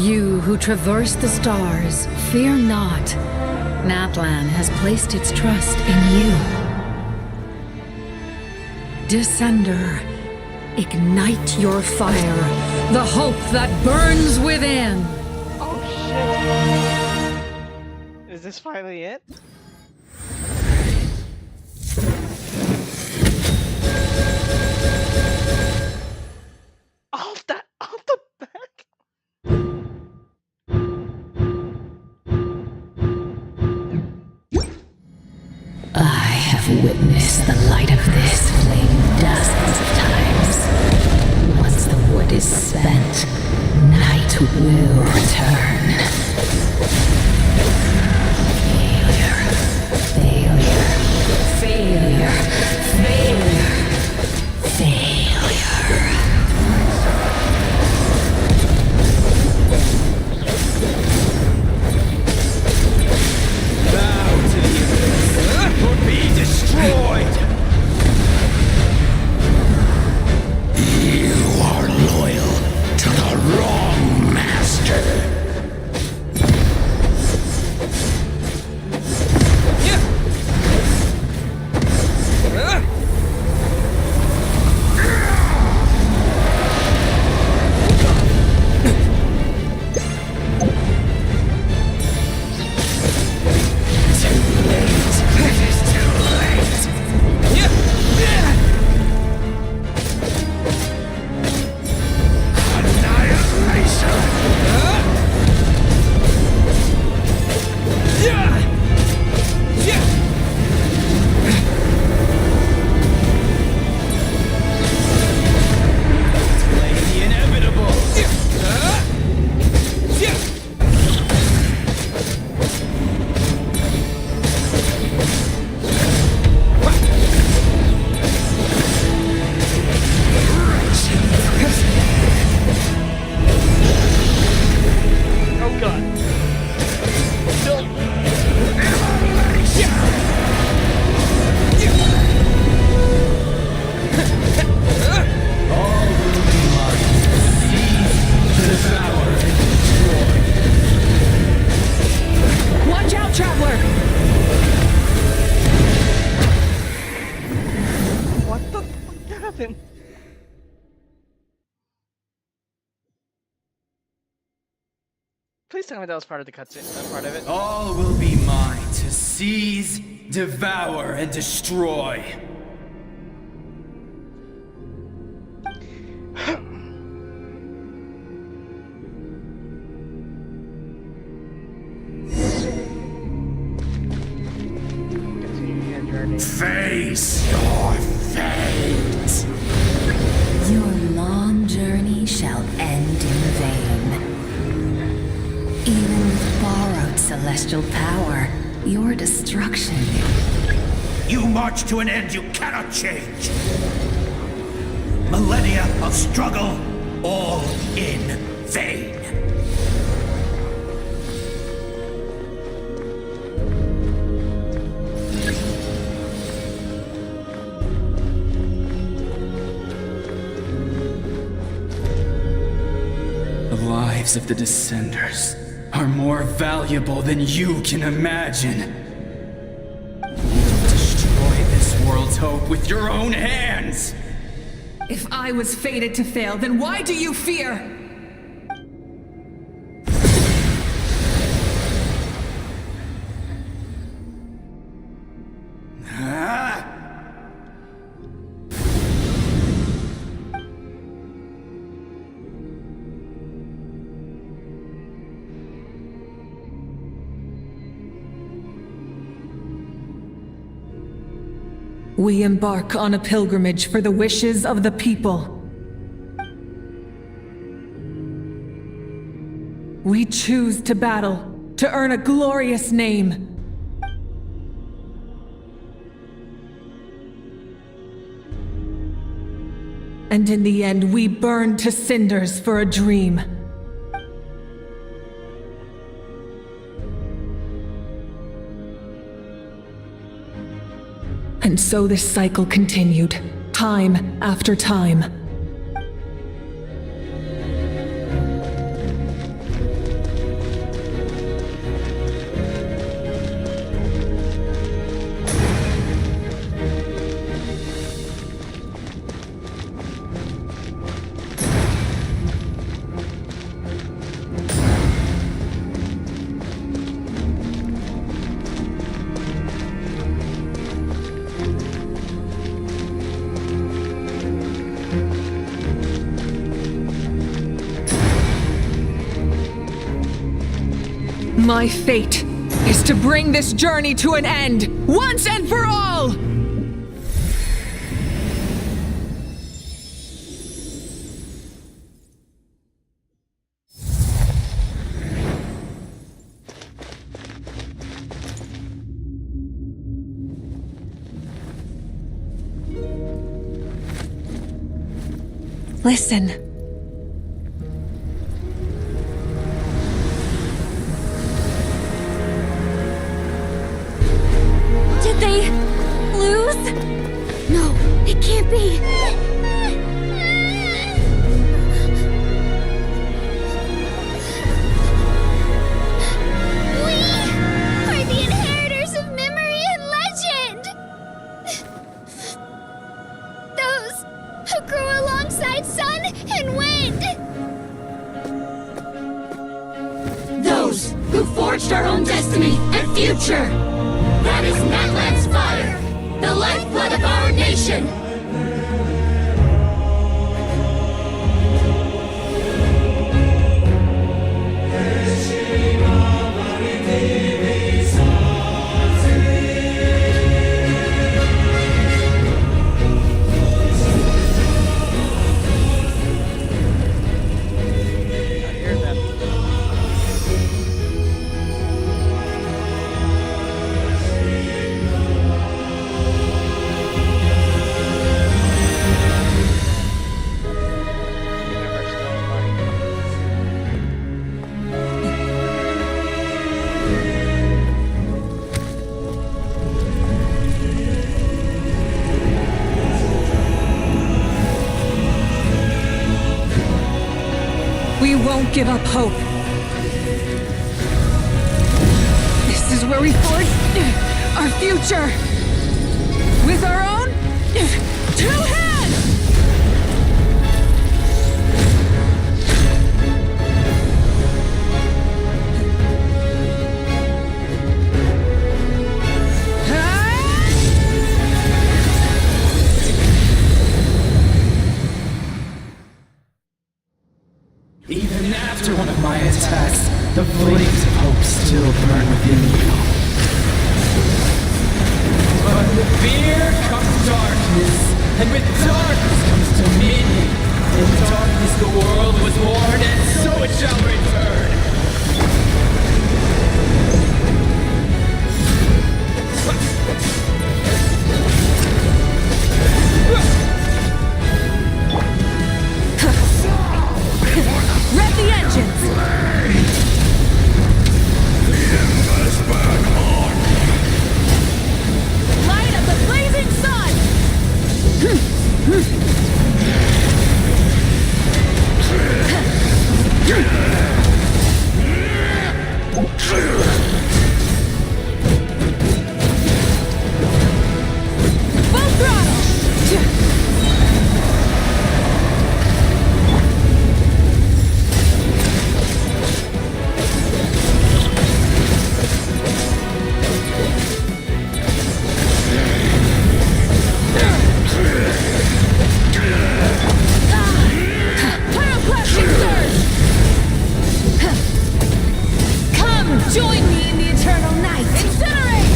You who traverse the stars, fear not. Natlan has placed its trust in you. Descender, ignite your fire, the hope that burns within. Oh shit. Is this finally it? Off the back? I have witnessed the light of this flame dozens of times. Once the wood is spent, night will return. Failure, failure, failure, failure, Bow to the abyss, or be destroyed! You are loyal to the wrong master. Please tell me that was part of the cutscene, that part of it. All will be mine to seize, devour, and destroy. Face your fate. Your long journey shall end in vain. Even with borrowed celestial power, your destruction. You march to an end you cannot change. Millennia of struggle, all in vain. The lives of the Descenders are more valuable than you can imagine. You'll destroy this world's hope with your own hands! If I was fated to fail, then why do you fear? We embark on a pilgrimage for the wishes of the people. We choose to battle, to earn a glorious name. And in the end, we burn to cinders for a dream. And so this cycle continued, time after time. My fate is to bring this journey to an end, once and for all! Listen. Did they lose? No, it can't be. We are the inheritors of memory and legend! Those who grew alongside sun and wind! Those who forged our own destiny and future! That is Natlan's fire, the lifeblood of our nation! We won't give up hope. This is where we forge our future. With our own 2 hands! Even after one of my attacks, the flames of hope still burn within you. But with fear comes darkness, and with darkness comes dominion. In darkness the world was born, and so it shall return. Rev the engines! Light of the blazing sun! Full throttle! Come, join me in the eternal night! Incinerate!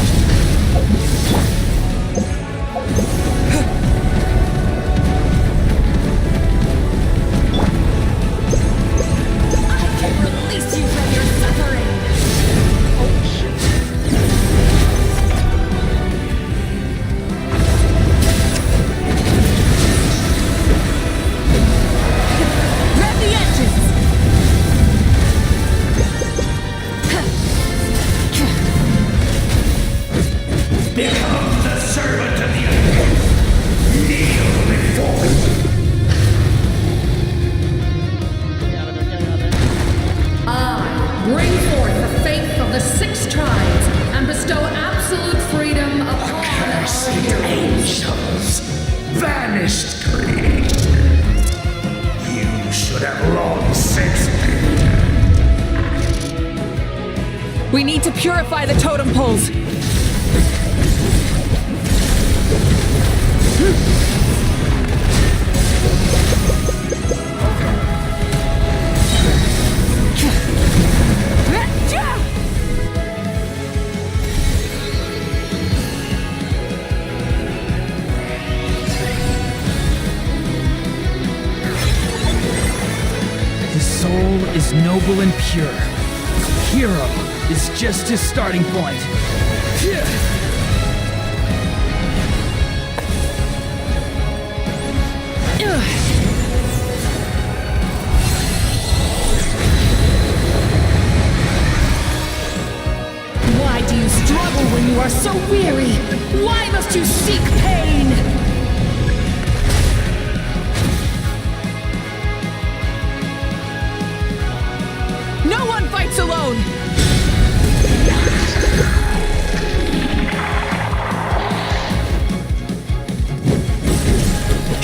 I can release you from your suffering! Rev the engines! Become the servant of the earth. Kneel before me. I bring forth the faith of the 6 tribes and bestow absolute freedom upon Cursed angels, vanished creator. You should have long since been. We need to purify the totem poles. soul is noble and pure. Hero is just his starting point. Why do you struggle when you are so weary? Why must you seek pain? No one fights alone!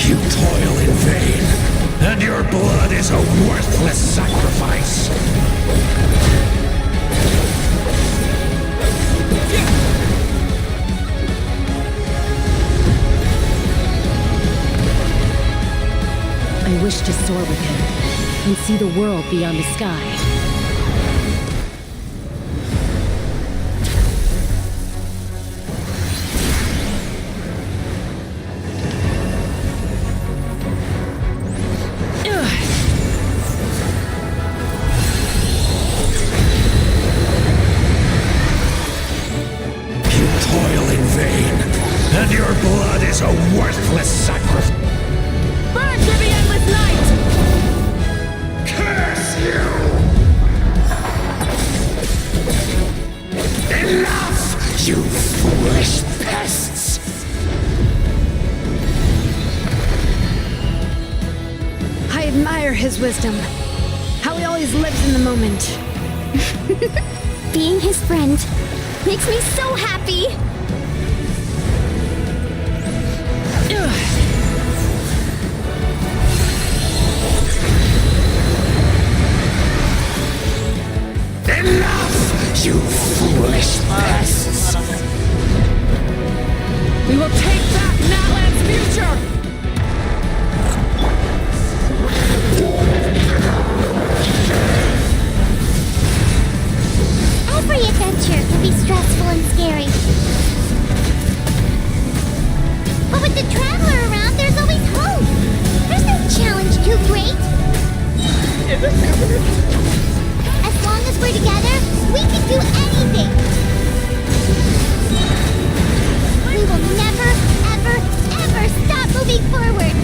You toil in vain, and your blood is a worthless sacrifice. I wish to soar with him and see the world beyond the sky. You toil in vain, and your blood is a worthless sacrifice. Burn through the endless night! Curse you! Enough, you foolish pests! I admire his wisdom. How he always lives in the moment. Being his friend makes me so happy. Enough, you foolish pests! We will take back Natlan's future! Every adventure can be stressful and scary. But with the Traveler around, there's always hope. There's no challenge too great. As long as we're together, we can do anything. We will never, ever, ever stop moving forward.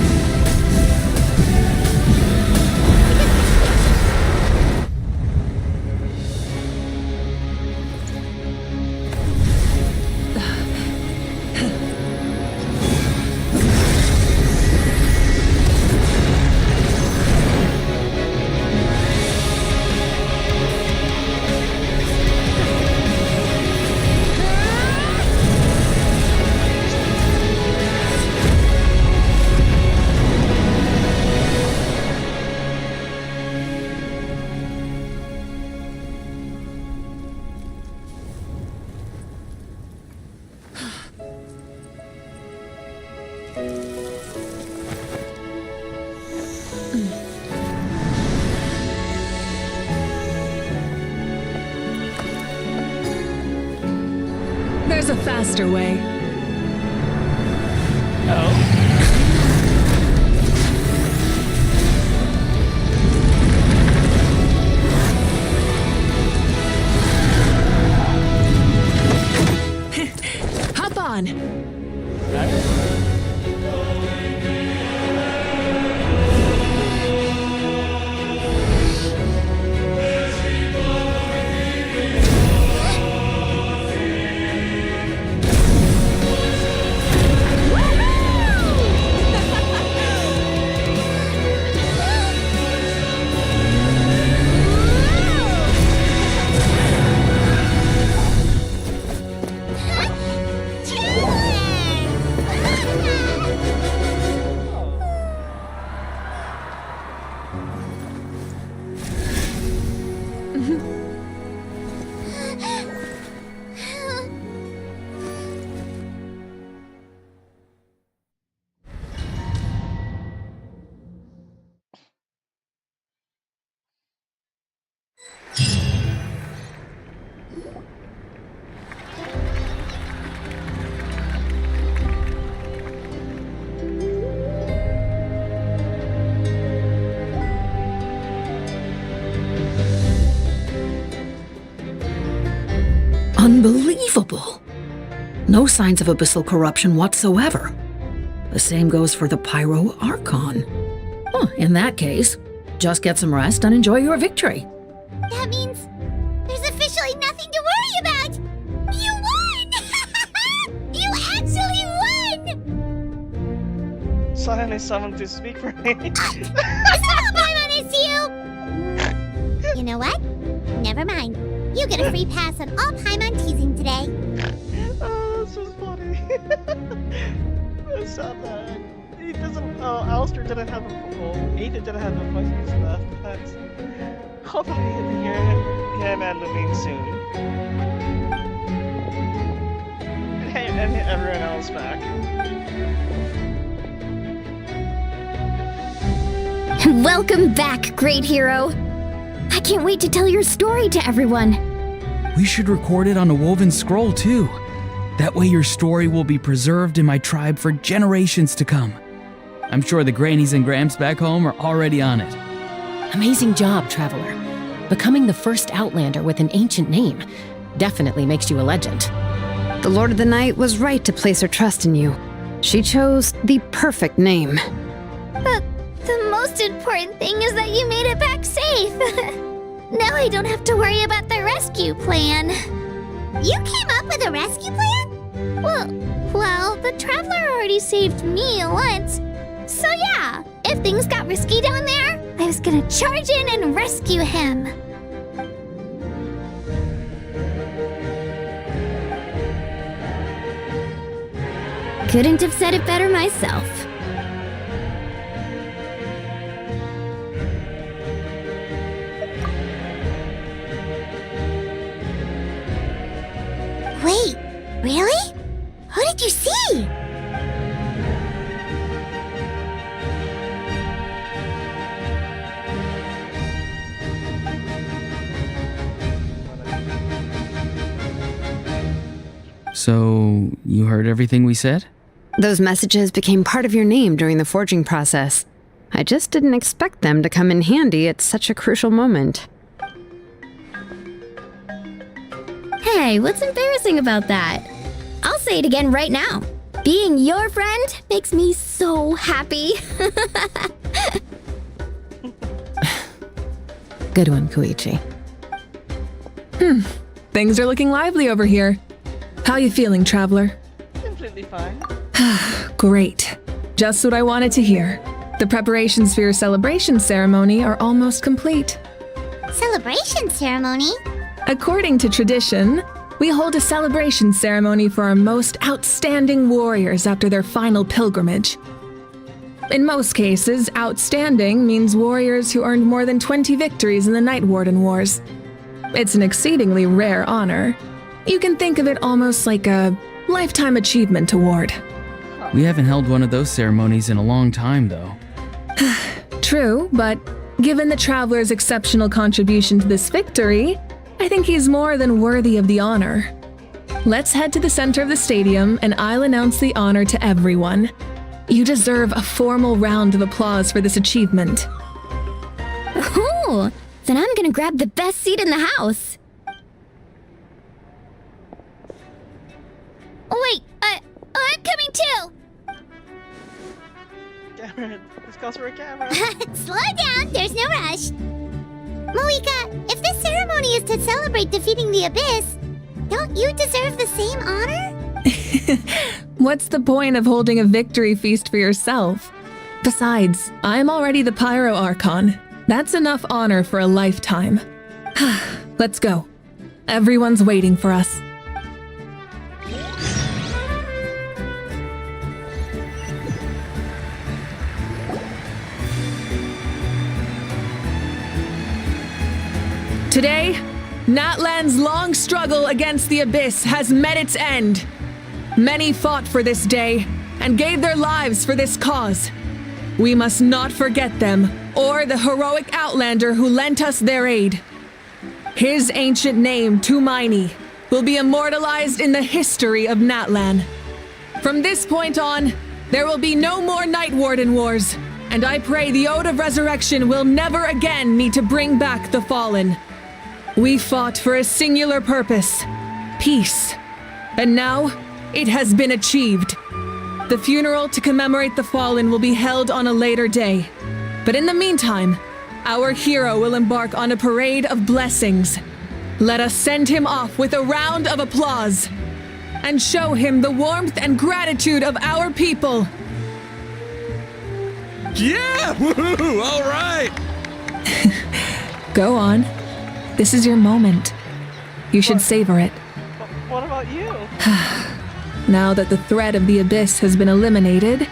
There's a faster way. Hop on. Unbelievable! No signs of abyssal corruption whatsoever. The same goes for the Pyro Archon. Well, in that case, just get some rest and enjoy your victory. That means there's officially nothing to worry about! You won! You actually won! Suddenly someone to speak for me. Stop, Paimon, it's you! You know what? Never mind. You get a free pass on all Paimon teasing today. Oh, this is funny. It's so bad. He doesn't. Oh, Alistair didn't have a. Ethan didn't have a voice left. But hopefully he'll hear him and Lumine soon. And everyone else back. Welcome back, great hero. I can't wait to tell your story to everyone. We should record it on a woven scroll, too. That way your story will be preserved in my tribe for generations to come. I'm sure the grannies and gramps back home are already on it. Amazing job, Traveler. Becoming the first Outlander with an ancient name definitely makes you a legend. The Lord of the Night was right to place her trust in you. She chose the perfect name. The most important thing is that you made it back safe. Now I don't have to worry about the rescue plan. You came up with a rescue plan? Well, the Traveler already saved me once. So yeah, if things got risky down there, I was gonna charge in and rescue him. Couldn't have said it better myself. Wait, really? Who did you see? So, you heard everything we said? Those messages became part of your name during the forging process. I just didn't expect them to come in handy at such a crucial moment. Hey, what's embarrassing about that? I'll say it again right now. Being your friend makes me so happy. Good one, Koichi. Things are looking lively over here. How you feeling, Traveler? Completely fine. Great. Just what I wanted to hear. The preparations for your celebration ceremony are almost complete. Celebration ceremony? According to tradition, we hold a celebration ceremony for our most outstanding warriors after their final pilgrimage. In most cases, outstanding means warriors who earned more than 20 victories in the Night Warden Wars. It's an exceedingly rare honor. You can think of it almost like a lifetime achievement award. We haven't held one of those ceremonies in a long time, though. True, but given the Traveler's exceptional contribution to this victory, I think he's more than worthy of the honor. Let's head to the center of the stadium and I'll announce the honor to everyone. You deserve a formal round of applause for this achievement. Ooh, then I'm gonna grab the best seat in the house. Wait, I'm coming too! Camera, this calls for a camera. Slow down, there's no rush. Moika, if this ceremony is to celebrate defeating the Abyss, don't you deserve the same honor? What's the point of holding a victory feast for yourself? Besides, I'm already the Pyro Archon. That's enough honor for a lifetime. Let's go. Everyone's waiting for us. Today, Natlan's long struggle against the Abyss has met its end. Many fought for this day and gave their lives for this cause. We must not forget them or the heroic Outlander who lent us their aid. His ancient name, Tumaini, will be immortalized in the history of Natlan. From this point on, there will be no more Night Warden Wars, and I pray the Ode of Resurrection will never again need to bring back the fallen. We fought for a singular purpose, peace. And now, it has been achieved. The funeral to commemorate the fallen will be held on a later day. But in the meantime, our hero will embark on a parade of blessings. Let us send him off with a round of applause and show him the warmth and gratitude of our people. Yeah! Woohoo! All right! Go on. This is your moment. You should savor it. What about you? Now that the threat of the abyss has been eliminated,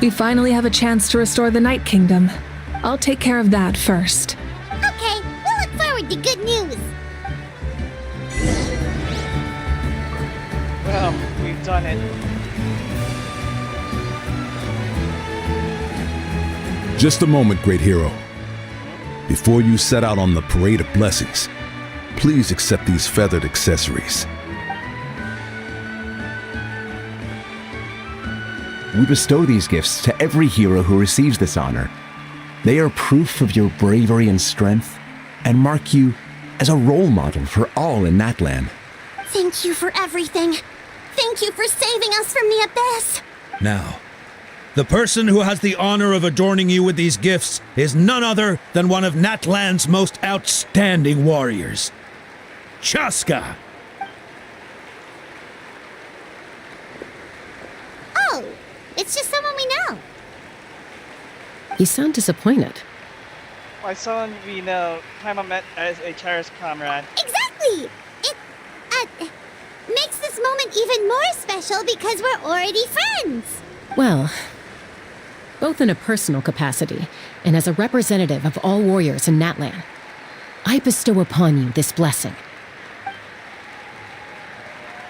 we finally have a chance to restore the Night Kingdom. I'll take care of that first. Okay, we'll look forward to good news. Well, we've done it. Just a moment, great hero. Before you set out on the parade of blessings, please accept these feathered accessories. We bestow these gifts to every hero who receives this honor. They are proof of your bravery and strength, and mark you as a role model for all in Natlan. Thank you for everything. Thank you for saving us from the abyss. Now, the person who has the honor of adorning you with these gifts is none other than one of Natlan's most outstanding warriors, Chaska. Oh, it's just someone we know. You sound disappointed. My son, we know, Paimon met as a cherished comrade. Exactly! It, makes this moment even more special because we're already friends. Well, both in a personal capacity and as a representative of all warriors in Natlan, I bestow upon you this blessing.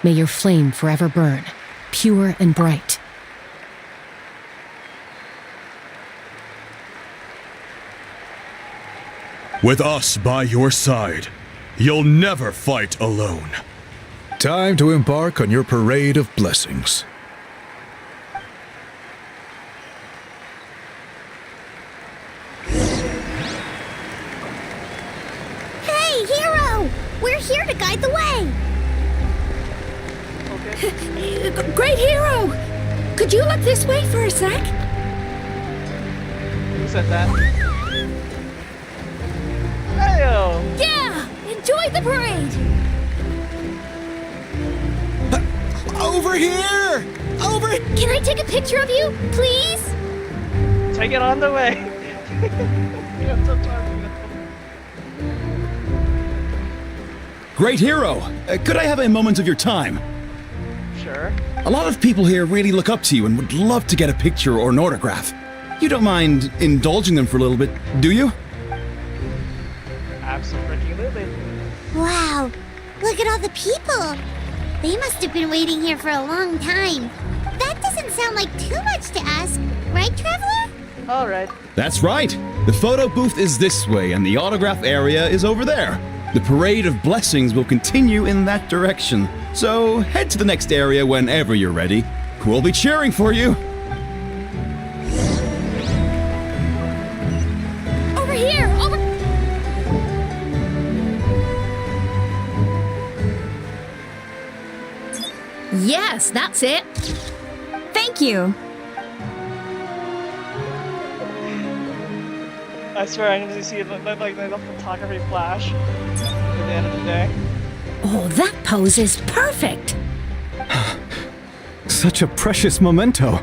May your flame forever burn, pure and bright. With us by your side, you'll never fight alone. Time to embark on your parade of blessings. Hey, hero! We're here to guide the way. Okay. Great hero! Could you look this way for a sec? Who said that? Heyo! Yeah! Enjoy the parade! Over here! Over here! Can I take a picture of you, please? Take it on the way. Yeah, sometimes. Great hero! Could I have a moment of your time? Sure. A lot of people here really look up to you and would love to get a picture or an autograph. You don't mind indulging them for a little bit, do you? Absolutely. Wow, look at all the people. They must have been waiting here for a long time. That doesn't sound like too much to ask, right, Traveler? All right. That's right. The photo booth is this way and the autograph area is over there. The parade of blessings will continue in that direction. So head to the next area whenever you're ready. We'll be cheering for you. Over here! Over... Yes, that's it. Thank you. I swear I need to see it like the photography flash at the end of the day. Oh, that pose is perfect. Such a precious memento.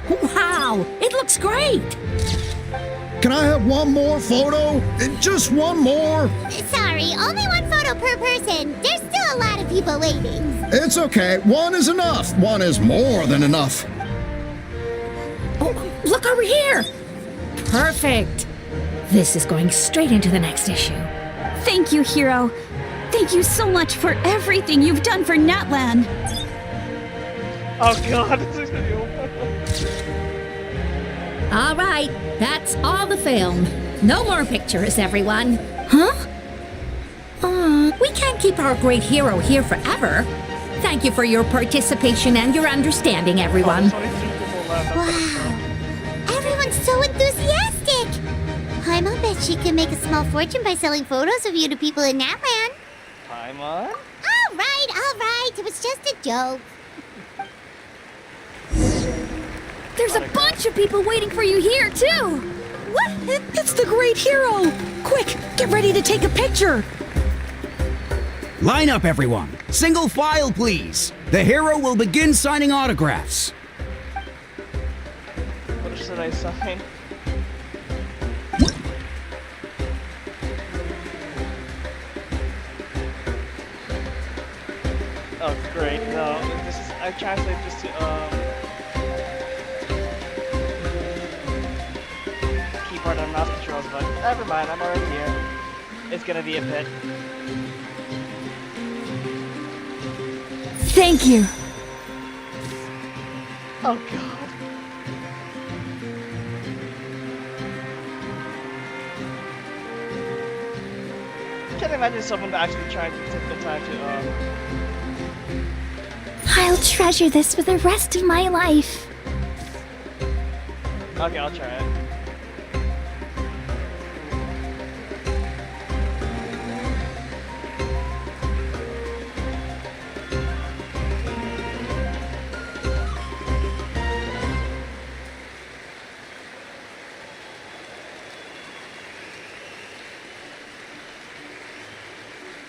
Wow, it looks great. Can I have one more photo? Just one more? Sorry, only one photo per person. There's still a lot of people waiting. It's okay. One is enough. One is more than enough. Oh, look over here. Perfect. This is going straight into the next issue. Thank you, hero. Thank you so much for everything you've done for Natlan. Oh god. All right, that's all the film. No more pictures, everyone. Huh? We can't keep our great hero here forever. Thank you for your participation and your understanding, everyone. Wow, everyone's so enthusiastic. Paimon bet she can make a small fortune by selling photos of you to people in Natlan. Paimon? All right. It was just a joke. There's a bunch of people waiting for you here, too! What? It's the great hero! Quick, get ready to take a picture! Line up, everyone. Single file, please. The hero will begin signing autographs. What should I sign? Oh, great. No, this is. I translated this to, keyboard and mouse controls, but never mind, I'm already here. It's gonna be a bit. Thank you. Oh, God. Can't imagine someone actually trying to take the time to, I'll treasure this for the rest of my life. Okay, I'll try it.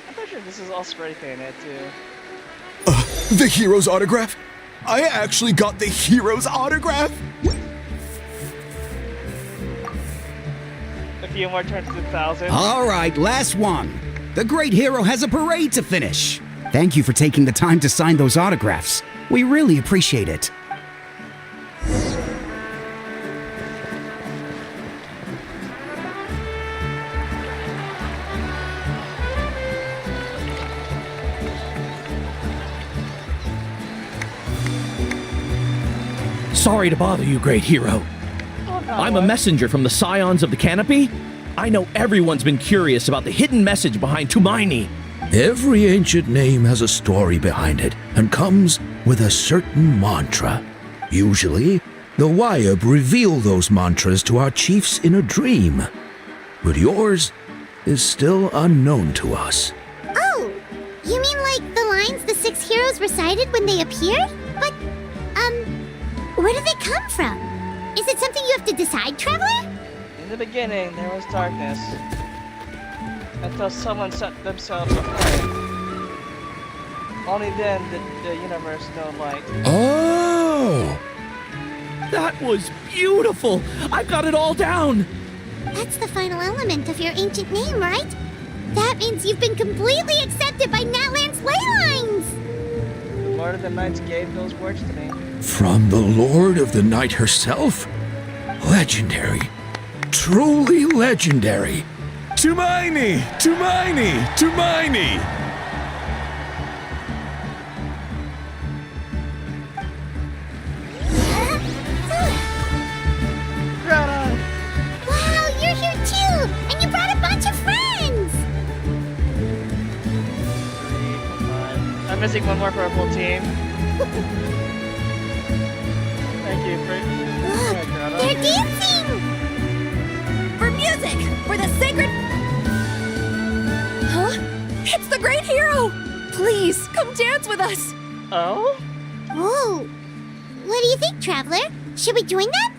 I'm pretty sure this is all spray painted too. The hero's autograph? I actually got the hero's autograph? A few more turns to 1,000. All right, last one. The great hero has a parade to finish. Thank you for taking the time to sign those autographs. We really appreciate it. Sorry to bother you, great hero. I'm a messenger from the Scions of the Canopy. I know everyone's been curious about the hidden message behind Tumaini. Every ancient name has a story behind it and comes with a certain mantra. Usually, the Wayab reveal those mantras to our chiefs in a dream. But yours is still unknown to us. Oh, you mean like the lines the 6 heroes recited when they appeared? But, where do they come from? Is it something you have to decide, Traveler? In the beginning, there was darkness. Until someone set themselves apart. Only then did the universe know light. Oh! That was beautiful! I've got it all down! That's the final element of your ancient name, right? That means you've been completely accepted by Natlan's ley lines! The Lord of the Knights gave those words to me. From the Lord of the Night herself? Legendary. Truly legendary. Tumaini! Tumaini! Tumaini! Wow, you're here too! And you brought a bunch of friends! I'm missing one more for a full team. Thank you for... Look, they're dancing! For music! For the sacred... Huh? It's the great hero! Please, come dance with us! Oh? Whoa! What do you think, Traveler? Should we join them?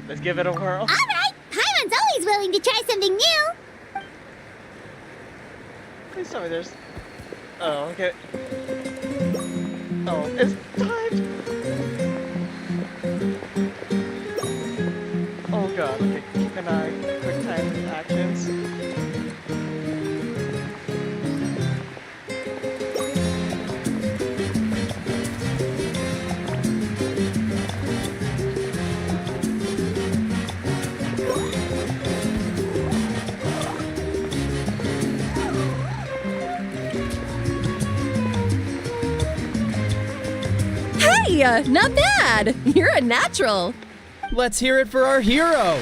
Let's give it a whirl. Alright! Paimon's always willing to try something new! Please tell me there's... Oh, okay. Oh, it's timed! Oh god, okay, keep an eye. Quick time actions. Hey, not bad! You're a natural! Let's hear it for our hero!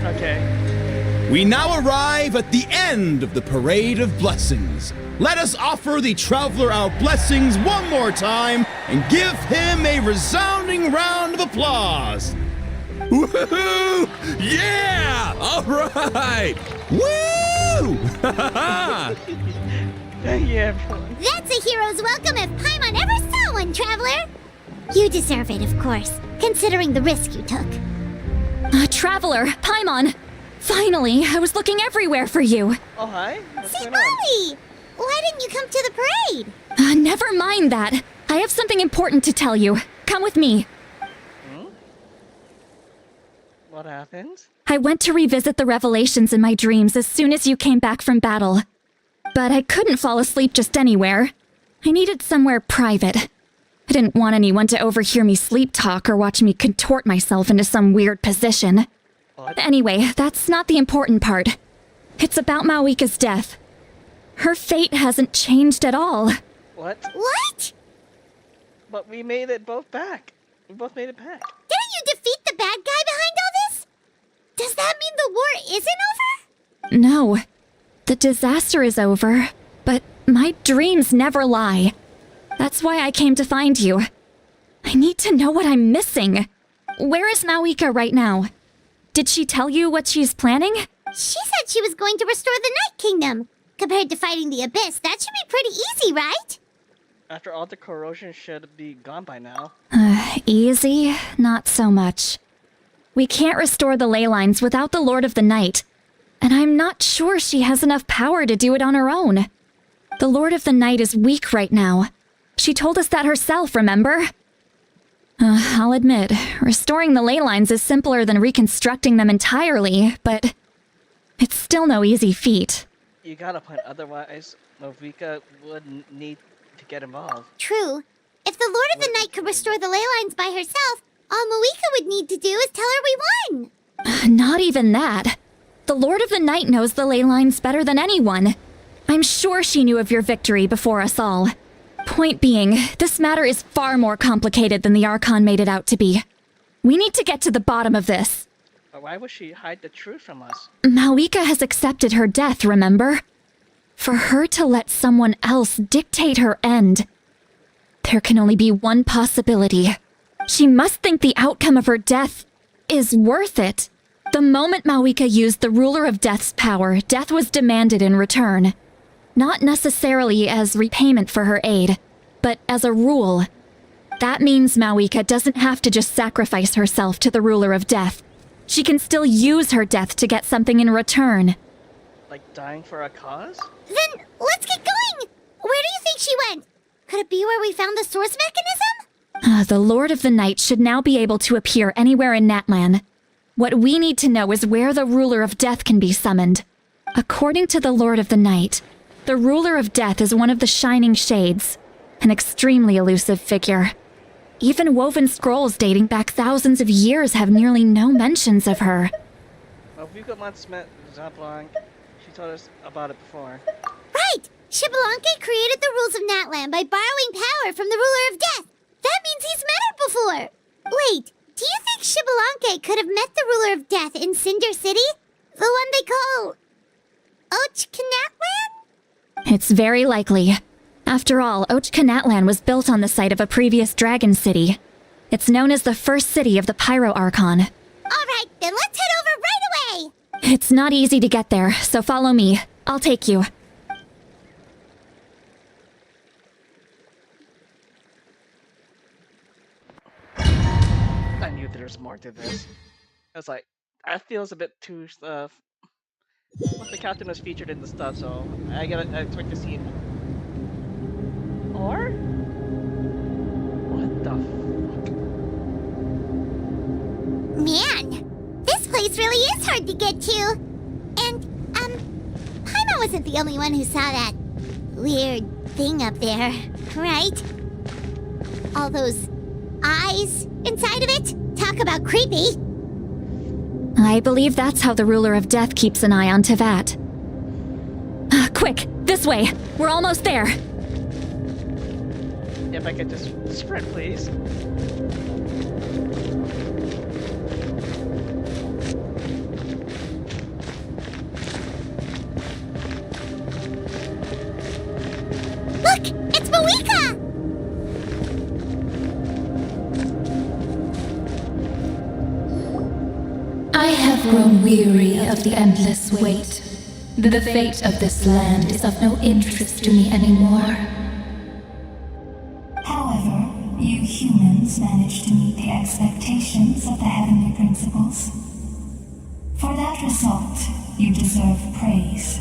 Okay. We now arrive at the end of the Parade of Blessings. Let us offer the traveler our blessings one more time and give him a resounding round of applause. Woohoo! Yeah! All right! Woo! Thank you, everyone. That's a hero's welcome if Paimon ever saw one, Traveler! You deserve it, of course, considering the risk you took. Traveler, Paimon! Finally, I was looking everywhere for you. Oh, hi. What's See, going on? Molly! Why didn't you come to the parade? Never mind that. I have something important to tell you. Come with me. What happened? I went to revisit the revelations in my dreams as soon as you came back from battle. But I couldn't fall asleep just anywhere. I needed somewhere private. I didn't want anyone to overhear me sleep talk or watch me contort myself into some weird position. What? Anyway, that's not the important part. It's about Mawika's death. Her fate hasn't changed at all. What? What? But we made it both back. We both made it back. Didn't you defeat the bad guy behind all this? Does that mean the war isn't over? No. The disaster is over, but my dreams never lie. That's why I came to find you. I need to know what I'm missing. Where is Mawika right now? Did she tell you what she's planning? She said she was going to restore the Night Kingdom. Compared to fighting the Abyss, that should be pretty easy, right? After all, the corrosion should be gone by now. Easy? Not so much. We can't restore the ley lines without the Lord of the Night, and I'm not sure she has enough power to do it on her own. The Lord of the Night is weak right now. She told us that herself, remember? I'll admit, restoring the ley lines is simpler than reconstructing them entirely, but it's still no easy feat. You got a point, otherwise Mawika would need to get involved. True. If the Lord of the Night could restore the ley lines by herself, all Mawika would need to do is tell her we won. Not even that. The Lord of the Night knows the ley lines better than anyone. I'm sure she knew of your victory before us all. Point being, this matter is far more complicated than the Archon made it out to be. We need to get to the bottom of this. But why would she hide the truth from us? Mawika has accepted her death, remember? For her to let someone else dictate her end, there can only be one possibility. She must think the outcome of her death is worth it. The moment Mawika used the Ruler of Death's power, death was demanded in return. Not necessarily as repayment for her aid, but as a rule. That means Mawika doesn't have to just sacrifice herself to the Ruler of Death. She can still use her death to get something in return. Like dying for a cause? Then let's get going! Where do you think she went? Could it be where we found the source mechanism? The Lord of the Night should now be able to appear anywhere in Natlan. What we need to know is where the Ruler of Death can be summoned. According to the Lord of the Night, the Ruler of Death is one of the Shining Shades, an extremely elusive figure. Even woven scrolls dating back thousands of years have nearly no mentions of her. Mawika once met Zablanc. She told us about it before. Right! Shibalanke created the rules of Natlan by borrowing power from the Ruler of Death. That means he's met her before. Wait, do you think Shibalanke could have met the Ruler of Death in Cinder City? The one they call... Ochkanatlan? It's very likely. After all, Ochkanatlan was built on the site of a previous dragon city. It's known as the first city of the Pyro Archon. Alright, then let's head over right away! It's not easy to get there, so follow me. I'll take you. I knew there's more to this. I was like, that feels a bit too Well, the captain was featured in the stuff, so I expect to see it. Or? What the fuck? Man, this place really is hard to get to. And, Paimon wasn't the only one who saw that weird thing up there, right? All those eyes inside of it? Talk about creepy. I believe that's how the Ruler of Death keeps an eye on Tevat. Quick, this way! We're almost there! If I could just sprint, please. Look! It's Mawika! have grown weary of the endless wait. The fate of this land is of no interest to me anymore. However, you humans managed to meet the expectations of the Heavenly Principles. For that result, you deserve praise.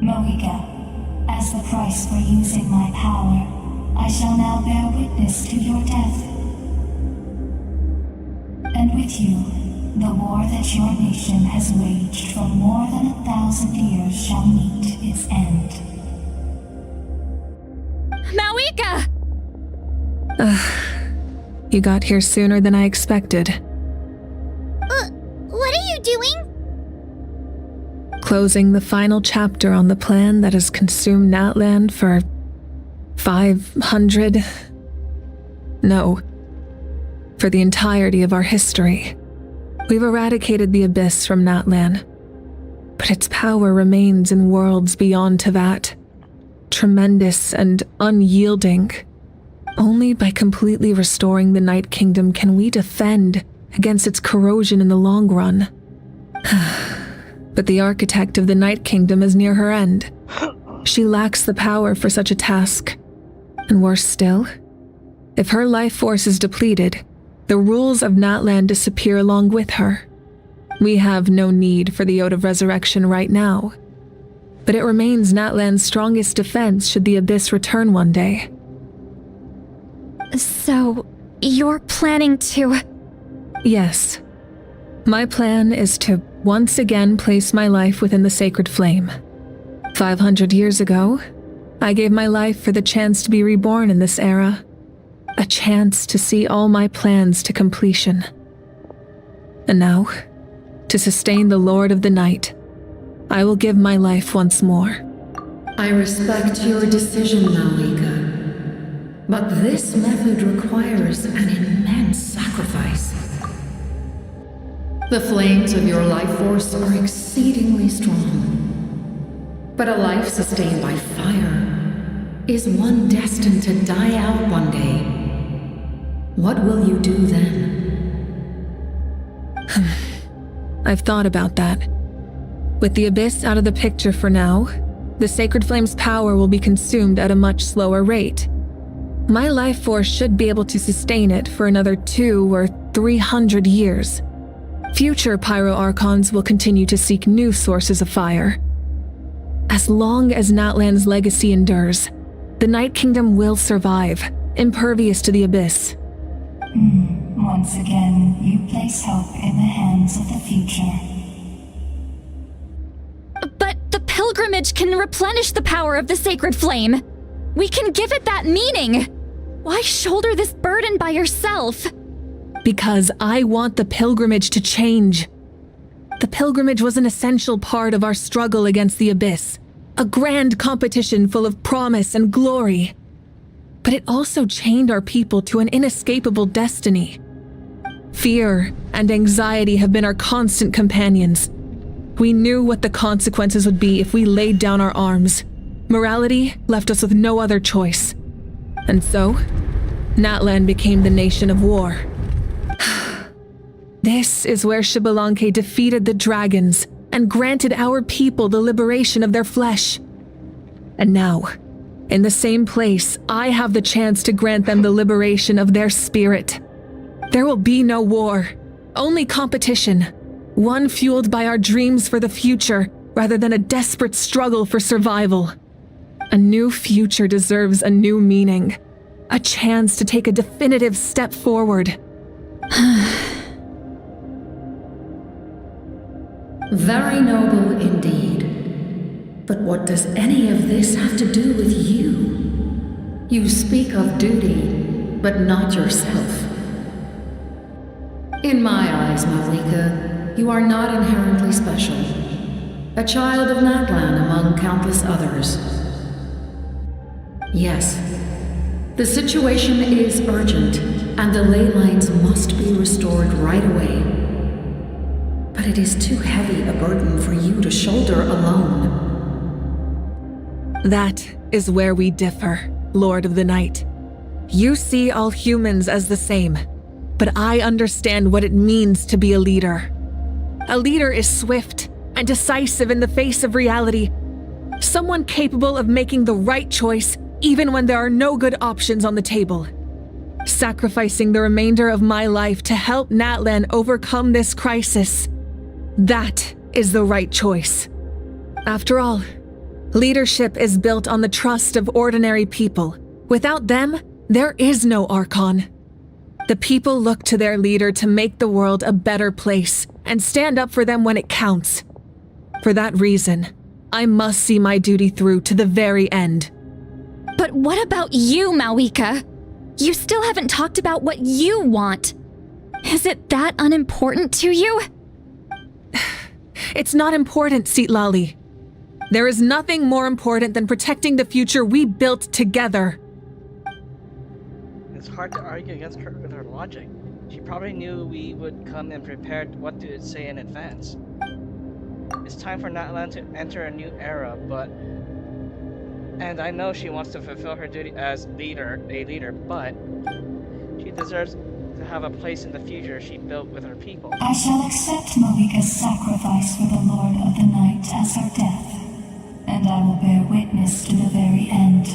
Mohica, as the price for using my power, I shall now bear witness to your death. And with you, the war that your nation has waged for more than 1,000 years shall meet its end. Mawika! You got here sooner than I expected. What are you doing? Closing the final chapter on the plan that has consumed Natland for 500... No. For the entirety of our history. We've eradicated the Abyss from Natlan, but its power remains in worlds beyond Tevat, tremendous and unyielding. Only by completely restoring the Night Kingdom can we defend against its corrosion in the long run. But the architect of the Night Kingdom is near her end. She lacks the power for such a task. And worse still, if her life force is depleted, the rules of Natlan disappear along with her. We have no need for the Ode of Resurrection right now, but it remains Natlan's strongest defense should the Abyss return one day. So, you're planning to... Yes. My plan is to once again place my life within the sacred flame. 500 years ago, I gave my life for the chance to be reborn in this era. A chance to see all my plans to completion. And now, to sustain the Lord of the Night, I will give my life once more. I respect your decision, Malika. But this method requires an immense sacrifice. The flames of your life force are exceedingly strong. But a life sustained by fire is one destined to die out one day. What will you do then? I've thought about that. With the Abyss out of the picture for now, the Sacred Flame's power will be consumed at a much slower rate. My life force should be able to sustain it for another 200 or 300 years. Future Pyro Archons will continue to seek new sources of fire. As long as Natlan's legacy endures, the Night Kingdom will survive, impervious to the Abyss. Once again, you place hope in the hands of the future. But the pilgrimage can replenish the power of the sacred flame. We can give it that meaning. Why shoulder this burden by yourself? Because I want the pilgrimage to change. The pilgrimage was an essential part of our struggle against the Abyss, a grand competition full of promise and glory. But it also chained our people to an inescapable destiny. Fear and anxiety have been our constant companions. We knew what the consequences would be if we laid down our arms. Morality left us with no other choice. And so, Natlan became the nation of war. This is where Xbalanque defeated the dragons and granted our people the liberation of their flesh. And now, in the same place, I have the chance to grant them the liberation of their spirit. There will be no war, only competition, one fueled by our dreams for the future rather than a desperate struggle for survival. A new future deserves a new meaning, a chance to take a definitive step forward. Very noble indeed. But what does any of this have to do with you? You speak of duty, but not yourself. In my eyes, Malika, you are not inherently special. A child of Natlan among countless others. Yes, the situation is urgent, and the ley lines must be restored right away. But it is too heavy a burden for you to shoulder alone. That is where we differ, Lord of the Night. You see all humans as the same, but I understand what it means to be a leader. A leader is swift and decisive in the face of reality. Someone capable of making the right choice even when there are no good options on the table. Sacrificing the remainder of my life to help Natlan overcome this crisis. That is the right choice. After all, leadership is built on the trust of ordinary people. Without them, there is no Archon. The people look to their leader to make the world a better place and stand up for them when it counts. For that reason, I must see my duty through to the very end. But what about you, Malwika? You still haven't talked about what you want. Is it that unimportant to you? It's not important, Citlali. There is nothing more important than protecting the future we built together. It's hard to argue against her with her logic. She probably knew we would come and prepared what to say in advance. It's time for Natlan to enter a new era, and I know she wants to fulfill her duty as a leader, but she deserves to have a place in the future she built with her people. I shall accept Malika's sacrifice for the Lord of the Night as her death, and I will bear witness to the very end.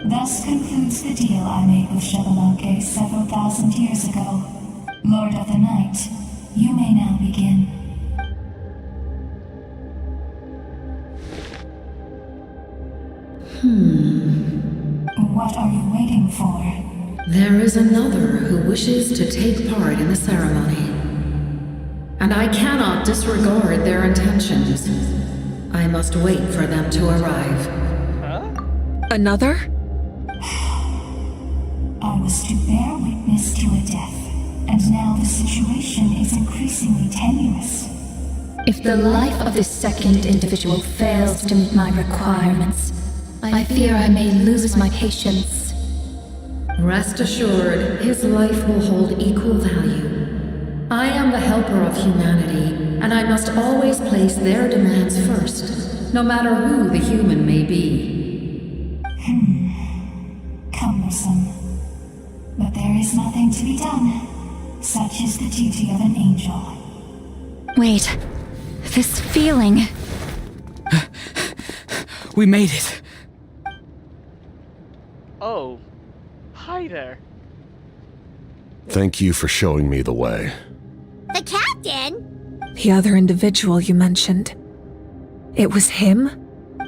Thus concludes the deal I made with Xbalanque several thousand years ago. Lord of the Night, you may now begin. What are you waiting for? There is another who wishes to take part in the ceremony. And I cannot disregard their intentions. I must wait for them to arrive. Another? I was to bear witness to a death, and now the situation is increasingly tenuous. If the life of this second individual fails to meet my requirements, I fear I may lose my patience. Rest assured, his life will hold equal value. I am the helper of humanity, and I must always place their demands first, no matter who the human may be. Cumbersome. But there is nothing to be done. Such is the duty of an angel. Wait, this feeling. We made it. Oh, hi there. Thank you for showing me the way. The captain? The other individual you mentioned. It was him?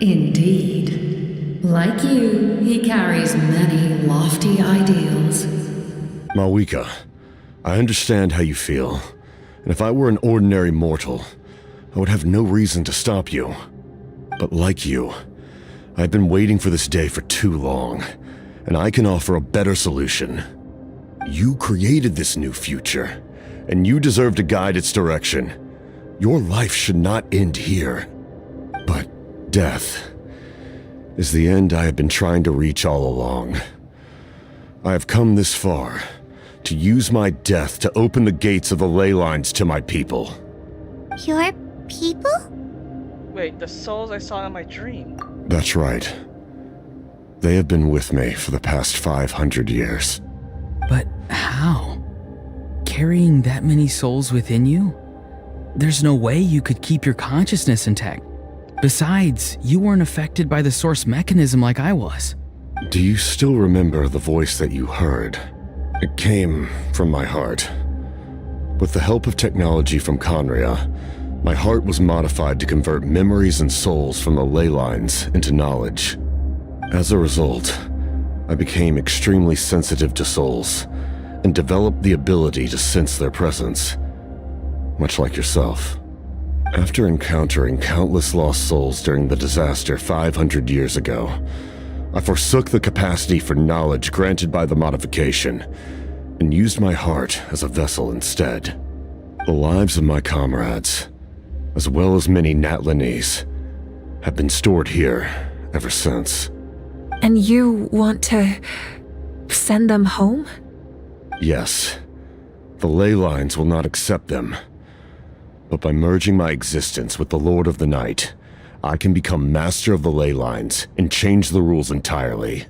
Indeed. Like you, he carries many lofty ideals. Malwika, I understand how you feel, and if I were an ordinary mortal, I would have no reason to stop you. But like you, I've been waiting for this day for too long, and I can offer a better solution. You created this new future, and you deserve to guide its direction. Your life should not end here. But death is the end I have been trying to reach all along. I have come this far to use my death to open the gates of the ley lines to my people. Your people? Wait, the souls I saw in my dream. That's right. They have been with me for the past 500 years. But how? Carrying that many souls within you? There's no way you could keep your consciousness intact. Besides, you weren't affected by the source mechanism like I was. Do you still remember the voice that you heard? It came from my heart. With the help of technology from Conria, my heart was modified to convert memories and souls from the ley lines into knowledge. As a result, I became extremely sensitive to souls and developed the ability to sense their presence, much like yourself. After encountering countless lost souls during the disaster 500 years ago, I forsook the capacity for knowledge granted by the modification and used my heart as a vessel instead. The lives of my comrades, as well as many Natlanese, have been stored here ever since. And you want to send them home? Yes. The ley lines will not accept them. But by merging my existence with the Lord of the Night, I can become master of the ley lines and change the rules entirely.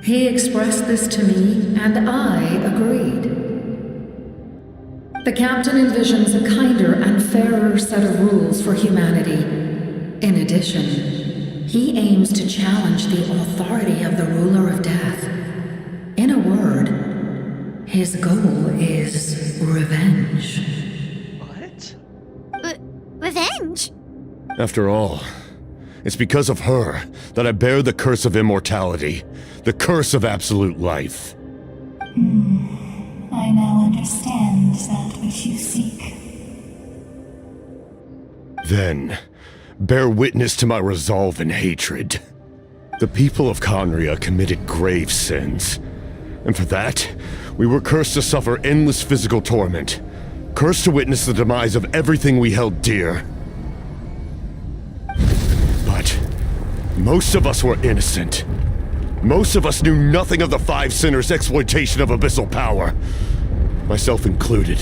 He expressed this to me, and I agreed. The captain envisions a kinder and fairer set of rules for humanity. In addition, he aims to challenge the authority of the ruler of death. In a word, his goal is revenge. What? Revenge? After all, it's because of her that I bear the curse of immortality, the curse of absolute life. I now understand that which you seek. Then, bear witness to my resolve and hatred. The people of Conria committed grave sins, and for that, we were cursed to suffer endless physical torment, cursed to witness the demise of everything we held dear. But most of us were innocent. Most of us knew nothing of the Five Sinners' exploitation of abyssal power, myself included.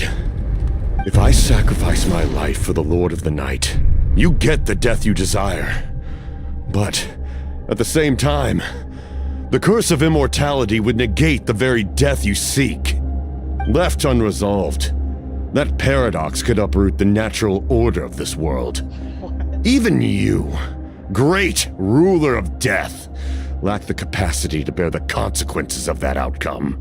If I sacrifice my life for the Lord of the Night, you get the death you desire. But at the same time, the curse of immortality would negate the very death you seek. Left unresolved, that paradox could uproot the natural order of this world. Even you, great ruler of death, lack the capacity to bear the consequences of that outcome.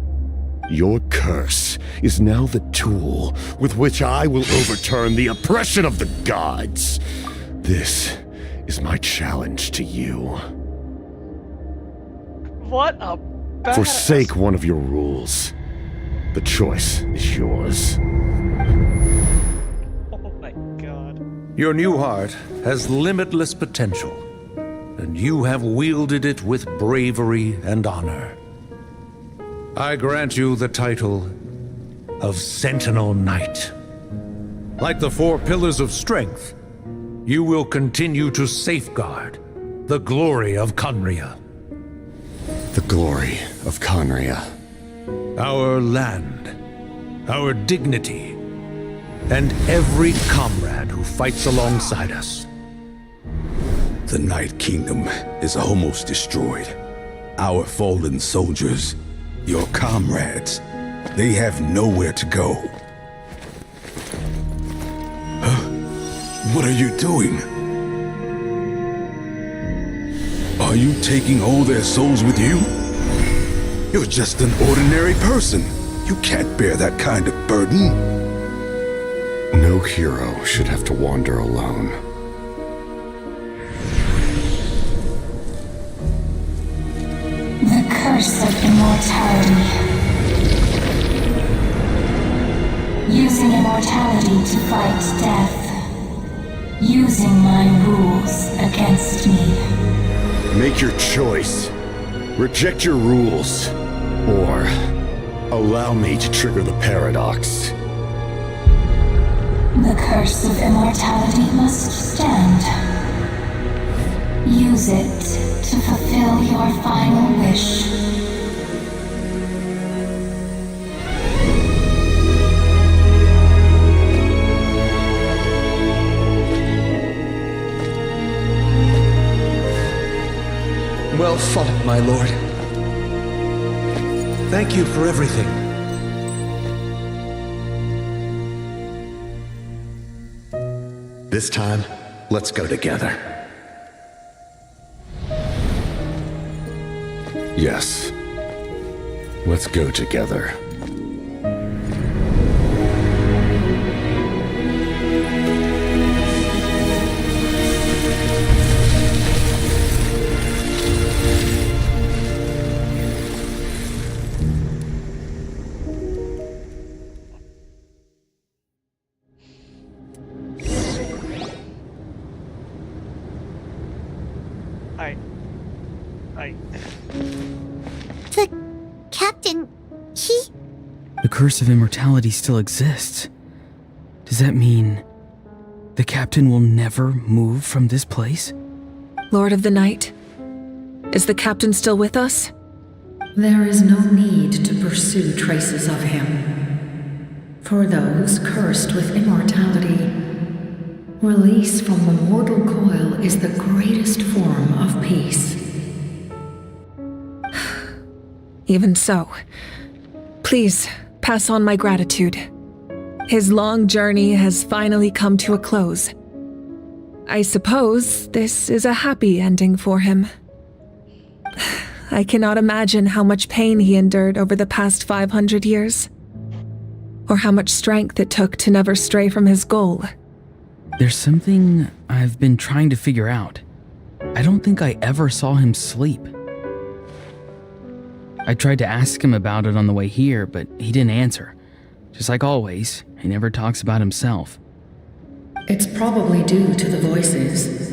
Your curse is now the tool with which I will overturn the oppression of the gods. This is my challenge to you. What a badass. Forsake one of your rules. The choice is yours. Oh my god. Your new heart has limitless potential, and you have wielded it with bravery and honor. I grant you the title of Sentinel Knight. Like the four pillars of strength, you will continue to safeguard the glory of Conria. The glory of Conria. Our land, our dignity, and every comrade who fights alongside us. The Night Kingdom is almost destroyed. Our fallen soldiers, your comrades, they have nowhere to go. What are you doing? Are you taking all their souls with you? You're just an ordinary person. You can't bear that kind of burden. No hero should have to wander alone. The curse of immortality. Using immortality to fight death. Using my rules against me. Make your choice. Reject your rules. Or allow me to trigger the paradox. The curse of immortality must stand. Use it to fulfill your final wish. Well fought, my lord. Thank you for everything. This time, let's go together. Yes. Let's go together. The captain, he... The curse of immortality still exists. Does that mean the captain will never move from this place? Lord of the Night, is the captain still with us? There is no need to pursue traces of him. For those cursed with immortality, release from the mortal coil is the greatest form of peace. Even so, please pass on my gratitude. His long journey has finally come to a close. I suppose this is a happy ending for him. I cannot imagine how much pain he endured over the past 500 years, or how much strength it took to never stray from his goal. There's something I've been trying to figure out. I don't think I ever saw him sleep. I tried to ask him about it on the way here, but he didn't answer. Just like always, he never talks about himself. It's probably due to the voices.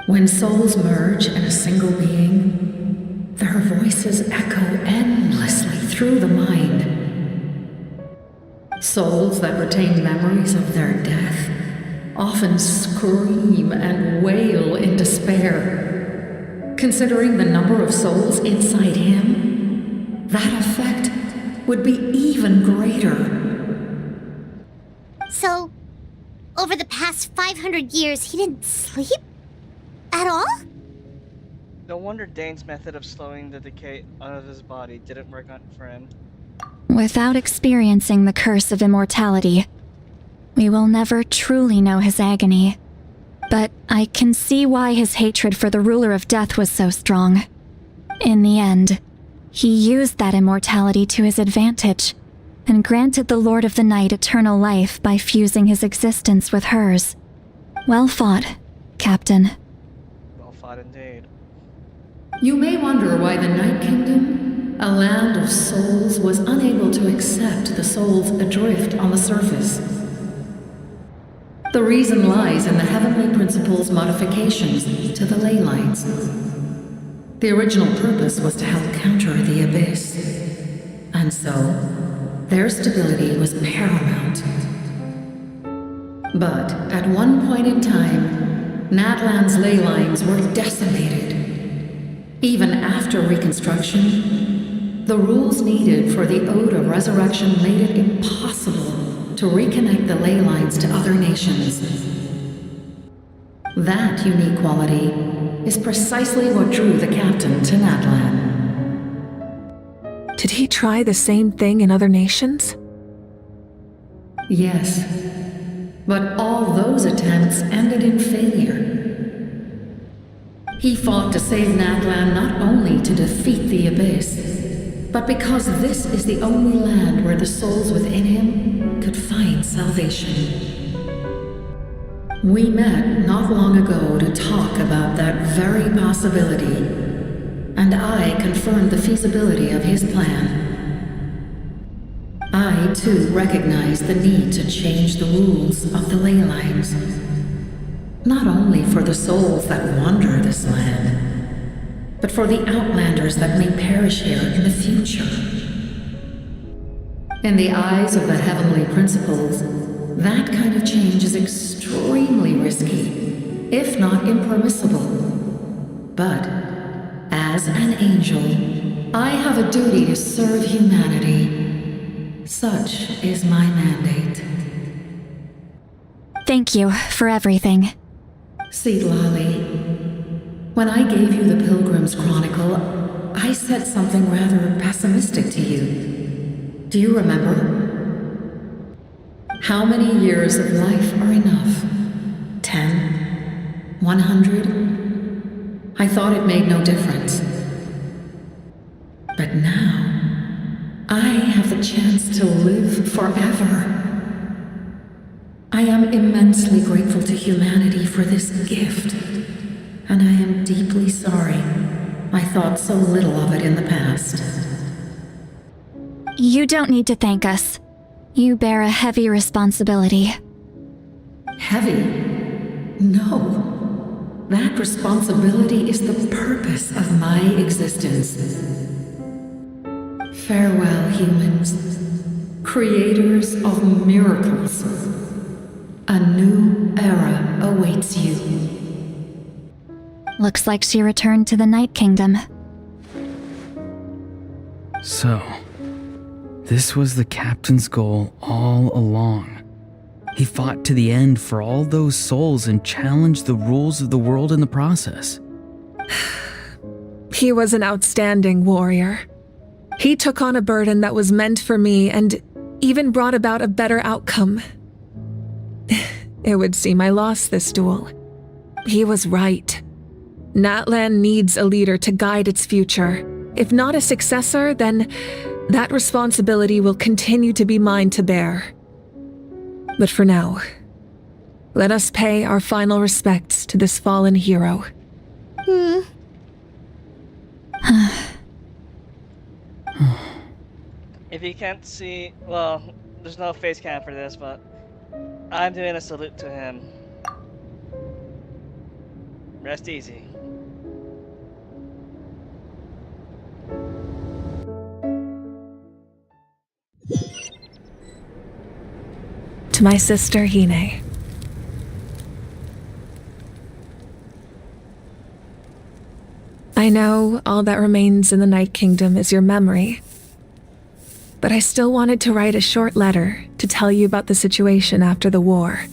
When souls merge in a single being, their voices echo endlessly through the mind. Souls that retain memories of their death often scream and wail in despair. Considering the number of souls inside him, that effect would be even greater. So, over the past 500 years, he didn't sleep? At all? No wonder Dane's method of slowing the decay of his body didn't work on for him. Without experiencing the curse of immortality, we will never truly know his agony. But I can see why his hatred for the ruler of death was so strong. In the end, he used that immortality to his advantage, and granted the Lord of the Night eternal life by fusing his existence with hers. Well fought, Captain. Well fought indeed. You may wonder why the Night Kingdom, a land of souls, was unable to accept the souls adrift on the surface. The reason lies in the Heavenly Principle's modifications to the ley lines. The original purpose was to help counter the Abyss, and so their stability was paramount. But at one point in time, Natlan's ley lines were decimated. Even after reconstruction, the rules needed for the Ode of Resurrection made it impossible to reconnect the ley lines to other nations. That unique quality is precisely what drew the captain to Natlan. Did he try the same thing in other nations? Yes, but all those attempts ended in failure. He fought to save Natlan not only to defeat the Abyss, but because this is the only land where the souls within him could find salvation. We met not long ago to talk about that very possibility, and I confirmed the feasibility of his plan. I, too, recognize the need to change the rules of the ley lines. Not only for the souls that wander this land, but for the outlanders that may perish here in the future. In the eyes of the Heavenly Principles, that kind of change is extremely risky, if not impermissible. But, as an angel, I have a duty to serve humanity. Such is my mandate. Thank you for everything. Lali, when I gave you the Pilgrim's Chronicle, I said something rather pessimistic to you. Do you remember? How many years of life are enough? 10? 100? I thought it made no difference. But now, I have the chance to live forever. I am immensely grateful to humanity for this gift, and I am deeply sorry I thought so little of it in the past. You don't need to thank us. You bear a heavy responsibility. Heavy? No. That responsibility is the purpose of my existence. Farewell, humans, creators of miracles. A new era awaits you. Looks like she returned to the Night Kingdom. So, this was the captain's goal all along. He fought to the end for all those souls and challenged the rules of the world in the process. He was an outstanding warrior. He took on a burden that was meant for me and even brought about a better outcome. It would seem I lost this duel. He was right. Natlan needs a leader to guide its future. If not a successor, then that responsibility will continue to be mine to bear. But for now, let us pay our final respects to this fallen hero. If you can't see, well, there's no face cam for this, but I'm doing a salute to him. Rest easy. To my sister, Hine. I know all that remains in the Night Kingdom is your memory, but I still wanted to write a short letter to tell you about the situation after the war.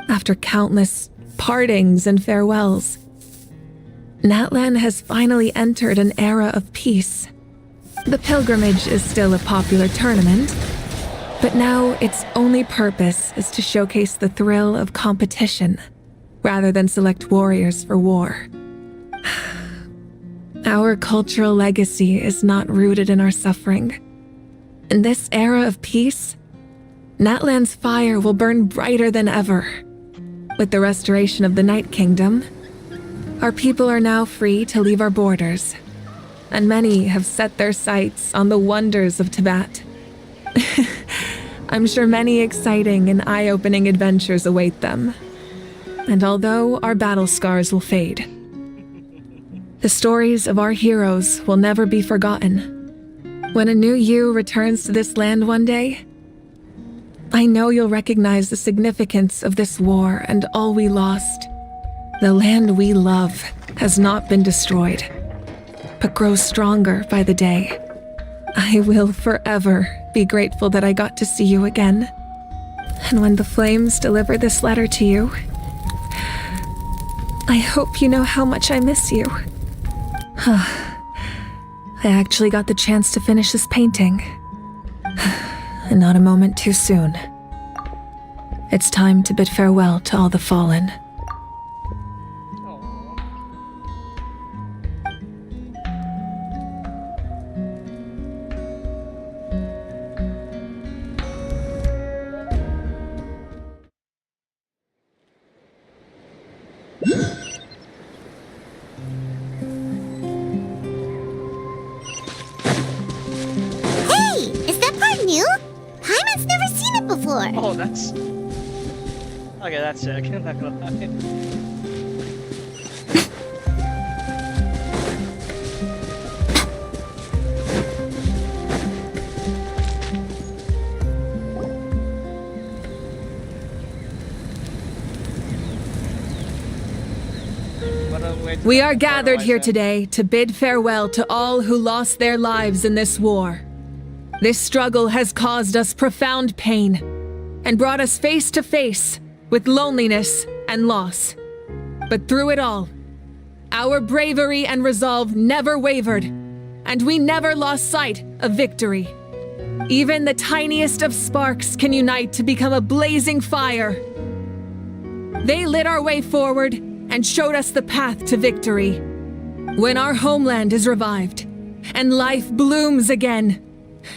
After countless partings and farewells, Natlan has finally entered an era of peace. The pilgrimage is still a popular tournament, but now its only purpose is to showcase the thrill of competition, rather than select warriors for war. Our cultural legacy is not rooted in our suffering. In this era of peace, Natlan's fire will burn brighter than ever. With the restoration of the Night Kingdom, our people are now free to leave our borders, and many have set their sights on the wonders of Tibet. I'm sure many exciting and eye-opening adventures await them. And although our battle scars will fade, the stories of our heroes will never be forgotten. When a new you returns to this land one day, I know you'll recognize the significance of this war and all we lost. The land we love has not been destroyed, but grows stronger by the day. I will forever be grateful that I got to see you again. And when the flames deliver this letter to you, I hope you know how much I miss you. I actually got the chance to finish this painting. And not a moment too soon. It's time to bid farewell to all the fallen. Oh, that's... Okay, that's sick. I'm not gonna lie. We are gathered here today to bid farewell to all who lost their lives in this war. This struggle has caused us profound pain and brought us face to face with loneliness and loss. But through it all, our bravery and resolve never wavered, and we never lost sight of victory. Even the tiniest of sparks can unite to become a blazing fire. They lit our way forward and showed us the path to victory. When our homeland is revived and life blooms again,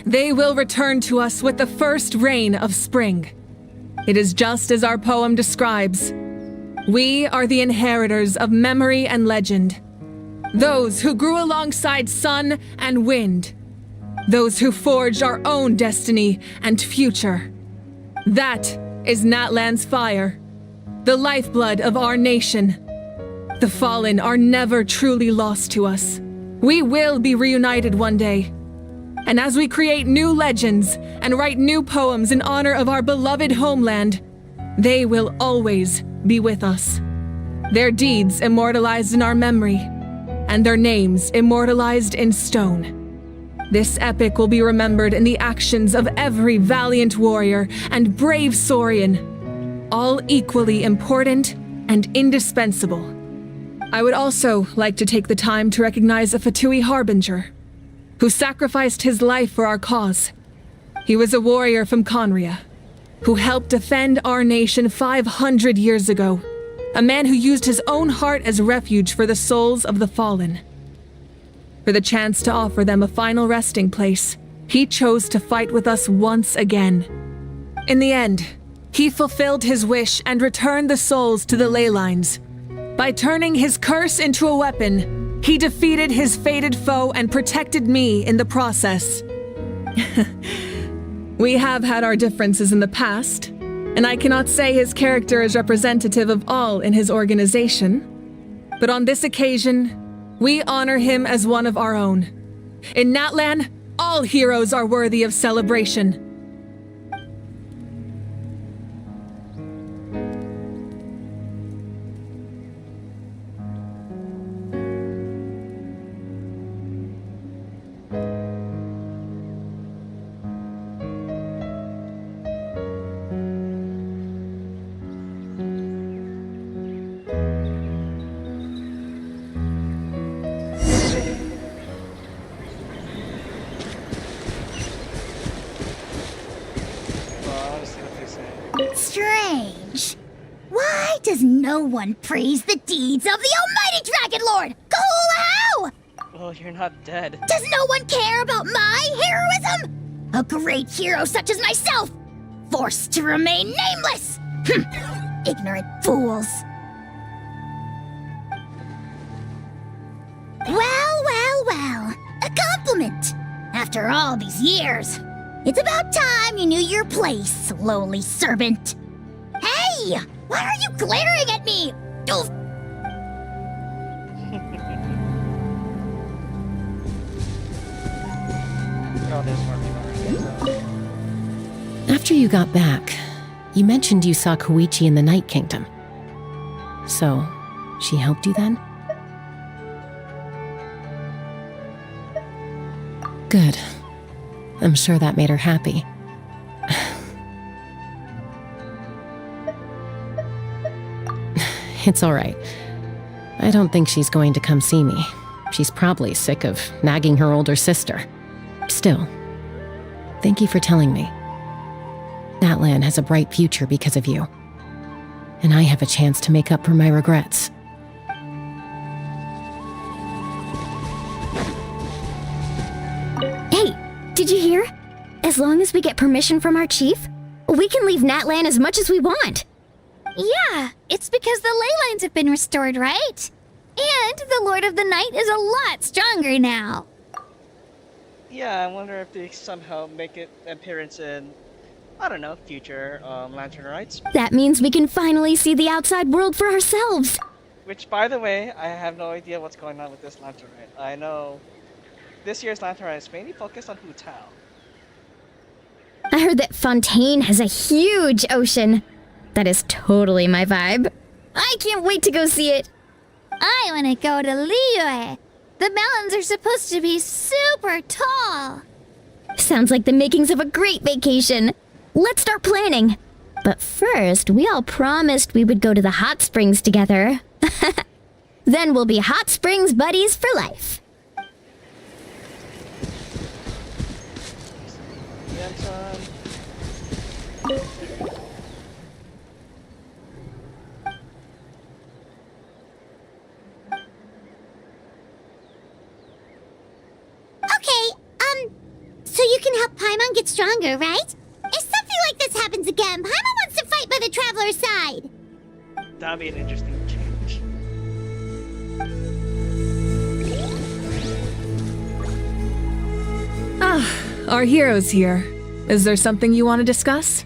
they will return to us with the first rain of spring. It is just as our poem describes. We are the inheritors of memory and legend. Those who grew alongside sun and wind. Those who forged our own destiny and future. That is Natlan's fire, the lifeblood of our nation. The fallen are never truly lost to us. We will be reunited one day. And as we create new legends and write new poems in honor of our beloved homeland, they will always be with us. Their deeds immortalized in our memory, and their names immortalized in stone. This epic will be remembered in the actions of every valiant warrior and brave Saurian, all equally important and indispensable. I would also like to take the time to recognize a Fatui Harbinger, who sacrificed his life for our cause. He was a warrior from Conria, who helped defend our nation 500 years ago. A man who used his own heart as refuge for the souls of the fallen. For the chance to offer them a final resting place, he chose to fight with us once again. In the end, he fulfilled his wish and returned the souls to the ley lines. By turning his curse into a weapon, he defeated his fated foe and protected me in the process. We have had our differences in the past, and I cannot say his character is representative of all in his organization. But on this occasion, we honor him as one of our own. In Natlan, all heroes are worthy of celebration. Strange. Why does no one praise the deeds of the Almighty Dragon Lord? Cool how? Well, you're not dead. Does no one care about my heroism? A great hero such as myself, forced to remain nameless. Ignorant fools. Well. A compliment. After all these years, it's about time you knew your place, lowly servant. Hey! Why are you glaring at me? Oof. After you got back, you mentioned you saw Koichi in the Night Kingdom. So, she helped you then? Good. I'm sure that made her happy. It's all right. I don't think she's going to come see me. She's probably sick of nagging her older sister. Still, thank you for telling me. Natlan has a bright future because of you. And I have a chance to make up for my regrets. Hey, did you hear? As long as we get permission from our chief, we can leave Natlan as much as we want. Yeah, it's because the ley lines have been restored, right? And the Lord of the Night is a lot stronger now. Yeah, I wonder if they somehow make an appearance in, I don't know, future Lantern Rites. That means we can finally see the outside world for ourselves. Which, by the way, I have no idea what's going on with this Lantern Rite. I know this year's Lantern Rite is mainly focused on Hu Tao. I heard that Fontaine has a huge ocean. That is totally my vibe. I can't wait to go see it. I want to go to Liyue. The mountains are supposed to be super tall. Sounds like the makings of a great vacation. Let's start planning. But first, we all promised we would go to the hot springs together. Then we'll be hot springs buddies for life. So you can help Paimon get stronger, right? If something like this happens again, Paimon wants to fight by the Traveler's side. That'd be an interesting change. Our hero's here. Is there something you want to discuss?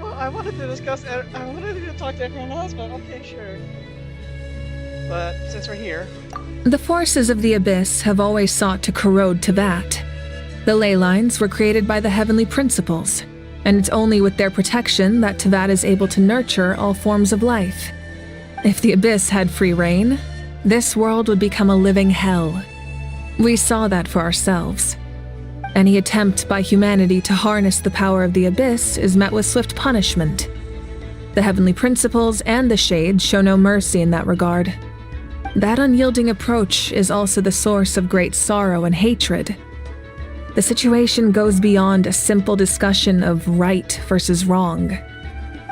Well, I wanted to talk to everyone else, but okay, sure. But since we're here... The forces of the Abyss have always sought to corrode Teyvat. The ley lines were created by the Heavenly Principles, and it's only with their protection that Teyvat is able to nurture all forms of life. If the Abyss had free reign, this world would become a living hell. We saw that for ourselves. Any attempt by humanity to harness the power of the Abyss is met with swift punishment. The Heavenly Principles and the Shades show no mercy in that regard. That unyielding approach is also the source of great sorrow and hatred. The situation goes beyond a simple discussion of right versus wrong.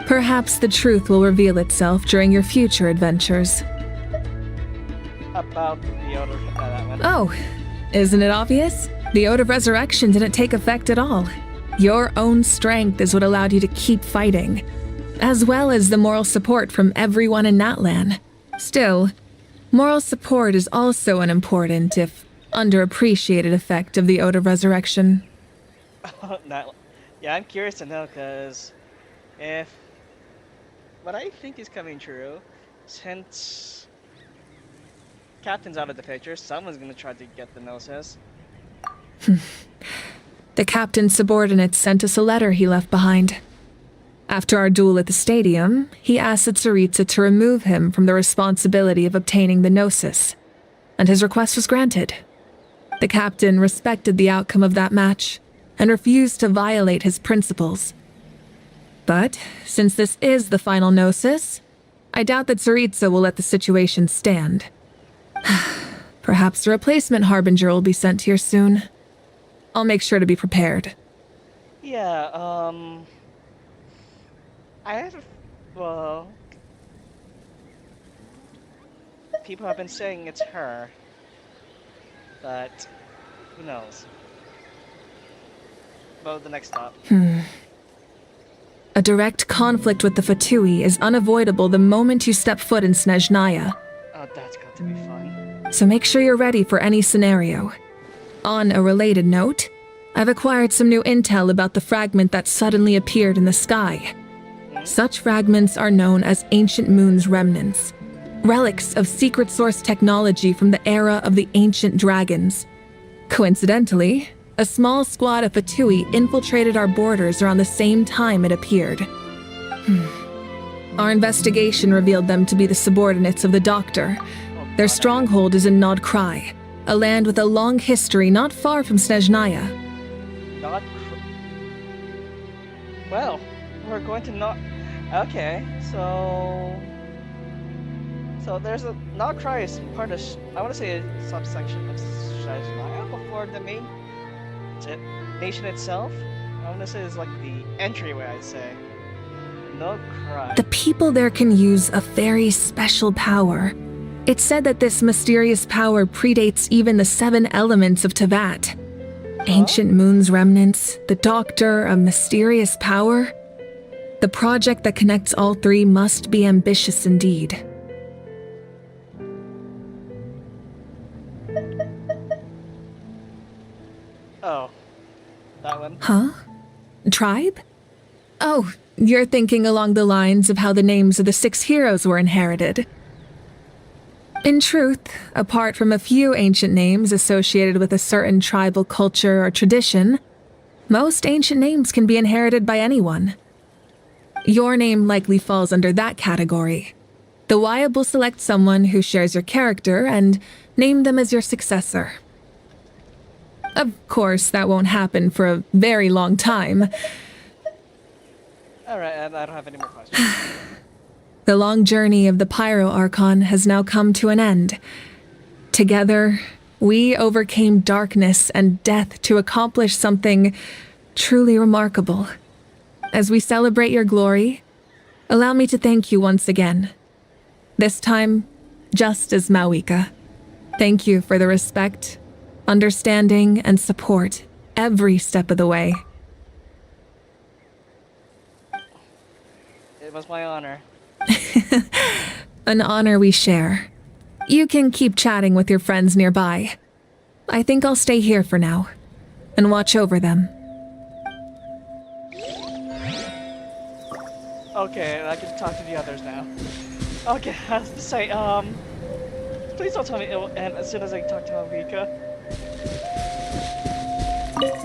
Perhaps the truth will reveal itself during your future adventures. About the Ode of that one. Oh, isn't it obvious? The Ode of Resurrection didn't take effect at all. Your own strength is what allowed you to keep fighting, as well as the moral support from everyone in Natlan. Still, moral support is also an important, if underappreciated, effect of the Ode of Resurrection. Yeah, I'm curious to know, because if what I think is coming true, since Captain's out of the picture, someone's going to try to get the Gnosis. The Captain's subordinates sent us a letter he left behind. After our duel at the stadium, he asked Tsaritsa to remove him from the responsibility of obtaining the Gnosis, and his request was granted. The Captain respected the outcome of that match and refused to violate his principles. But, since this is the final Gnosis, I doubt that Tsaritsa will let the situation stand. Perhaps a replacement Harbinger will be sent here soon. I'll make sure to be prepared. Yeah, I have, well, people have been saying it's her, but who knows? About the next stop. A direct conflict with the Fatui is unavoidable the moment you step foot in Snezhnaya. Oh, that's got to be fun. So make sure you're ready for any scenario. On a related note, I've acquired some new intel about the fragment that suddenly appeared in the sky. Such fragments are known as Ancient Moon's remnants, relics of secret source technology from the era of the ancient dragons. Coincidentally, a small squad of Fatui infiltrated our borders around the same time it appeared. Our investigation revealed them to be the subordinates of the Doctor. Their stronghold is in Nod Krai, a land with a long history not far from Snezhnaya. Well, we're going to not. Okay, so there's a Nod Krai is part of. I want to say a subsection of Snezhnaya before the main nation itself. I want to say it's like the entryway. I'd say. Nod Krai. The people there can use a very special power. It's said that this mysterious power predates even the 7 elements of Tevat. Ancient Moon's remnants, the Doctor, a mysterious power. The project that connects all 3 must be ambitious indeed. Oh, that one? Huh? Tribe? Oh, you're thinking along the lines of how the names of the 6 heroes were inherited. In truth, apart from a few ancient names associated with a certain tribal culture or tradition, most ancient names can be inherited by anyone. Your name likely falls under that category. The Wyab will select someone who shares your character and name them as your successor. Of course, that won't happen for a very long time. Alright, I don't have any more questions. The long journey of the Pyro Archon has now come to an end. Together, we overcame darkness and death to accomplish something truly remarkable. As we celebrate your glory, allow me to thank you once again. This time, just as Mawika. Thank you for the respect, understanding, and support every step of the way. It was my honor. An honor we share. You can keep chatting with your friends nearby. I think I'll stay here for now and watch over them. Okay, I can talk to the others now. Okay, I was to say, please don't tell me and as soon as I talk to Mawika.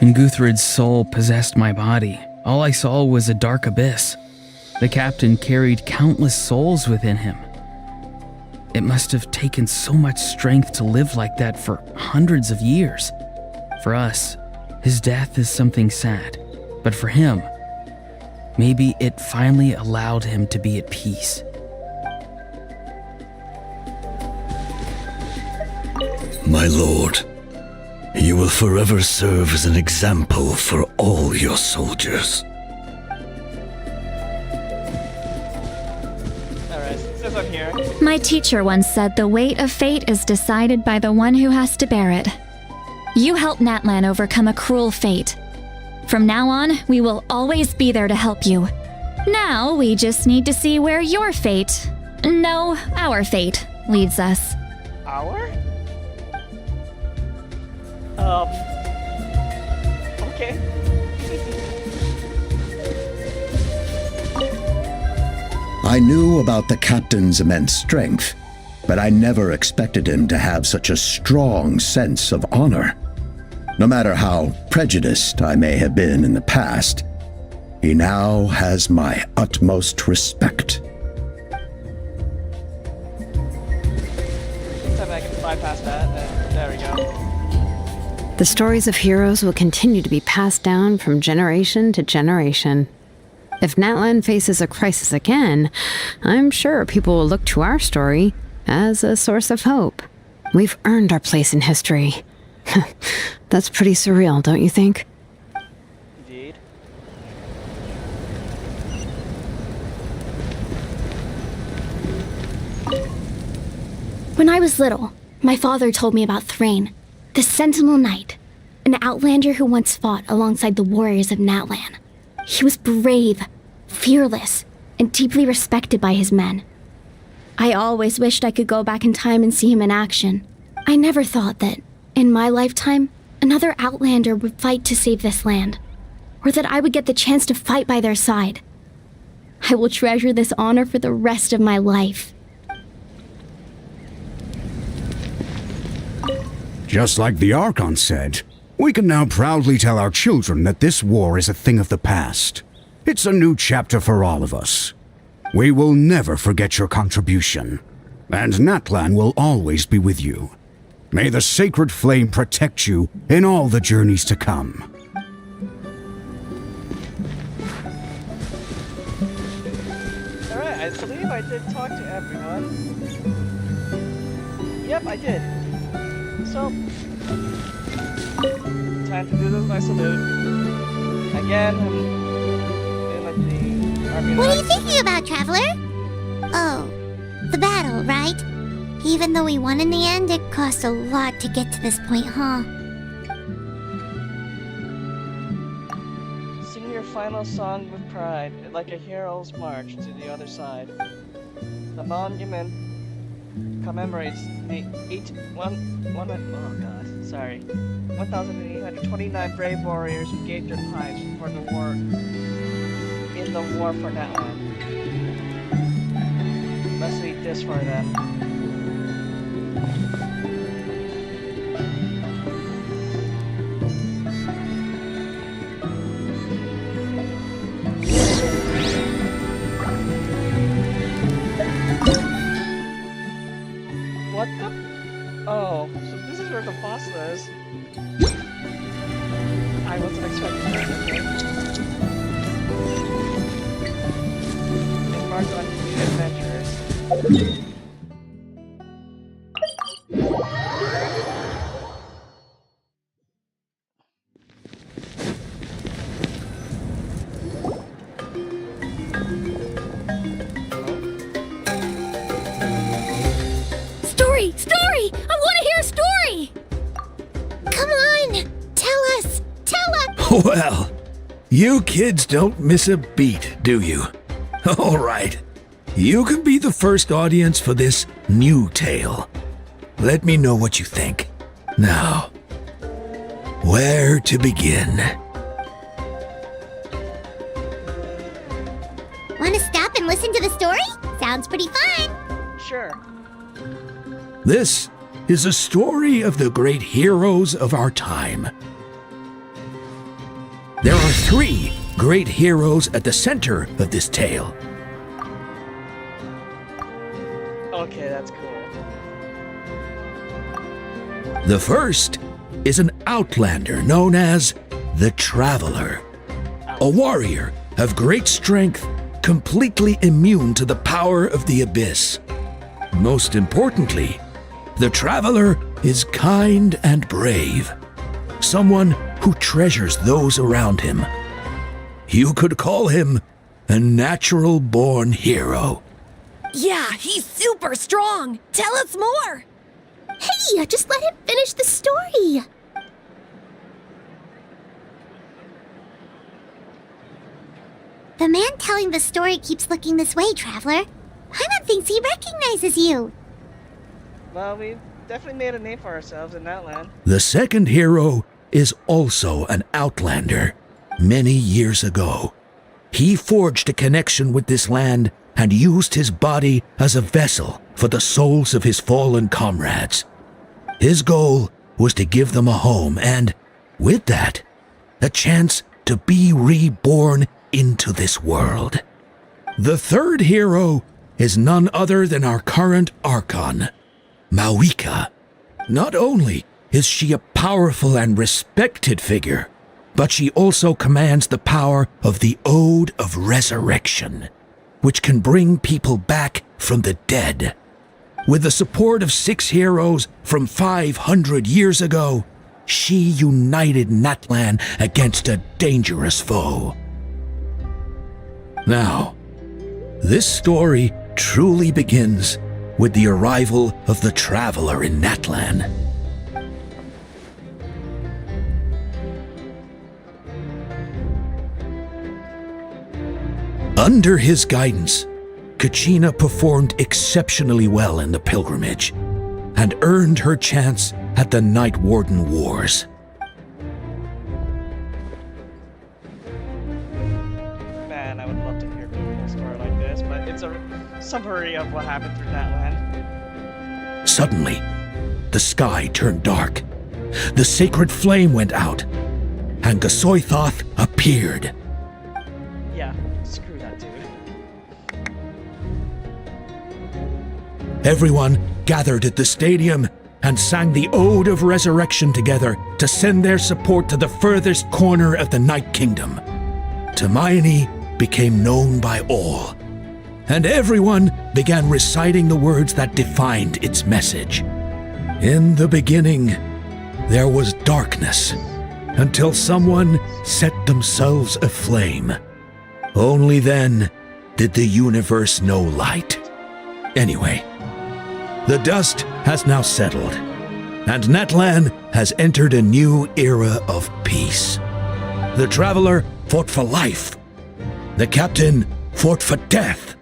When Guthred's soul possessed my body, all I saw was a dark abyss. The captain carried countless souls within him. It must have taken so much strength to live like that for hundreds of years. For us, his death is something sad, but for him, maybe it finally allowed him to be at peace. My lord, you will forever serve as an example for all your soldiers. Alright, since I'm here. My teacher once said the weight of fate is decided by the one who has to bear it. You helped Natlan overcome a cruel fate. From now on, we will always be there to help you. Now, we just need to see where your fate, no, our fate, leads us. Our? Okay. I knew about the captain's immense strength, but I never expected him to have such a strong sense of honor. No matter how prejudiced I may have been in the past, he now has my utmost respect. This time I can bypass that, and there we go. The stories of heroes will continue to be passed down from generation to generation. If Natlan faces a crisis again, I'm sure people will look to our story as a source of hope. We've earned our place in history. That's pretty surreal, don't you think? Indeed. When I was little, my father told me about Thrain, the Sentinel Knight, an outlander who once fought alongside the warriors of Natlan. He was brave, fearless, and deeply respected by his men. I always wished I could go back in time and see him in action. I never thought that, in my lifetime, another outlander would fight to save this land, or that I would get the chance to fight by their side. I will treasure this honor for the rest of my life. Just like the Archon said, we can now proudly tell our children that this war is a thing of the past. It's a new chapter for all of us. We will never forget your contribution, and Natlan will always be with you. May the sacred flame protect you in all the journeys to come. Alright, I believe I did talk to everyone. Yep, I did. So, time to do this my salute. Again, I'm doing like the army. What are you thinking about, Traveler? Oh, the battle, right? Even though we won in the end, it cost a lot to get to this point, huh? Sing your final song with pride, like a hero's march to the other side. The monument commemorates the 1,829 brave warriors who gave their lives for the war in the war for Natlan. Let's read this for them. What the? Oh, so this is where the boss is. I wasn't expecting that. Embark on new adventures. Story! Story! I want to hear a story! Come on! Tell us! Tell us! Well, you kids don't miss a beat, do you? All right. You can be the first audience for this new tale. Let me know what you think. Now, where to begin? Want to stop and listen to the story? Sounds pretty fun! Sure. This is a story of the great heroes of our time. There are 3 great heroes at the center of this tale. Okay, that's cool. The first is an outlander known as the Traveler, a warrior of great strength, completely immune to the power of the Abyss. Most importantly, the Traveler is kind and brave. Someone who treasures those around him. You could call him a natural-born hero. Yeah, he's super strong. Tell us more. Hey, just let him finish the story. The man telling the story keeps looking this way, Traveler. Paimon thinks he recognizes you. Well, we've definitely made a name for ourselves in that land. The second hero is also an outlander. Many years ago, he forged a connection with this land and used his body as a vessel for the souls of his fallen comrades. His goal was to give them a home and, with that, a chance to be reborn into this world. The third hero is none other than our current Archon, Mawika. Not only is she a powerful and respected figure, but she also commands the power of the Ode of Resurrection, which can bring people back from the dead. With the support of 6 heroes from 500 years ago, she united Natlan against a dangerous foe. Now, this story truly begins with the arrival of the Traveler in Natlan. Under his guidance, Kachina performed exceptionally well in the pilgrimage and earned her chance at the Night Warden Wars. Man, I would love to hear a story like this, but it's a summary of what happened through that land. Suddenly, the sky turned dark, the sacred flame went out, and Gasoithoth appeared. Yeah, screw that dude. Everyone gathered at the stadium and sang the Ode of Resurrection together to send their support to the furthest corner of the Night Kingdom. Hermione became known by all, and everyone began reciting the words that defined its message. In the beginning, there was darkness, until someone set themselves aflame. Only then did the universe know light. Anyway, the dust has now settled, and Natlan has entered a new era of peace. The Traveler fought for life, the Captain fought for death,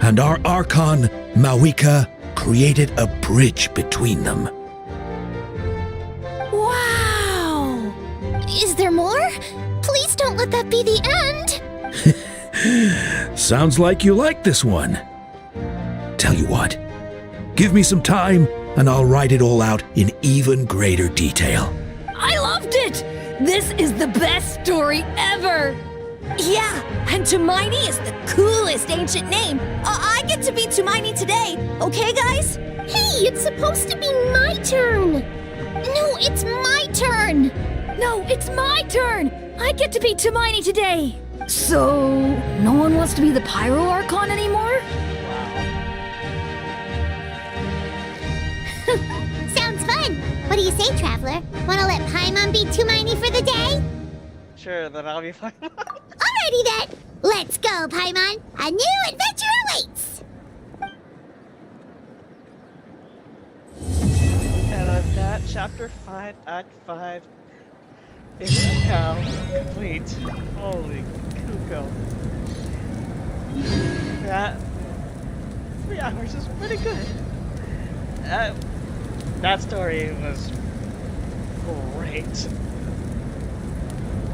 and our Archon, Mawika, created a bridge between them. Wow! Is there more? Please don't let that be the end! Sounds like you like this one. Tell you what, give me some time and I'll write it all out in even greater detail. I loved it! This is the best story ever! Yeah, and Tumaini is the coolest ancient name. I get to be Tumaini today, okay guys? Hey, it's supposed to be my turn! No, it's my turn! No, it's my turn! I get to be Tumaini today! So, no one wants to be the Pyro Archon anymore? Sounds fun! What do you say, Traveler? Wanna let Paimon be Tumaini for the day? Sure, then I'll be fine. Alrighty then! Let's go, Paimon! A new adventure awaits! And with that, Chapter 5, Act 5 is now complete. Holy cuckoo. That 3 hours is pretty good. That story was great.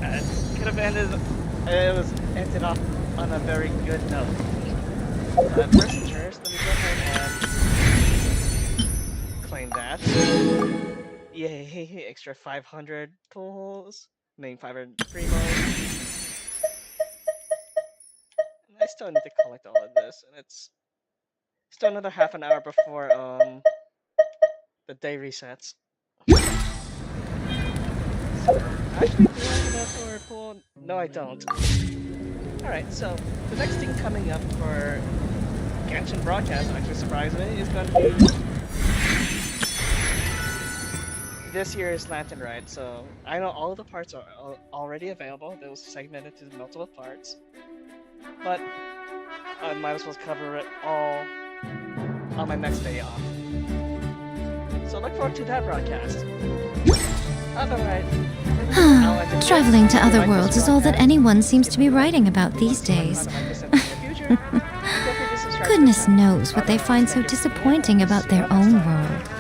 It could have ended. It was ended off on a very good note. First and first, let me go ahead and claim that. Yay! Extra 500 pulls. I mean 500 primos. I still need to collect all of this, and it's still another half an hour before the day resets. Actually, do I have enough for a pool? No, I don't. Alright, so the next thing coming up for Genshin broadcast, actually surprisingly, is going to be this year's Lantern Ride, so I know all of the parts are already available. They was segmented to multiple parts, but I might as well cover it all on my next day off. So look forward to that broadcast. Otherwise, traveling to other worlds is all that anyone seems to be writing about these days. Goodness knows what they find so disappointing about their own world.